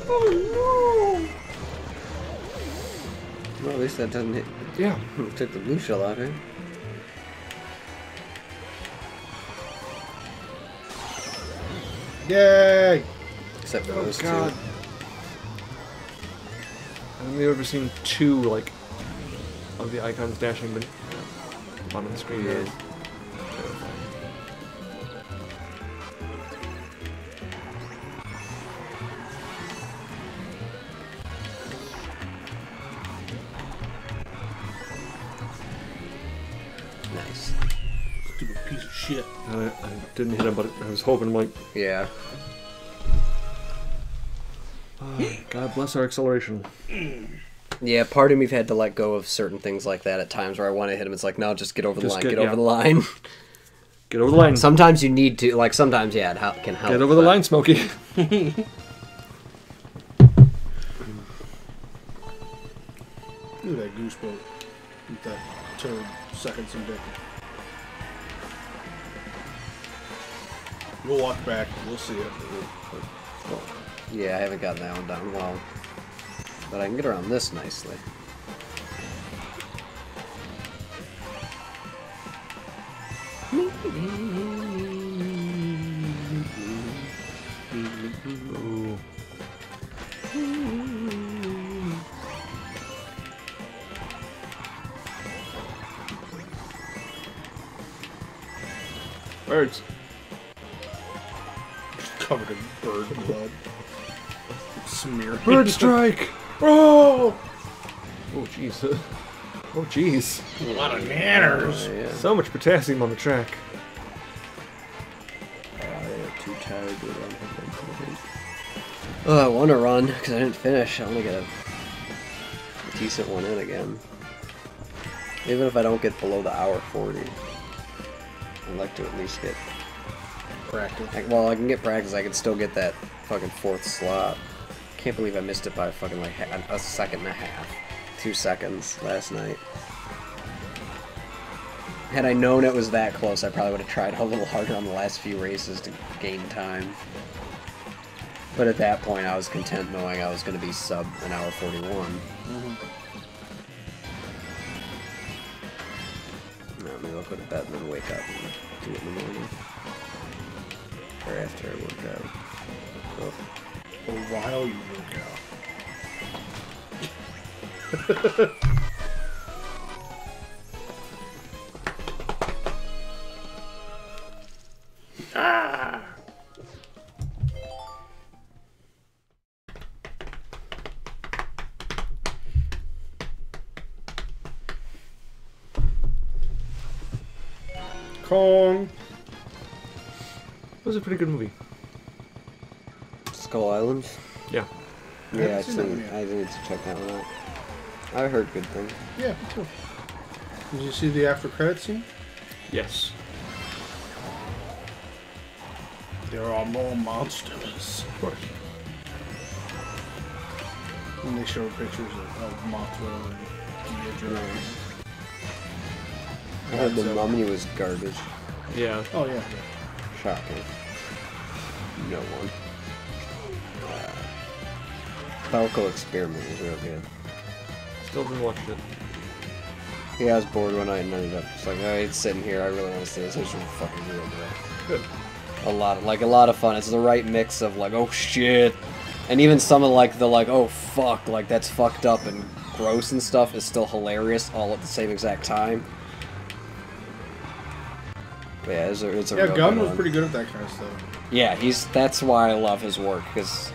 Oh no! Well, at least that doesn't hit. Yeah. Took the blue shell out, eh? Yay! Except for Oh those god. two. I think I've ever seen two, like, of the icons dashing but bottom of the screen. Yeah. Nice. Stupid piece of shit. I didn't hit him, but I was hoping, like, Yeah. God bless our acceleration. Yeah, part of me've had to let go of certain things like that at times where I want to hit him. It's like, no, just get over the line. Get over the line. Get over the line. Sometimes you need to, like, sometimes, yeah, it can help. Get over the line, Smokey. Look at that goose boat. With that turd sucking some dick. We'll walk back. We'll see it. Yeah, I haven't gotten that one down well. But I can get around this nicely. Ooh. Birds. Just covered in bird blood. Smear. Bird strike! Oh! Oh, jeez. Oh, jeez. A lot of nanners. Yeah. So much potassium on the track. I'm too tired to run. Oh, I want to run because I didn't finish. I want to get a decent one in again. Even if I don't get below the hour 40, I'd like to at least get Practice. well, I can get practice. I can still get that fucking 4th slot. Can't believe I missed it by fucking like a second and a half, 2 seconds last night. Had I known it was that close, I probably would have tried a little harder on the last few races to gain time. But at that point, I was content knowing I was going to be sub an hour 41. No, maybe I'll go to bed and then wake up and do it in the morning. Or after I work out. Oh. Or while you work out. Ah! Kong. It was a pretty good movie. Skull Island? Yeah. Yeah, seen that one yet. I need to check that one out. I heard good things. Yeah, me too. Did you see the after credit scene? Yes. There are more monsters. Of course. And they showed pictures of Mothra and Ghidorah. I heard the So- mummy was garbage. Yeah. Oh yeah. Shocking. No one. Falco Experiment was real good. Still didn't watch it. Yeah, I was bored one night and ended up just like, alright, sitting here, I really want to see this. It's fucking real good. Good. A lot of fun. It's the right mix of like, oh shit, and even some of like the like, oh fuck, like that's fucked up and gross and stuff is still hilarious all at the same exact time. But yeah, it's a Yeah, real Gunn good was one. pretty good at that kind of stuff. Yeah, that's why I love his work because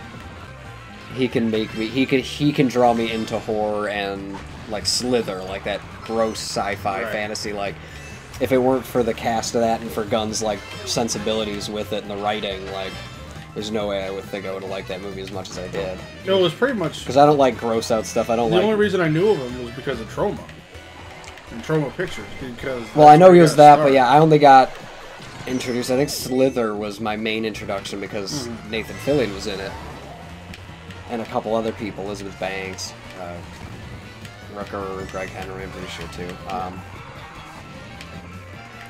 he can make me he can draw me into horror and like Slither, like that gross sci-fi Right. fantasy. Like if it weren't for the cast of that and for Gunn's like sensibilities with it and the writing, like there's no way I would think I would have liked that movie as much as I did. No, it was pretty much. Because I don't like gross out stuff. I don't The like. only reason I knew of him was because of Trauma. And Trauma Pictures, because. Well, I know he was got that, but started. yeah, I only got introduced. I think Slither was my main introduction because Nathan Fillion was in it, and a couple other people, Elizabeth Banks, Rooker, Greg Henry, I'm pretty sure too.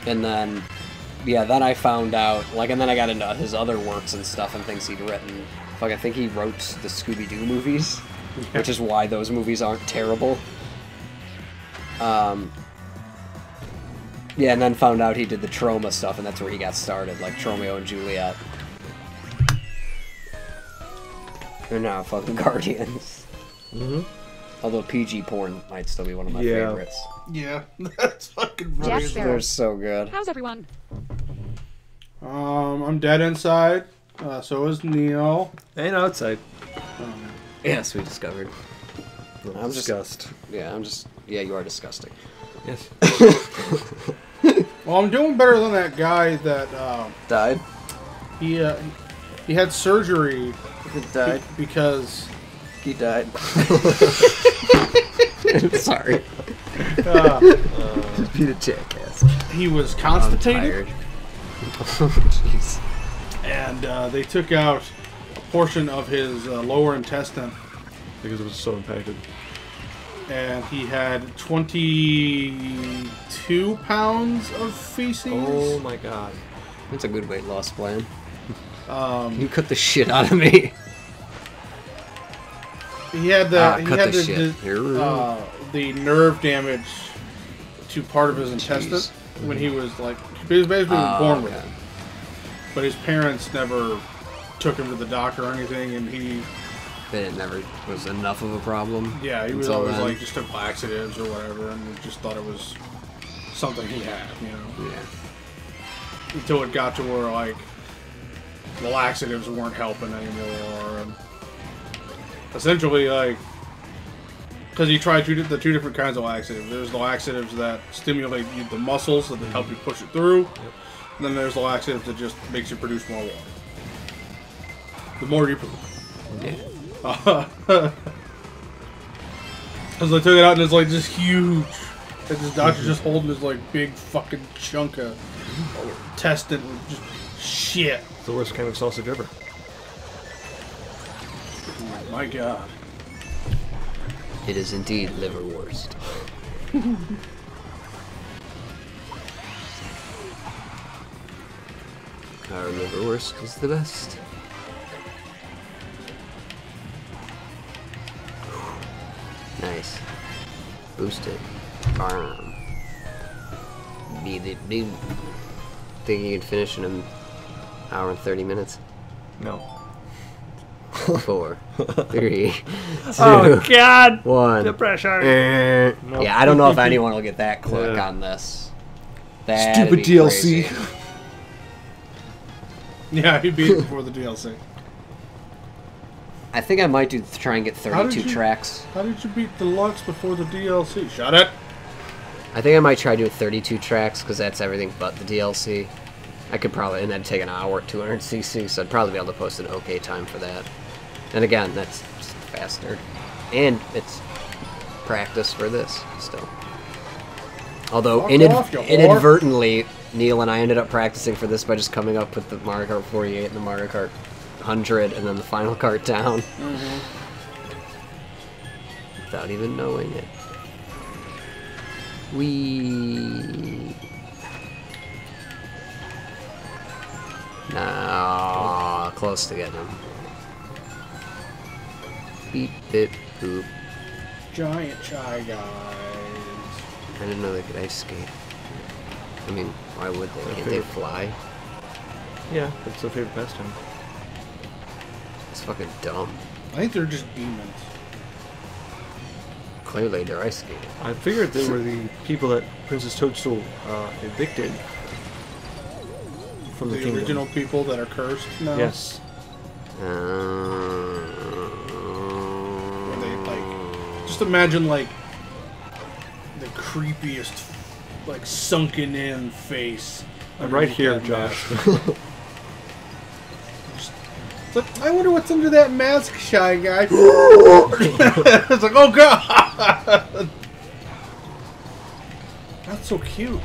And then, yeah, then I found out, like, and then I got into his other works and stuff and things he'd written. Like, I think he wrote the Scooby-Doo movies, which is why those movies aren't terrible. Yeah, and then found out he did the Troma stuff, and that's where he got started, like Tromeo and Juliet. And now fucking Guardians. Although PG porn might still be one of my favorites. Yeah, that's fucking brilliant. They're so good. How's everyone? I'm dead inside. So is Neal. And outside. Yes, we discovered. I'm disgust. Yeah, you are disgusting. Yes. Well, I'm doing better than that guy that Died? he had surgery He died? because He died. Sorry. Just beat a jackass. he was I'm constipated, tired. Jeez. and they took out a portion of his lower intestine, Because it was so impacted. and he had 22 pounds of feces. Oh my god. That's a good weight loss plan. Um, You cut the shit out of me. he had the nerve damage to part of his intestine when he was like, he was basically born with it. But his parents never took him to the doctor or anything, and It never was enough of a problem. yeah, he was until always then. like just took laxatives or whatever, and just thought it was something he had, you know. Yeah. Until it got to where like the laxatives weren't helping anymore, and essentially like because he tried the two different kinds of laxatives. There's the laxatives that stimulate the muscles that help you push it through, and then there's the laxatives that just makes you produce more water. The more you poop. Yeah. Because they took it out and it's like just huge. And this doctor's just holding this like big fucking chunk of intestine with just shit. It's the worst kind of sausage ever. Oh my god. It is indeed liverwurst. Our liverwurst is the best. Nice. Boosted. Farm. Think you can finish in an hour and 30 minutes? No. 4, 3, 2, Oh god! 1. The pressure! No. Yeah, I don't know if anyone will get that click on this. That'd Stupid be DLC. crazy. Yeah, he beat it before the DLC. I think I might try and get 32 tracks. How did you beat Deluxe before the DLC? Shut it! I think I might try doing 32 tracks because that's everything but the DLC. I could probably, and that'd take an hour at 200cc, so I'd probably be able to post an okay time for that. And again, that's just faster. And it's practice for this, still. Although, inadvertently, Neal and I ended up practicing for this by just coming up with the Mario Kart 48 and the Mario Kart 100 and then the final cart down. Without even knowing it. Nah, close to getting him. Beep, bip, boop. Giant Shy Guys. I didn't know they could ice skate. I mean, why would they? Can't they fly? Yeah, that's their favorite pastime. It's fucking dumb. I think they're just demons. Clearly, they're ice skating. I figured they were the people that Princess Toadstool evicted from the kingdom. Original people that are cursed now. Yes. Where they like, just imagine like the creepiest, like sunken in face. I'm right here, Josh. It's like, I wonder what's under that mask, Shy Guy. It's like, oh god! That's so cute.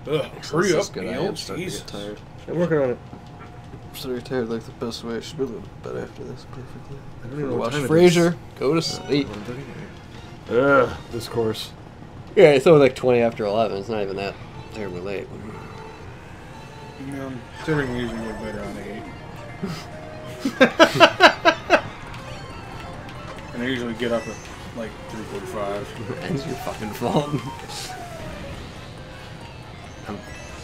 Hurry up, good. Neal. I'm starting to Jesus. get tired. I'm working on it. I'm starting to get tired like the best way. I should be able to go to bed after this perfectly. I don't even know what Watch time Frasier. Go to sleep. Ugh, this course. Yeah, it's only like 20 after 11. It's not even that terribly late. Yeah, everything usually get better on 8. And I usually get up at like 3:45. That's your fucking fault.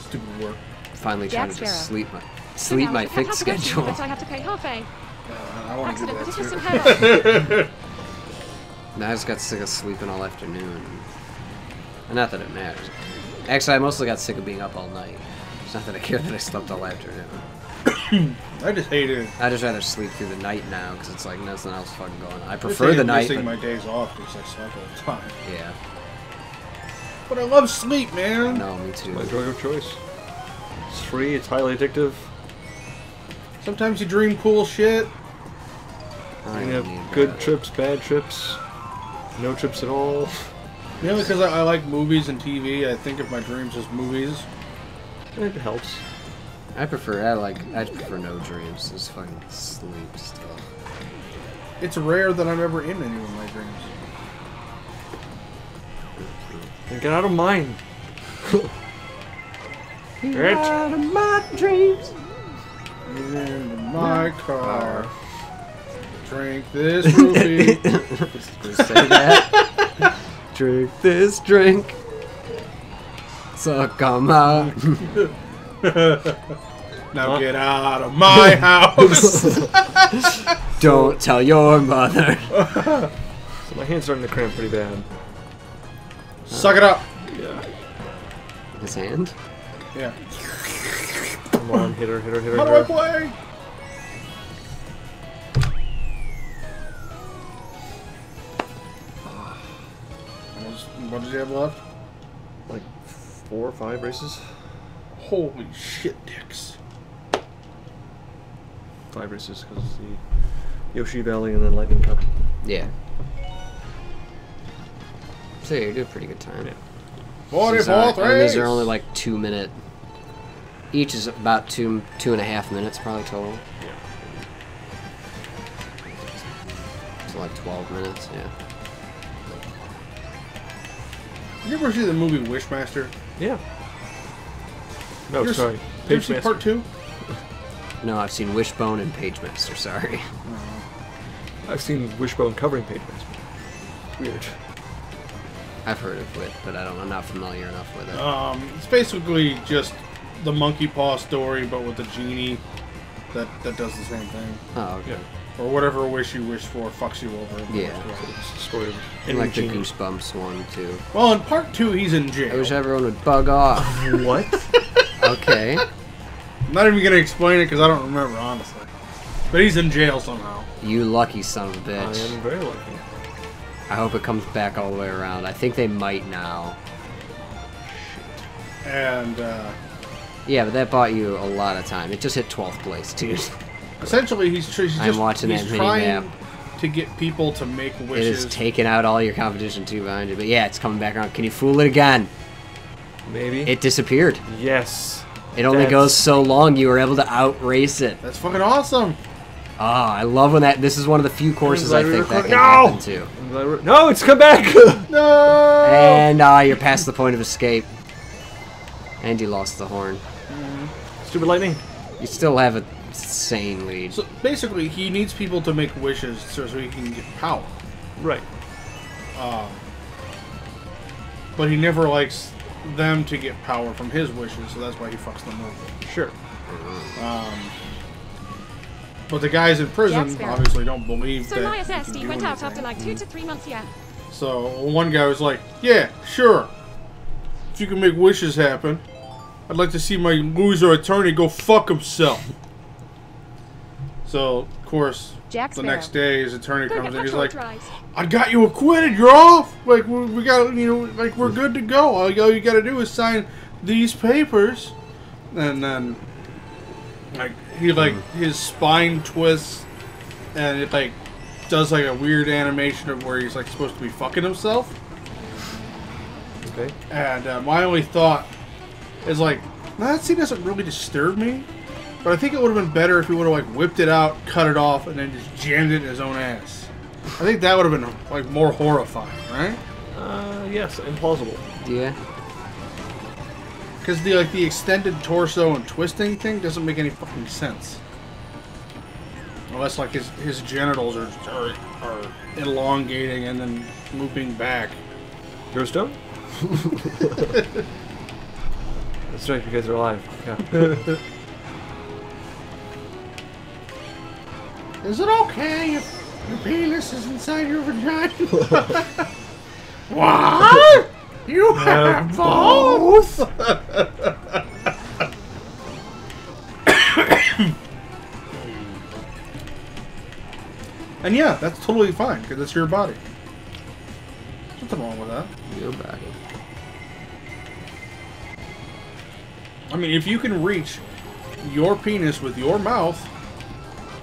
Stupid work. Finally trying to Jack just Sparrow. sleep my fixed schedule. But I have to pay half a. I want to do Accident, that just some too. head Now I just got sick of sleeping all afternoon. And not that it matters. Actually, I mostly got sick of being up all night. It's not that I care that I slept all afternoon. I just hate it. I'd just rather sleep through the night now because it's like nothing else fucking going on. I I prefer hate the night. missing But, my days off because I slept all the time. yeah. But I love sleep, man. No, me too. My drug of choice. It's free, it's highly addictive. Sometimes you dream cool shit. I You don't have need good that. trips, bad trips, no trips at all. Mainly because I like movies and TV. I think of my dreams as movies. It helps. I prefer no dreams. Just fucking sleep still. It's rare that I'm ever in any of my dreams. And get out of mine. Get out of my dreams. In my car. Drink this movie. Just say that. Drink this drink. Suck on my. Now get out of my house. Don't tell your mother. So my hand's starting to cramp pretty bad. Suck it up. Yeah. His hand? Yeah. Come on, hit her, hit her, hit her. How do I play? What did you have left? Like 4 or 5 races? Holy shit, dicks. 5 races because it's the Yoshi Valley and then Lightning Cup. Yeah. So you're doing a pretty good time. Yeah. 44th And these race. are only like 2 minute. Each is about 2.5 minutes probably total. Yeah. So like 12 minutes, yeah. You ever see the movie Wishmaster? Yeah. No, You're- sorry. You ever see Pagemaster. part 2? No, I've seen Wishbone and Pagemaster, sorry. I've seen Wishbone covering Pagemaster. Weird. I've heard of it, but I'm not familiar enough with it. It's basically just the monkey paw story, but with a genie that does the same thing. Oh, okay. Or whatever wish you wish for fucks you over. Yeah. It's the story of And like the Genie. Goosebumps one, too. Well, in part 2, he's in I jail. wish everyone would bug off. What? Okay. I'm not even going to explain it because I don't remember, honestly. But he's in jail somehow. You lucky son of a I bitch. am very lucky. I hope it comes back all the way around. I think they might now. And Yeah, but that bought you a lot of time. It just hit 12th place, dude. essentially, he's I'm watching he's that mini trying map. to get people to make It wishes. is taking out all your competition too behind you. But yeah, it's coming back around. Can you fool it again? Maybe. It disappeared. Yes. It only That's- goes so long you were able to outrace it. That's fucking awesome. Ah, I love when that. This is one of the few courses I think that can No! happen to. No, it's come back! No! And you're past the point of escape. And you lost the horn. Stupid lightning. You still have a insane lead. So basically, he needs people to make wishes so he can get power. Right. But he never likes them to get power from his wishes, so that's why he fucks them over. Sure. But the guys in prison Jack Sparrow. obviously don't believe So that my he can SSD do went out anything. after like 2 to 3 months, yeah. So one guy was like, "Yeah, sure. If you can make wishes happen, I'd like to see my loser attorney go fuck himself." So of course, Jack the Sparrow. next day his attorney Go comes get in. He's my like, dries. "I got you acquitted. You're off. Like we got, like we're good to go. All you got to do is sign these papers." And then, like his spine twists, and it like does like a weird animation of where he's like supposed to be fucking himself. Okay. And my only thought is like, that scene doesn't really disturb me, but I think it would have been better if he would have like whipped it out, cut it off, and then just jammed it in his own ass. I think that would have been like more horrifying, right? Yes, implausible. Yeah. Because the extended torso and twisting thing doesn't make any fucking sense. Unless like his genitals are elongating and then looping back. Ghost Stone? That's right, you guys are alive. Yeah. Is it okay if your penis is inside your vagina? What? You have both? And yeah, that's totally fine, because it's your body. There's nothing wrong with that. Your body. I mean, if you can reach your penis with your mouth,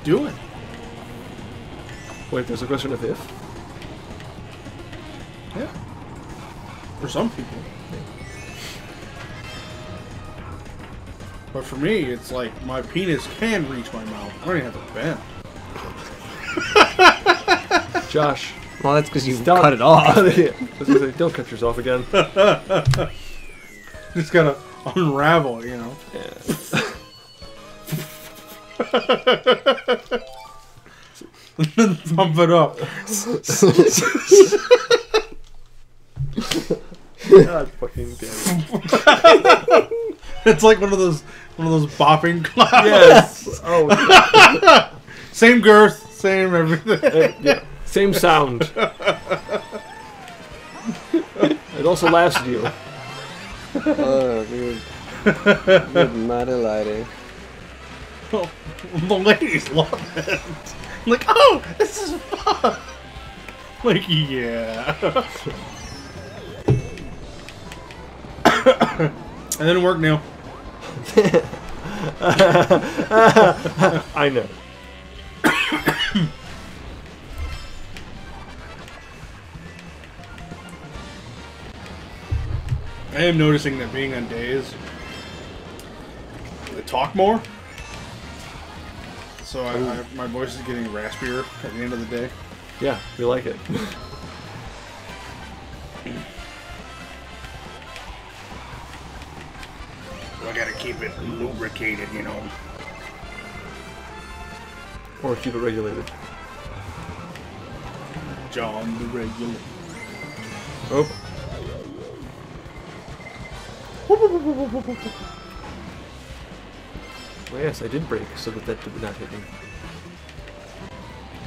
do it. Wait, there's a question of if? Yeah. For some people. But for me, it's like my penis can reach my mouth. I don't even have to bend. Josh. Well, that's because you cut it off. Yeah. I was gonna say, don't cut yours off again. Just gotta unravel, you know. Yeah. Thump it up. God fucking damn it. It's like one of those bopping clouds. Yes. Oh. Same girth, same everything. Yeah. Same sound. It also laughs at you. Oh, dude. Good mighty lady. Oh, the ladies love it. I'm like, oh, this is fun. Like, yeah. It didn't work, Neil. I know. I am noticing that being on days, I talk more. So my voice is getting raspier at the end of the day. Yeah, we like it. I gotta keep it lubricated, you know. Or keep it regulated. John the Regular. Oh. Well, yes, I did break so that did not hit me.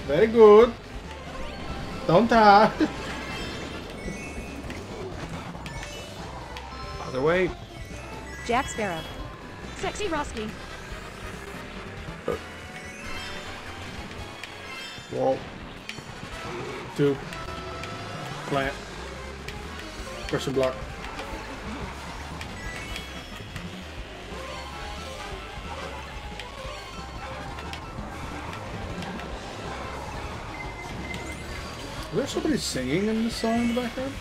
Very good. Don't die. Other way. Jack Sparrow. Sexy Rusty. Wall. 2. Plant. Person block. Is there somebody singing in this song in the background?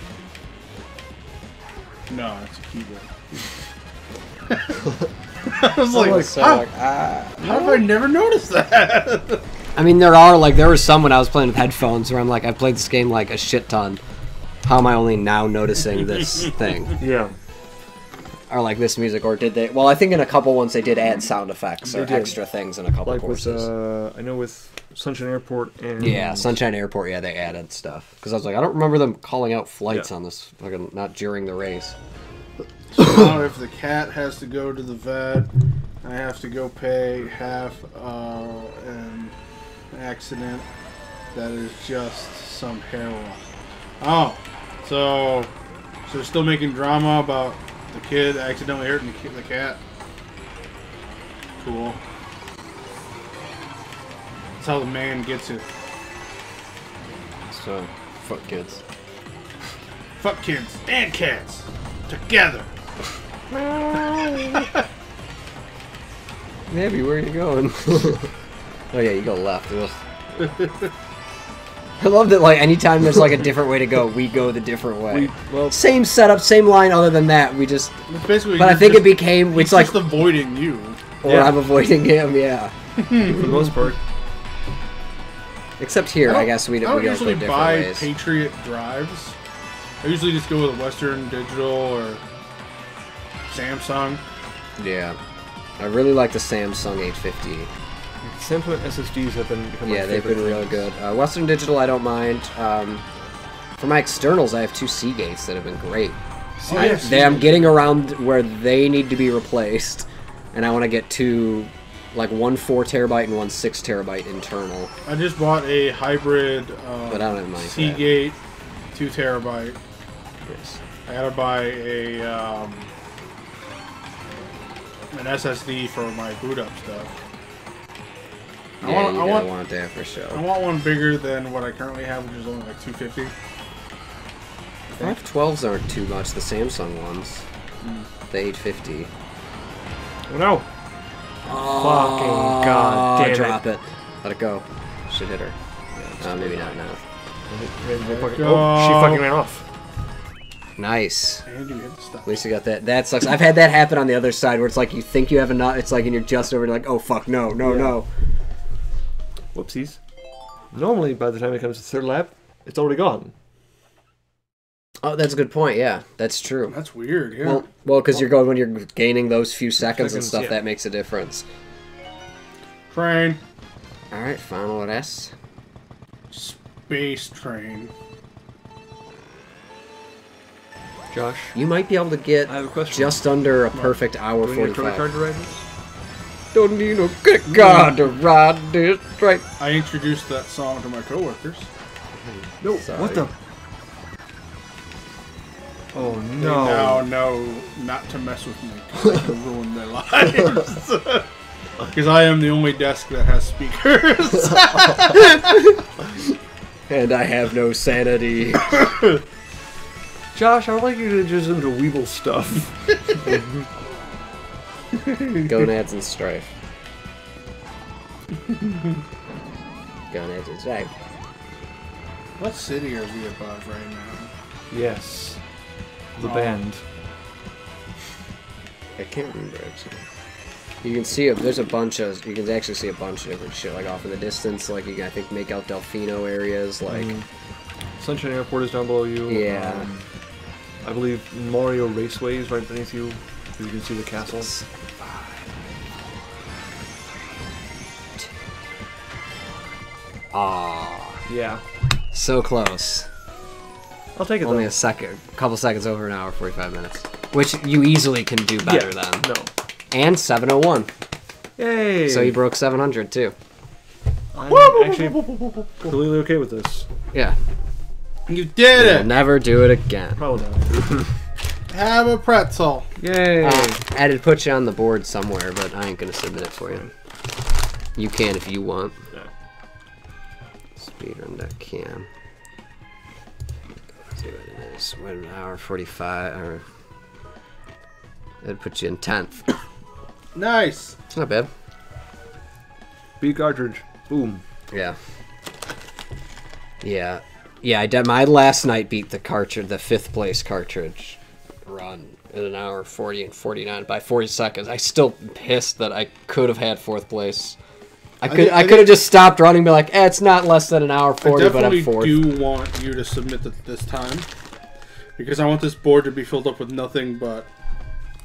No, it's a keyboard. I was like, how have I never noticed that? I mean, there were some when I was playing with headphones where I'm like, I've played this game like a shit ton. How am I only now noticing this thing? Yeah. Or like this music, or did they? Well, I think in a couple ones they did add sound effects or extra things in a couple courses. With, I know with Sunshine Airport and... Yeah, Sunshine Airport, yeah, they added stuff. Because I was like, I don't remember them calling out flights on this, fucking, not during the race. So now if the cat has to go to the vet, I have to go pay half an accident that is just some heroin. Oh, so they're still making drama about the kid accidentally hurting the cat? Cool. That's how the man gets it. So, fuck kids. Fuck kids and cats together. Maybe, where are you going? Oh yeah, you go left. I love that, like, anytime there's, like, a different way to go, we go the different way. Well, same setup, same line, other than that, we just... Basically, but I think it became... It's like... just avoiding you. Or I'm avoiding him, yeah. For the most part. Except here, I guess we don't go different ways. I don't usually buy Patriot drives. I usually just go with a Western Digital or Samsung. Yeah. I really like the Samsung 850. Samsung SSDs have been becoming yeah, they've been really good. Western Digital, I don't mind. For my externals, I have 2 Seagates that have been great. I'm getting around where they need to be replaced, and I want to get 2, like one 4 terabyte and one 6 terabyte internal. I just bought a hybrid but I don't have mine Seagate 2 terabyte. Yes. I gotta buy a an SSD for my boot up stuff. Yeah, I want that for sure. I want one bigger than what I currently have, which is only like 250. 512s aren't too much, the Samsung ones. The 850. Oh no! Fucking god damn it. Drop it. Let it go. Should hit her. Maybe not now. Oh, she fucking ran off. Nice. And you hit the stuff. At least you got that. That sucks. I've had that happen on the other side where it's like you think you have enough, it's like and you're just over like, oh fuck, no. Whoopsies. Normally, by the time it comes to the third lap, it's already gone. Oh, that's a good point. Yeah, that's true. That's weird. Yeah. Well, because when you're gaining those few seconds and stuff, that makes a difference. Train. All right, final S. Space train. Josh, you might be able to get just under a perfect hour 45. Do you need a credit card to ride this? Don't need no credit card to ride this train. I introduced that song to my coworkers. No, sorry. what the? Oh no! They now know not to mess with me because I can ruin their lives. Because I am the only desk that has speakers. And I have no sanity. Josh, I would like you to just into Weeble stuff. Gonads and Strife. Gonads and Strife. What city are we above right now? Yes. The band. I can't remember actually. You can see there's a bunch of, you can actually see a bunch of different shit, like off in the distance, like you can, I think, make out Delfino areas, like... Sunshine Airport is down below you. Yeah. I believe Mario Raceway is right beneath you, so you can see the castle. Yeah. So close. I'll take it Only though. a couple seconds over an hour, 45 minutes. Which you easily can do better than. No. And 701. Yay! So you broke 700 too. I'm actually completely okay with this. Yeah. You did it! We'll never do it again. Probably not. Have a pretzel. Yay! I had to put you on the board somewhere, but I ain't gonna submit it for you. You can if you want. Yeah. Speedrun.cam. Let's see what it is. 1 hour 45. Or that'd put you in 10th. Nice. It's not bad. Beat cartridge. Boom. Yeah. Yeah. Yeah, my last night beat the cartridge, the 5th place cartridge run in an hour 40 and 49 by 40 seconds. I still pissed that I could have had 4th place. I could have just stopped running and be like, it's not less than an hour 40, but I'm 4th. I definitely do want you to submit it this time. Because I want this board to be filled up with nothing but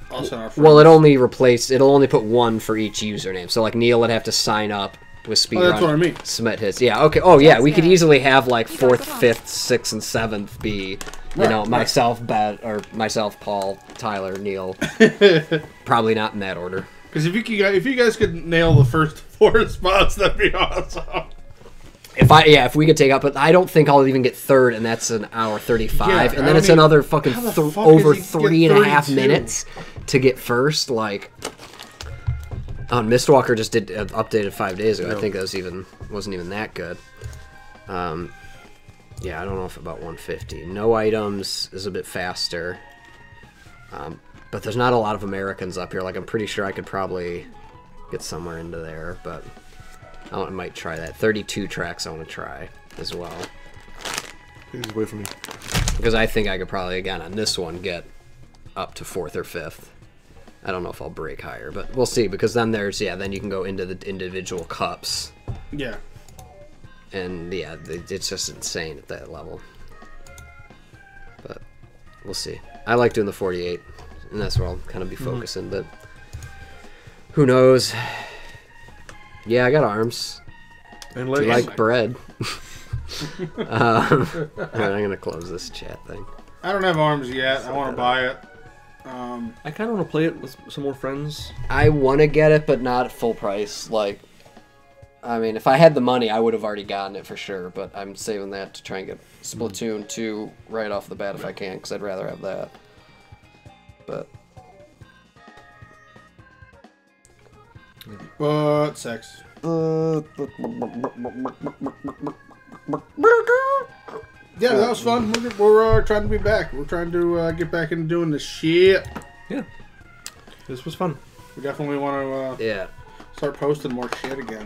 us and our friends. Well, it'll only put 1 for each username. So, like, Neal would have to sign up with speedrun. Oh, that's what I mean. Submit his. Yeah, okay. Oh, yeah, we could easily have, like, 4th, 5th, 6th, and 7th be, you know, myself, Paul, Tyler, Neal. Probably not in that order. Because if you guys could nail the first 4 spots, that'd be awesome. If we could take up, but I don't think I'll even get 3rd, and that's an hour 35, and then it's another fucking over 3.5 minutes to get 1st. Like, Mistwalker just did updated 5 days ago. I think that wasn't even that good. Yeah, I don't know if about 150. No items is a bit faster, but there's not a lot of Americans up here. Like, I'm pretty sure I could probably get somewhere into there, but I might try that. 32 tracks I want to try as well. Please away from me. Because I think I could probably, again, on this one, get up to 4th or 5th. I don't know if I'll break higher, but we'll see. Because then there's, then you can go into the individual cups. Yeah. And, yeah, it's just insane at that level. But we'll see. I like doing the 48, and that's where I'll kind of be focusing, but who knows? Yeah, I got arms. And Do you legs. like bread? Alright, I'm gonna close this chat thing. I don't have arms yet. I want to buy it. I kind of want to play it with some more friends. I want to get it, but not at full price. Like, I mean, if I had the money, I would have already gotten it for sure, but I'm saving that to try and get Splatoon 2 right off the bat if I can, because I'd rather have that. But... But sex. Yeah, that was fun. We're trying to be back. We're trying to get back into doing this shit. Yeah. This was fun. We definitely want to start posting more shit again.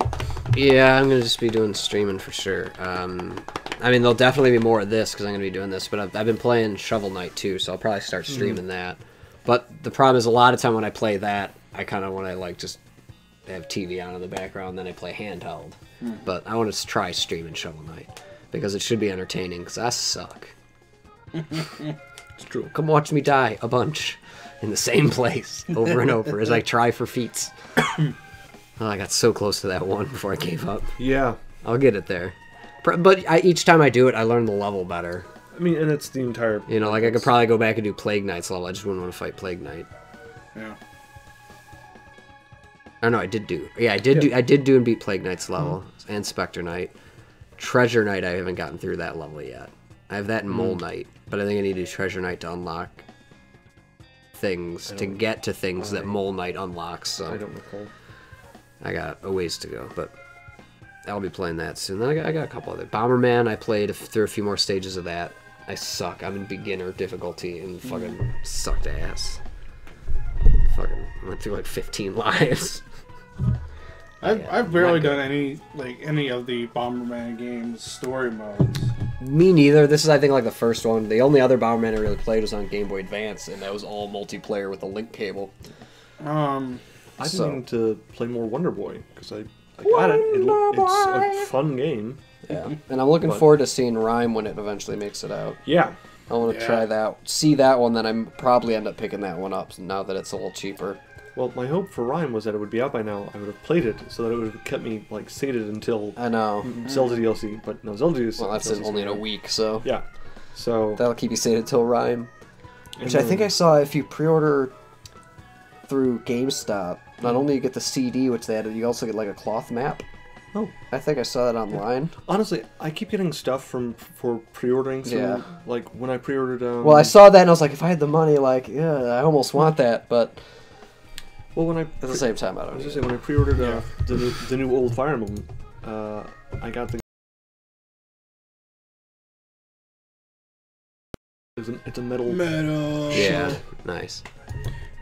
Yeah, I'm gonna just be doing streaming for sure. I mean, there'll definitely be more of this because I'm gonna be doing this. But I've been playing Shovel Knight too, so I'll probably start streaming that. But the problem is, a lot of time when I play that, I kind of want to like just have TV on in the background, then I play handheld. But I want to try streaming Shovel Knight because it should be entertaining. Because I suck. It's true. Come watch me die a bunch in the same place over and over as I try for feats. Oh, I got so close to that one before I gave up. Yeah. I'll get it there. But each time I do it, I learn the level better. I mean, and it's the entire... You know, like I could probably go back and do Plague Knight's level. I just wouldn't want to fight Plague Knight. Yeah. I know I did do. Yeah, I did do and beat Plague Knight's level and Spectre Knight. Treasure Knight, I haven't gotten through that level yet. I have that in Mole Knight, but I think I need to do Treasure Knight to unlock things, to get to things that Mole Knight unlocks. So I don't recall. I got a ways to go, but I'll be playing that soon. Then I got a couple other. Bomberman, I played through a few more stages of that. I suck. I'm in beginner difficulty and fucking sucked ass. Fucking went through like 15 lives. I've barely done any of the Bomberman games story modes. Me neither. This is, I think, like the first one. The only other Bomberman I really played was on Game Boy Advance, and that was all multiplayer with a link cable. I've been meaning to play more Wonder Boy because I got it. It's a fun game. Yeah, and I'm looking forward to seeing Rhyme when it eventually makes it out. Yeah. I want to try that. See that one, then I probably end up picking that one up now that it's a little cheaper. Well, my hope for Rhyme was that it would be out by now. I would have played it so that it would have kept me like sated until I know Zelda DLC. But no, Zelda DLC. Well, that's only in a week, so yeah. So that'll keep you sated until Rhyme. Which I think I saw if you pre-order through GameStop, not only you get the CD, which they added, you also get like a cloth map. Oh, I think I saw that online. Honestly, I keep getting stuff for pre-ordering. So like when I pre-ordered. Well, I saw that and I was like, if I had the money, like, yeah, I almost want that, but. Well, when I at the same time, I don't. I was just saying when I pre-ordered the new old Fire Emblem, I got the. It's a metal. Yeah, nice.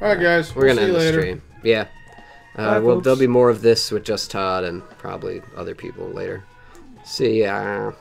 All right, guys. We're gonna end the later. stream. Yeah. Well, there'll be more of this with Just Todd and probably other people later. See ya.